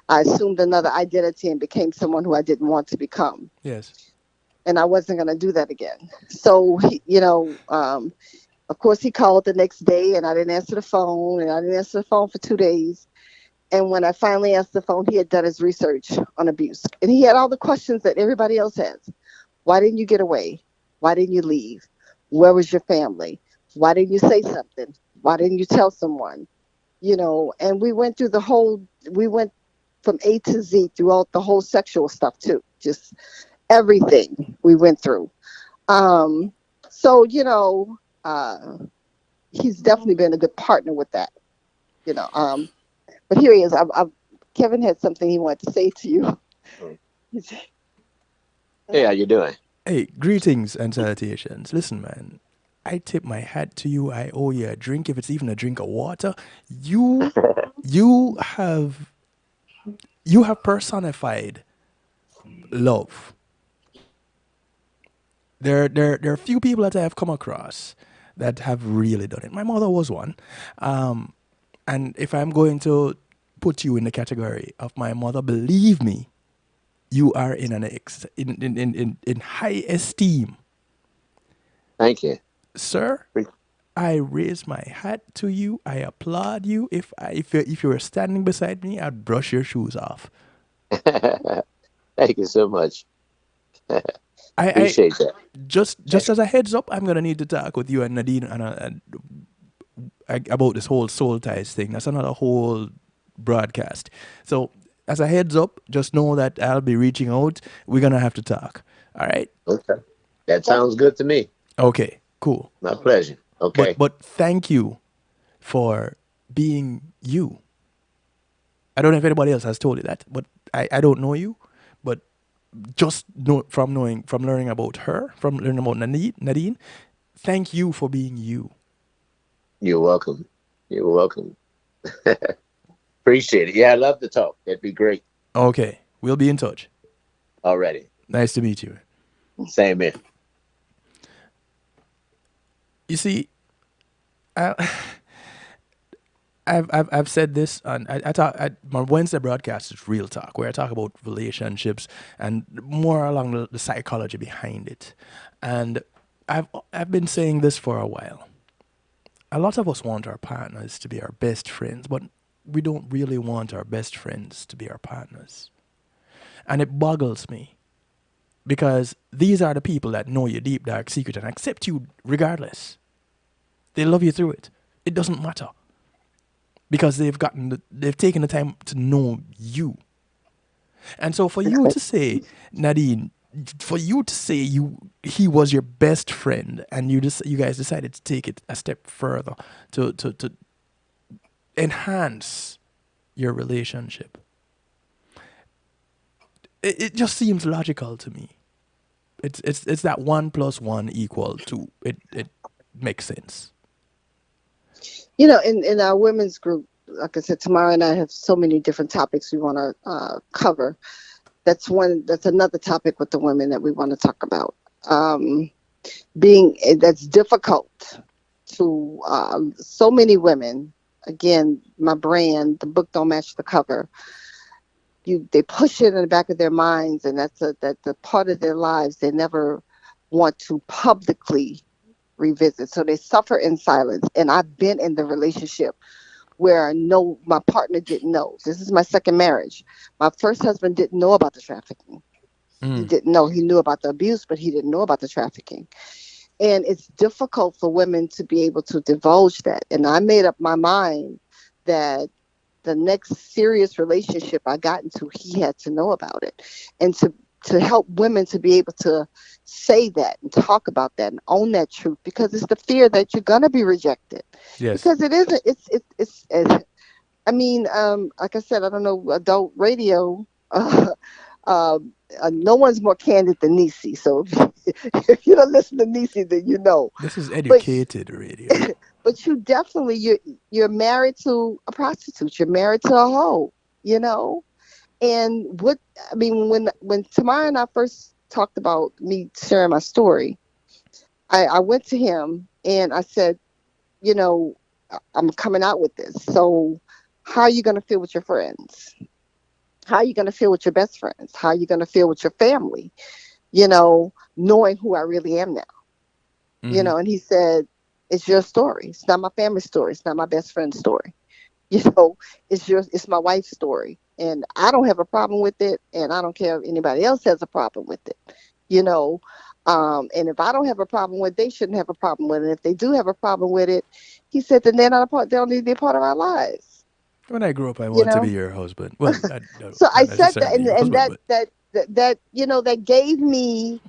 I assumed another identity and became someone who I didn't want to become. Yes. And I wasn't going to do that again. So, of course, he called the next day and I didn't answer the phone. And I didn't answer the phone for 2 days. And when I finally answered the phone, he had done his research on abuse. And he had all the questions that everybody else has. Why didn't you get away? Why didn't you leave? Where was your family? Why didn't you say something? Why didn't you tell someone? And we went through the whole we went from A to Z throughout the whole sexual stuff too. Just everything we went through. Um, so he's definitely been a good partner with that. You know, but here he is. Kevin had something he wanted to say to you. Mm. Hey, how you doing? Hey, greetings and salutations. Listen, man, I tip my hat to you. I owe you a drink, if it's even a drink of water. You, you have, you have personified love. There are few people that I have come across that have really done it. My mother was one, and if I'm going to put you in the category of my mother, believe me, you are in in high esteem, Thank you. sir. I raise my hat to you. I applaud you. If you were standing beside me, I'd brush your shoes off. Thank you so much. I Appreciate that. just as a heads up, I'm gonna need to talk with you and Nadine about this whole soul ties thing. That's another whole broadcast. So as a heads up, just know that I'll be reaching out. We're gonna have to talk. All right. Okay. That sounds good to me. Okay. Cool. My pleasure. Okay. But thank you for being you. I don't know if anybody else has told you that, but I don't know you, but just from learning about her, from learning about Nadine, thank you for being you. You're welcome. You're welcome. Appreciate it. Yeah, I love to talk. That'd be great. Okay, we'll be in touch. Already. Nice to meet you. Same here. You see, I, I've said this on I talk my Wednesday broadcast is real talk where I talk about relationships and more along the psychology behind it, and I've been saying this for a while. A lot of us want our partners to be our best friends, but we don't really want our best friends to be our partners, and it boggles me because these are the people that know your deep dark secret and accept you regardless. They love you through it. It doesn't matter because they've taken the time to know you. And so for you to say, Nadine, for you to say he was your best friend and you guys decided to take it a step further to enhance your relationship. It just seems logical to me. It's that 1+1 = 2. It makes sense. In our women's group, like I said, Tamara and I have so many different topics we want to cover. That's another topic with the women that we want to talk about. That's difficult to so many women. Again, my brand, the book don't match the cover. They push it in the back of their minds, and that's a part of their lives they never want to publicly revisit. So they suffer in silence. And I've been in the relationship where my partner didn't know. This is my second marriage. My first husband didn't know about the trafficking. He didn't know. He knew about the abuse, but he didn't know about the trafficking. And it's difficult for women to be able to divulge that. And I made up my mind that the next serious relationship I got into, he had to know about it. And to help women to be able to say that and talk about that and own that truth, because it's the fear that you're going to be rejected. Yes. Because it isn't, I mean, like I said, I don't know, adult radio, no one's more candid than Nisi. So if you don't listen to Nisi, then you know. This is educated radio. But you definitely, you're married to a prostitute. You're married to a hoe, And when Tamara and I first talked about me sharing my story, I went to him and I said, I'm coming out with this. So how are you going to feel with your friends? How are you going to feel with your best friends? How are you going to feel with your family? Knowing who I really am now. Mm-hmm. And he said, it's your story. It's not my family's story. It's not my best friend's story. It's my wife's story. And I don't have a problem with it. And I don't care if anybody else has a problem with it. And if I don't have a problem with it, they shouldn't have a problem with it. And if they do have a problem with it, he said, then they don't need to be a part of our lives. When I grow up, I you want to be know. your husband. Well, no, So I not said that, necessarily your and husband, but that that gave me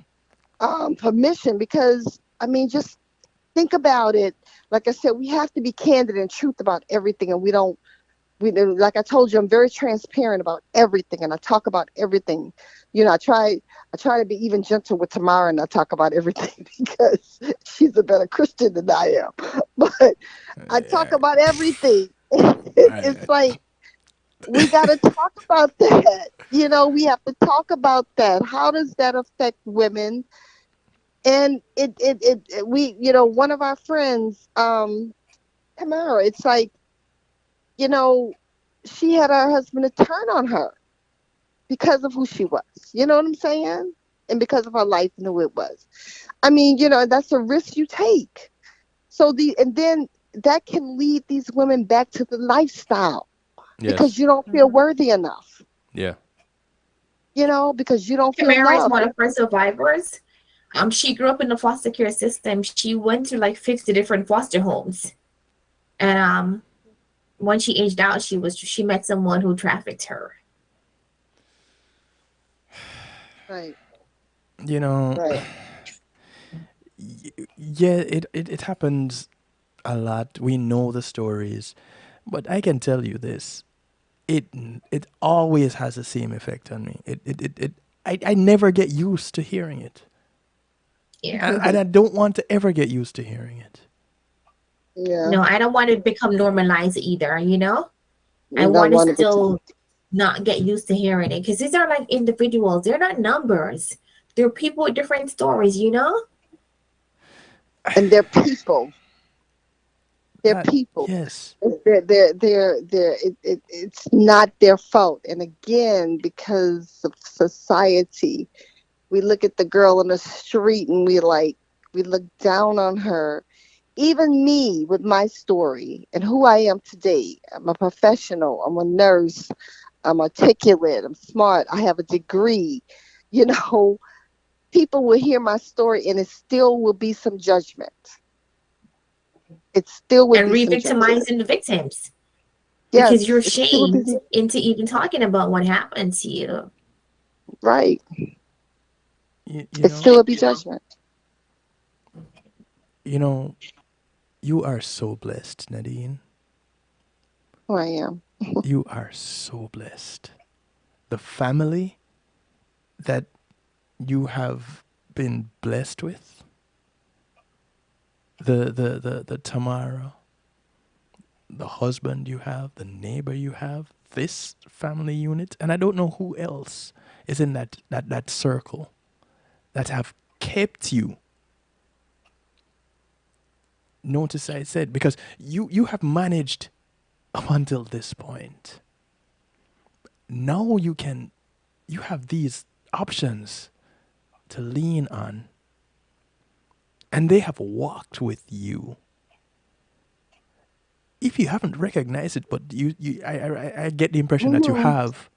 permission, because I mean, just think about it. Like I said, we have to be candid and truth about everything, and we don't. Like I told you, I'm very transparent about everything, and I talk about everything. I try to be even gentle with Tamara, and I talk about everything because she's a better Christian than I am. But I talk yeah, about everything. It's I, like we got to talk about that. We have to talk about that. How does that affect women? And we, one of our friends, Tamara, it's like, you know, she had her husband to turn on her because of who she was. You know what I'm saying? And because of her life and who it was. I mean, that's a risk you take. And then that can lead these women back to the lifestyle because yes, you don't feel worthy enough, yeah, because you don't feel Tamara is loved. one of her survivors. She grew up in the foster care system. She went to like 50 different foster homes, and when she aged out, she met someone who trafficked her. Right, you know, right. yeah, it happens a lot. We know the stories, but I can tell you this: it it always has the same effect on me. I never get used to hearing it, Yeah. and I don't want to ever get used to hearing it. Yeah. No, I don't want to become normalized either, I You don't want to want to be, still not get used to hearing it because these are like individuals. They're not numbers. They're people with different stories. and they're people. They're That people. yes, It's not their fault. And again, because of society, we look at the girl on the street and we look down on her. Even me with my story and who I am today. I'm a professional. I'm a nurse. I'm articulate. I'm smart. I have a degree. You know, people will hear my story and it still will be some judgment. It still would And be some judgment. re-victimizing the victims because Yes, you're it still would be shamed into even talking about what happened to you. right. you It know, still would be judgment. you know, you are so blessed, Nadine. Who I am. You are so blessed. The family that you have been blessed with, the Tamara, the husband you have, the neighbor you have, this family unit, and I don't know who else is in that circle that have kept you. Notice I said because you have managed up until this point. Now you have these options to lean on, and they have walked with you. If you haven't recognized it, but I get the impression that you Hmm. have.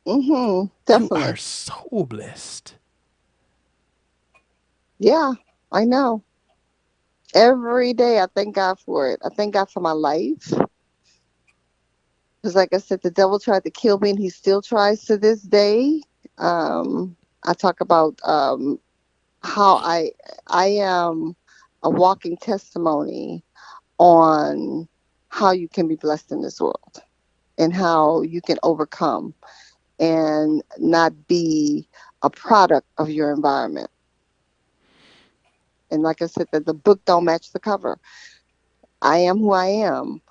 Hmm. You are Definitely. so blessed. Yeah, I know. Every day I thank God for it. I thank God for my life. Because like I said, the devil tried to kill me and he still tries to this day. I talk about how I am a walking testimony on how you can be blessed in this world and how you can overcome and not be a product of your environment. And like I said, that the book don't match the cover. I am who I am.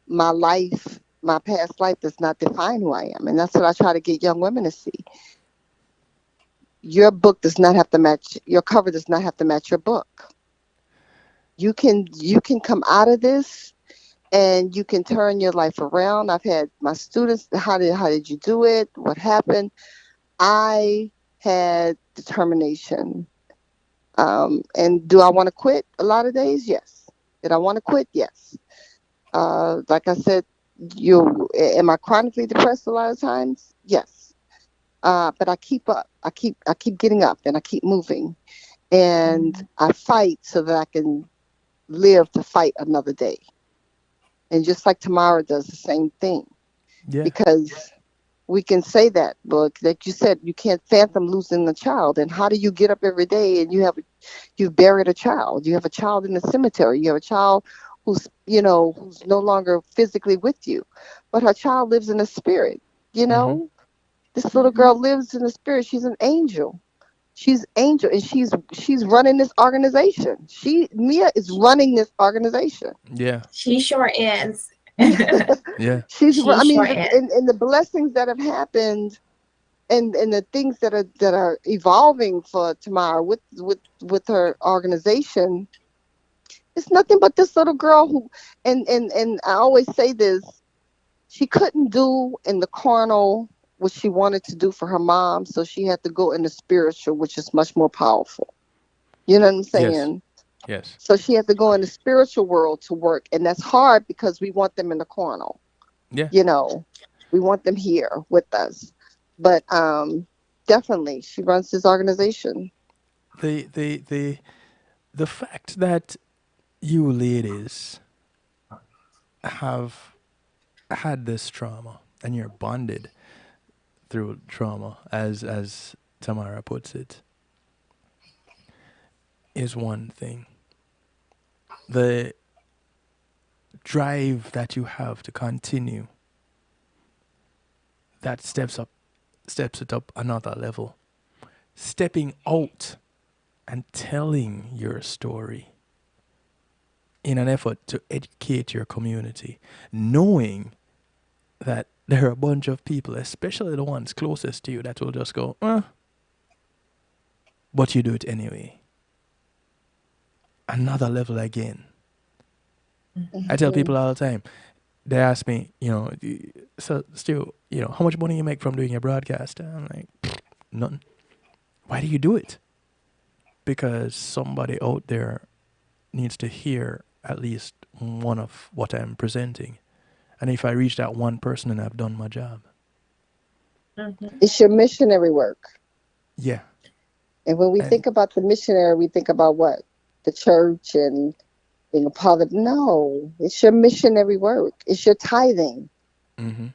My life, my past life does not define who I am. And that's what I try to get young women to see. Your book does not have to match, your cover does not have to match your book. You can come out of this and you can turn your life around. I've had my students, how did you do it? What happened? I had determination. And do I want to quit a lot of days? Yes. Did I want to quit? Yes. Like I said, am I chronically depressed a lot of times? Yes. But I keep up. I keep getting up and I keep moving. And I fight so that I can live to fight another day. And just like Tamara does the same thing. Yeah. Because we can say that, but like you said, you can't fathom losing a child. And how do you get up every day and you've buried a child? You have a child in the cemetery. You have a child who's no longer physically with you, but her child lives in the spirit. You Mm-hmm. know, this little girl lives in the spirit. She's an angel. She's angel, and she's running this organization. Mia is running this organization. Yeah. She sure is. Yeah. She I mean, sure is. and the blessings that have happened, and the things that are evolving for Tamara with her organization, it's nothing but this little girl who, and I always say this, she couldn't do in the carnal what she wanted to do for her mom, so she had to go in the spiritual, which is much more powerful. You know what I'm Yes. saying? Yes. So she had to go in the spiritual world to work, and that's hard because we want them in the carnal. Yeah. You know, we want them here with us. But definitely, she runs this organization. The fact that you ladies have had this trauma and you're bonded through trauma, as Tamara puts it, is one thing. The drive that you have to continue, that steps it up another level. Stepping out and telling your story in an effort to educate your community, knowing that there are a bunch of people, especially the ones closest to you, that will just go, but you do it anyway. Another level again. I tell people all the time, they ask me, so still, how much money you make from doing your broadcast? I'm like, nothing. Why do you do it? Because somebody out there needs to hear at least one of what I'm presenting. And if I reach that one person, then I've done my job. It's your missionary work. Yeah. And when we think about the missionary, we think about what? The church and being a part of. No, it's your missionary work. It's your tithing. Mm-hmm.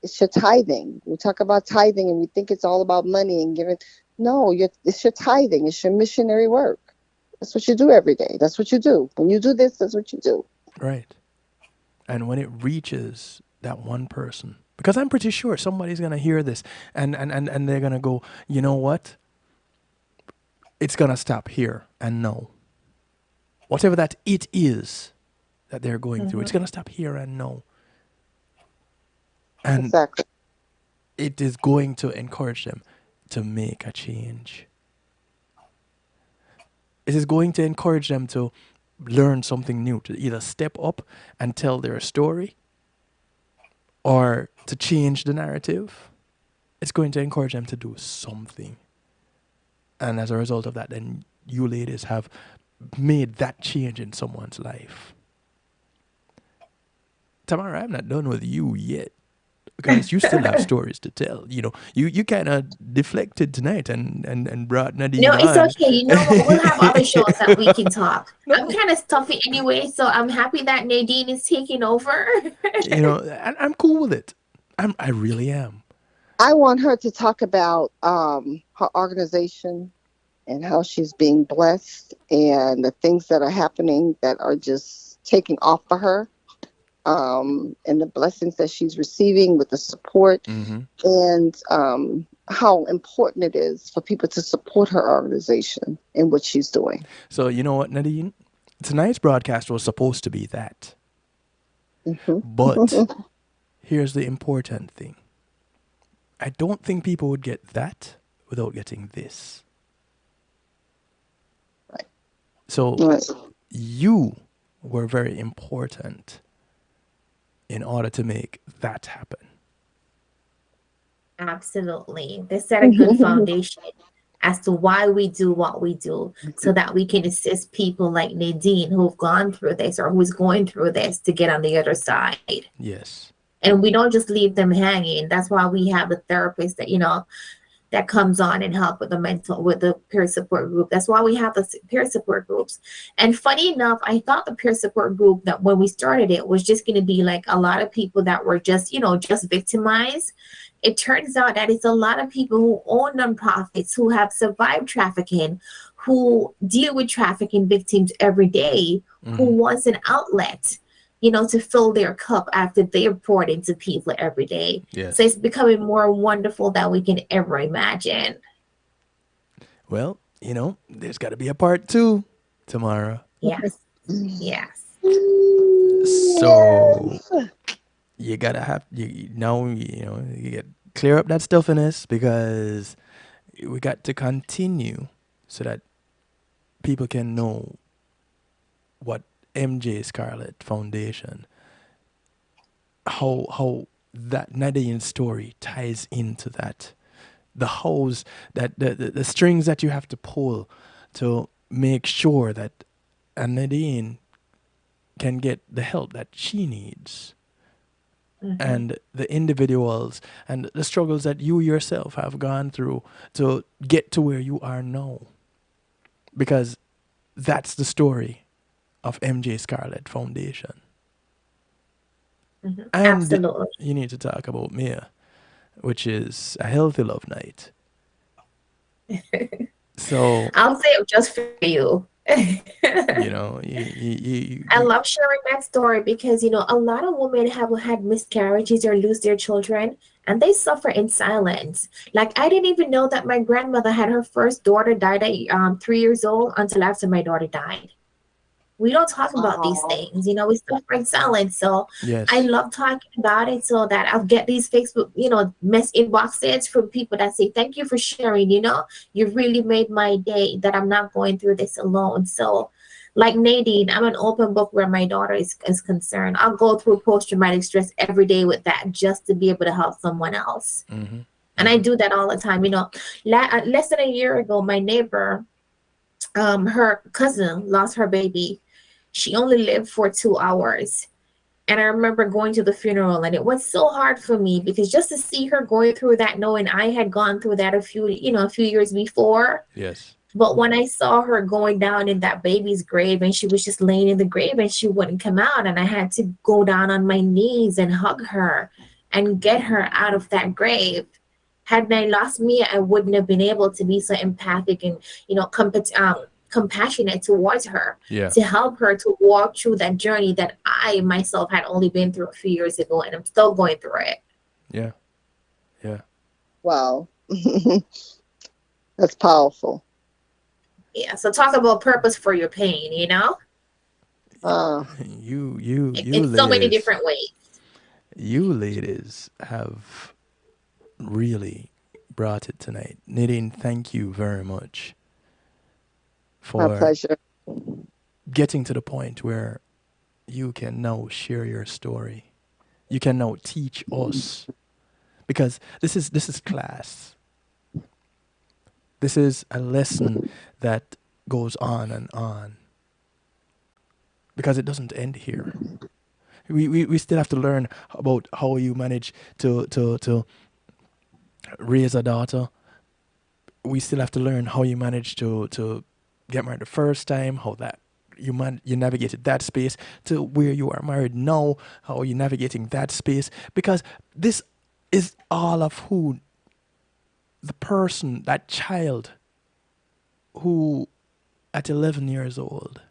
It's your tithing. We talk about tithing and we think it's all about money and giving. No, it's your tithing. It's your missionary work. That's what you do every day. That's what you do. When you do this, that's what you do. Right. And when it reaches that one person, because I'm pretty sure somebody's going to hear this and they're going to go, you know what? It's going to stop here and no. Whatever that it is that they're going through, it's going to stop here and no. And exactly. It is going to encourage them to make a change. It is going to encourage them to learn something new, to either step up and tell their story or to change the narrative. It's going to encourage them to do something. And as a result of that, then you ladies have made that change in someone's life. Tamara, I'm not done with you yet, because you still have stories to tell. You kind of deflected tonight and brought Nadine No, on. it's okay. You know what? We'll have other shows that we can talk. I'm kind of stuffy anyway, so I'm happy that Nadine is taking over. And I'm cool with it. I really am. I want her to talk about her organization and how she's being blessed and the things that are happening that are just taking off for her, and the blessings that she's receiving with the support, and how important it is for people to support her organization and what she's doing. So you know what, Nadine? Tonight's broadcast was supposed to be that. But here's the important thing. I don't think people would get that without getting this. Right. So you were very important in order to make that happen. Absolutely. They set a good foundation as to why we do what we do, so that we can assist people like Nadine who've gone through this or who's going through this to get on the other side. Yes. And we don't just leave them hanging. That's why we have a therapist that, that comes on and help with the peer support group. That's why we have the peer support groups. And funny enough, I thought the peer support group, that when we started it, was just going to be like a lot of people that were just, just victimized. It turns out that it's a lot of people who own nonprofits, who have survived trafficking, who deal with trafficking victims every day, who wants an outlet, to fill their cup after they're poured into people every day. Yes. So it's becoming more wonderful than we can ever imagine. Well, there's got to be a part 2, Tamara. Yes. Yes. So you gotta have you get clear up that stuffiness, because we got to continue so that people can know what MJ Scarlett Foundation, how that Nadine story ties into that, the hose, that the strings that you have to pull to make sure that Nadine can get the help that she needs, and the individuals and the struggles that you yourself have gone through to get to where you are now, because that's the story of MJ Scarlett Foundation. And Absolutely. you need to talk about Mia, which is a healthy love night. So I'll say it just for you. you I love sharing that story because, a lot of women have had miscarriages or lose their children, and they suffer in silence. Like, I didn't even know that my grandmother had her first daughter died at 3 years old until after my daughter died. We don't talk about these things, we suffer in silence. So yes, I love talking about it, so that I'll get these Facebook, mess inboxes from people that say, thank you for sharing, you really made my day, that I'm not going through this alone. So like Nadine, I'm an open book where my daughter is concerned. I'll go through post-traumatic stress every day with that, just to be able to help someone else. And I do that all the time. Less than a year ago, my neighbor, her cousin lost her baby. She only lived for 2 hours. And I remember going to the funeral, and it was so hard for me, because just to see her going through that, knowing I had gone through that a few years before. yes, But when I saw her going down in that baby's grave, and she was just laying in the grave and she wouldn't come out, and I had to go down on my knees and hug her and get her out of that grave. Had I lost Mia, I wouldn't have been able to be so empathic and, compassionate towards her, to help her to walk through that journey that I myself had only been through a few years ago, and I'm still going through it. Yeah. Wow. That's powerful. Yeah. So talk about purpose for your pain, You in so many different ways. You ladies have really brought it tonight. Nadine, thank you very much My for pleasure. getting to the point where you can now share your story. You can now teach us, because this is class. This is a lesson that goes on and on, because it doesn't end here. We still have to learn about how you manage to raise a daughter. We still have to learn how you manage to get married the first time, how that you navigated that space to where you are married now, how are you navigating that space, because this is all of who the person, that child who at 11 years old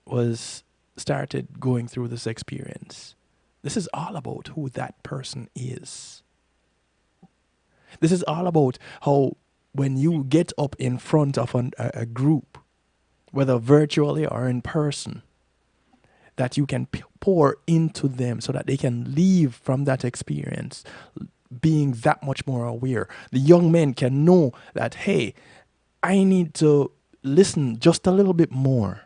was started going through this experience. This is all about who that person is. This is all about how, when you get up in front of a group, whether virtually or in person, that you can pour into them so that they can leave from that experience being that much more aware. The young men can know that, hey, I need to listen just a little bit more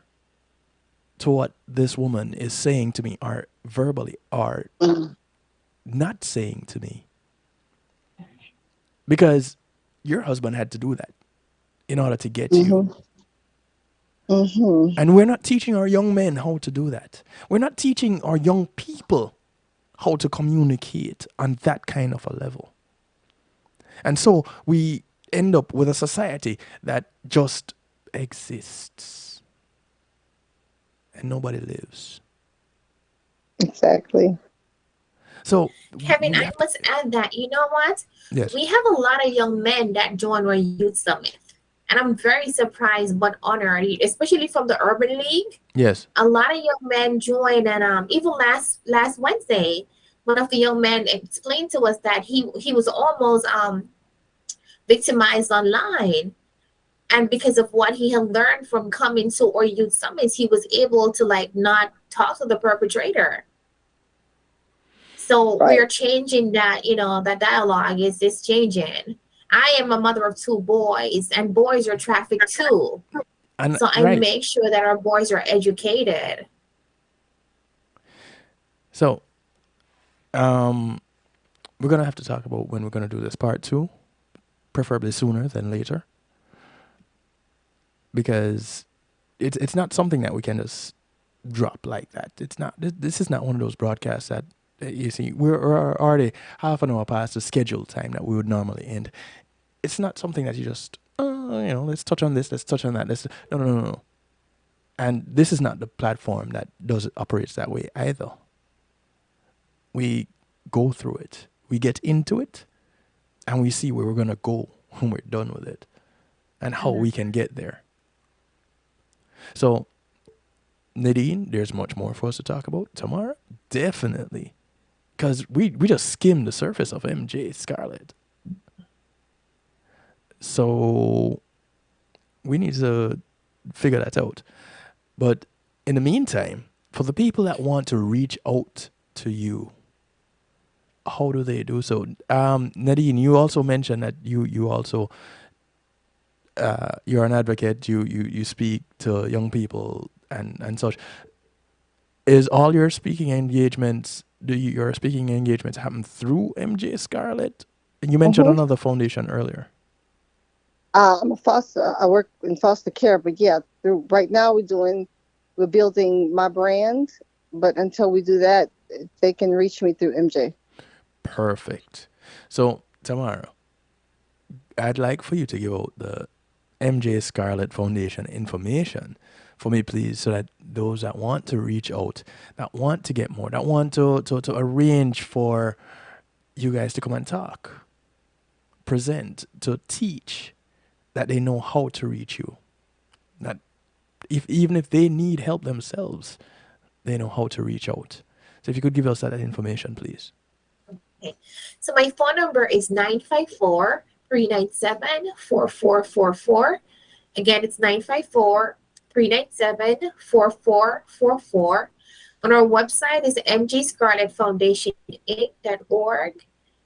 to what this woman is saying to me, or verbally, or not saying to me. Because your husband had to do that in order to get you. And we're not teaching our young men how to do that. We're not teaching our young people how to communicate on that kind of a level. And so we end up with a society that just exists and nobody lives. Exactly. So Kevin, we I have to, must add that, you know what? yes, We have a lot of young men that join our youth summit. And I'm very surprised but honored, especially from the Urban League. yes, A lot of young men joined, and even last Wednesday, one of the young men explained to us that he was almost victimized online. And because of what he had learned from coming to our youth summits, he was able to like not talk to the perpetrator. So we Right. are changing that, that dialogue is changing. I am a mother of two boys, and boys are trafficked too. and So I right. make sure that our boys are educated. So um, we're gonna have to talk about when we're gonna do this part two, preferably sooner than later, because it's not something that we can just drop like that. It's not. This is not one of those broadcasts that you see. We're already half an hour past the scheduled time that we would normally end. It's not something that you just let's touch on this, let's touch on that. Let's no. And this is not the platform that operates that way either. We go through it, we get into it, and we see where we're gonna go when we're done with it, and how we can get there. So, Nadine, there's much more for us to talk about. Tamara, definitely, because we just skimmed the surface of MJ Scarlett. So we need to figure that out. But in the meantime, for the people that want to reach out to you, how do they do so? Nadine, you also mentioned that you also you're an advocate. You speak to young people and such. Is all your speaking engagements? Your speaking engagements happen through MJ Scarlett? And you mentioned Mm-hmm. another foundation earlier. I'm a foster. I work in foster care, but yeah, right now we're building my brand. But until we do that, they can reach me through MJ. Perfect. So, Tamara, I'd like for you to give out the MJ Scarlett Foundation information for me, please, so that those that want to reach out, that want to get more, that want to arrange for you guys to come and talk, present, to teach, that they know how to reach you. That even if they need help themselves, they know how to reach out. So if you could give us that information, please. Okay. So my phone number is 954-397-4444. Again, it's 954-397-4444. On our website is mgscarlettfoundationinc.org.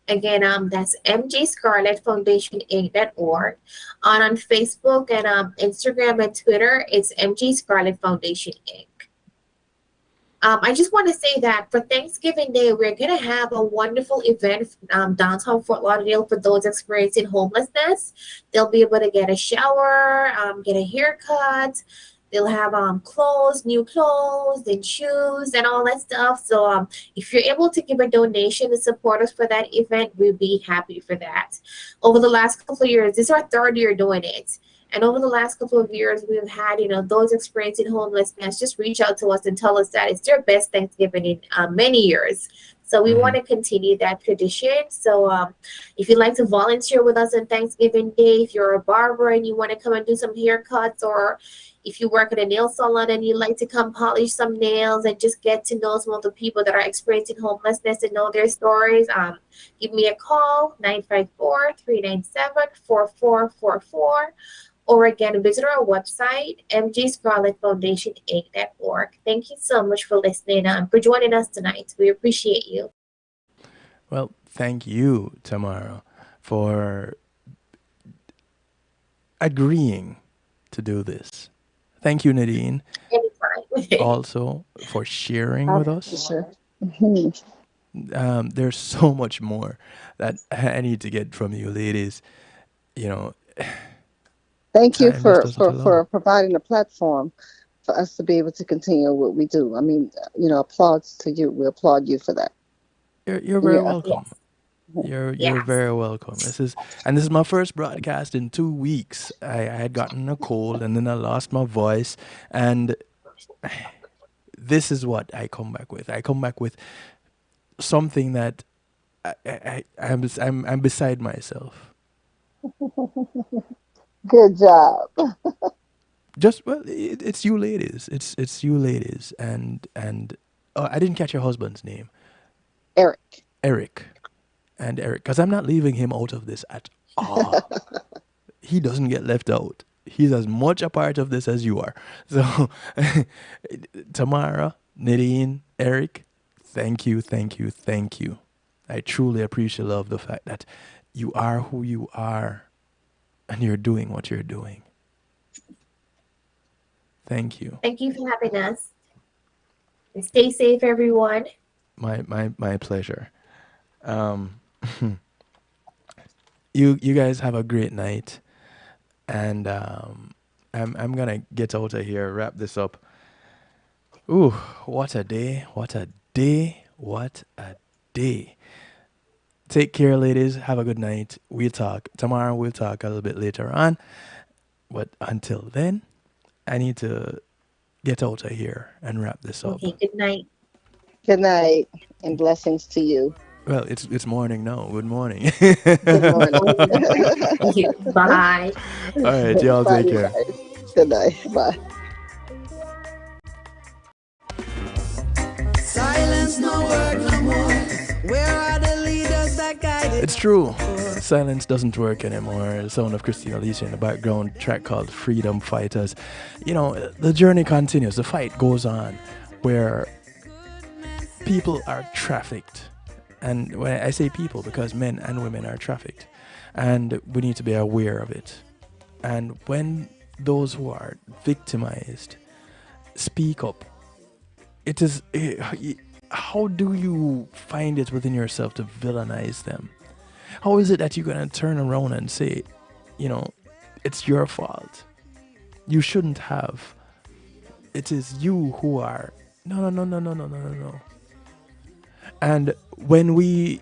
Again, that's mgscarlettfoundationinc.org. On Facebook and Instagram and Twitter, it's MG Scarlett Foundation Inc. I just want to say that for Thanksgiving Day, we're going to have a wonderful event downtown Fort Lauderdale for those experiencing homelessness. They'll be able to get a shower, get a haircut. They'll have clothes, new clothes, and shoes, and all that stuff. So if you're able to give a donation to support us for that event, we'll be happy for that. Over the last couple of years, this is our third year doing it. And over the last couple of years, we've had, those experiencing homelessness just reach out to us and tell us that it's their best Thanksgiving in many years. So we want to continue that tradition. So if you'd like to volunteer with us on Thanksgiving Day, if you're a barber and you want to come and do some haircuts, or if you work at a nail salon and you'd like to come polish some nails and just get to know some of the people that are experiencing homelessness and know their stories, give me a call, 954-397-4444. Or again, visit our website, mgscarlettfoundationinc.org. Thank you so much for listening and for joining us tonight. We appreciate you. Well, thank you, Tamara, for agreeing to do this. Thank you, Nadine, Anytime. also for sharing with us. Sure. Mm-hmm. There's so much more that I need to get from you, ladies. You know, Thank you time just for, doesn't for, allow. for providing a platform for us to be able to continue what we do. I mean, applauds to you. We applaud you for that. You're very Yeah. welcome. You're Yes. very welcome. This is my first broadcast in 2 weeks. I had gotten a cold and then I lost my voice, and this is what I come back with. I come back with something that I'm beside myself. Good job. Just well, it's you ladies. It's you ladies, and oh, I didn't catch your husband's name, Eric. Eric, and Eric, because I'm not leaving him out of this at all. He doesn't get left out. He's as much a part of this as you are. So, Tamara, Nadine, Eric, thank you, thank you, thank you. I truly appreciate love the fact that you are who you are, and you're doing what you're doing. Thank you. Thank you for having us. And stay safe, everyone. My pleasure. Um, you guys have a great night, and I'm gonna get out of here, wrap this up. Ooh, what a day! What a day! What a day! Take care, ladies. Have a good night. We'll talk tomorrow. We'll talk a little bit later on, but until then, I need to get out of here and wrap this up. Okay, good night. Good night and blessings to you. Well, it's morning now. Good morning. Good morning. Bye. All right, y'all take care. Good night. Bye. Silence no word no more. Where are the leaders that guided? It's true. Silence doesn't work anymore. The sound of Christina Alicia in the background, track called Freedom Fighters. You know, the journey continues. The fight goes on where people are trafficked. And when I say people, because men and women are trafficked. And we need to be aware of it. And when those who are victimized speak up, it is... how do you find it within yourself to villainize them? How is it that you're going to turn around and say, you know, it's your fault? You shouldn't have. It is you who are. No. And when we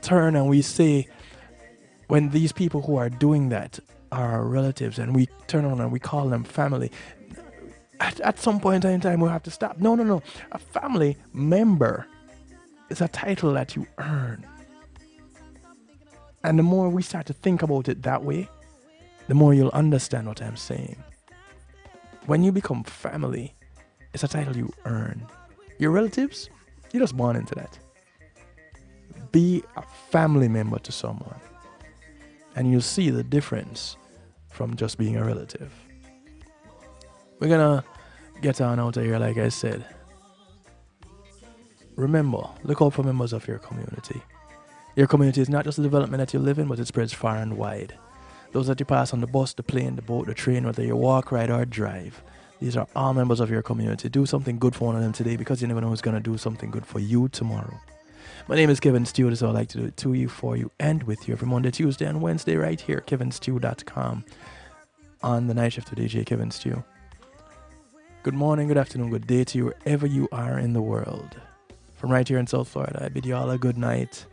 turn and we say, when these people who are doing that are our relatives, and we turn around and we call them family, at some point in time we have to stop. No. A family member is a title that you earn. And the more we start to think about it that way, the more you'll understand what I'm saying. When you become family, it's a title you earn. Your relatives, you're just born into that. Be a family member to someone, and you'll see the difference from just being a relative. We're gonna get on out of here, like I said. Remember, look out for members of your community. Your community is not just the development that you live in, but it spreads far and wide. Those that you pass on the bus, the plane, the boat, the train, whether you walk, ride, or drive. These are all members of your community. Do something good for one of them today, because you never know who's going to do something good for you tomorrow. My name is Kevin Stew. This is how I like to do it to you, for you, and with you every Monday, Tuesday, and Wednesday right here, kevinstew.com, on the night shift with DJ Kevin Stew. Good morning, good afternoon, good day to you wherever you are in the world. From right here in South Florida, I bid you all a good night.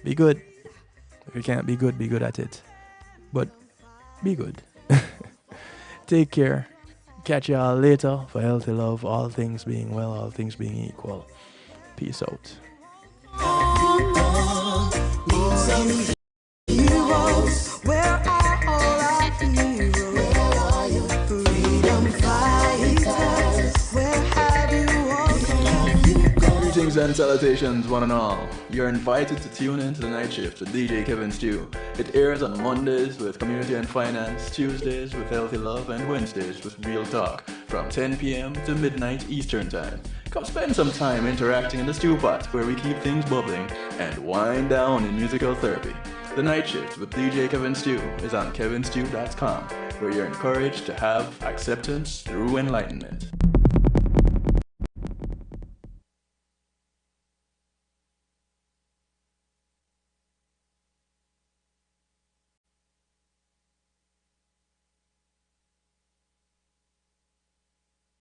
Be good. If you can't be good at it. But be good. Take care. Catch y'all later for healthy love, all things being well, all things being equal. Peace out. Heroes, where are all our heroes? Where are you? Freedom fighters, where have you all? Greetings and salutations, one and all. You're invited to tune in to the night shift with DJ Kevin Stew. It airs on Mondays with Community and Finance, Tuesdays with Healthy Love, and Wednesdays with Real Talk from 10 p.m. to midnight Eastern Time. Come spend some time interacting in the stew pot where we keep things bubbling and wind down in musical therapy. The Night Shift with DJ Kevin Stew is on kevinstew.com, where you're encouraged to have acceptance through enlightenment.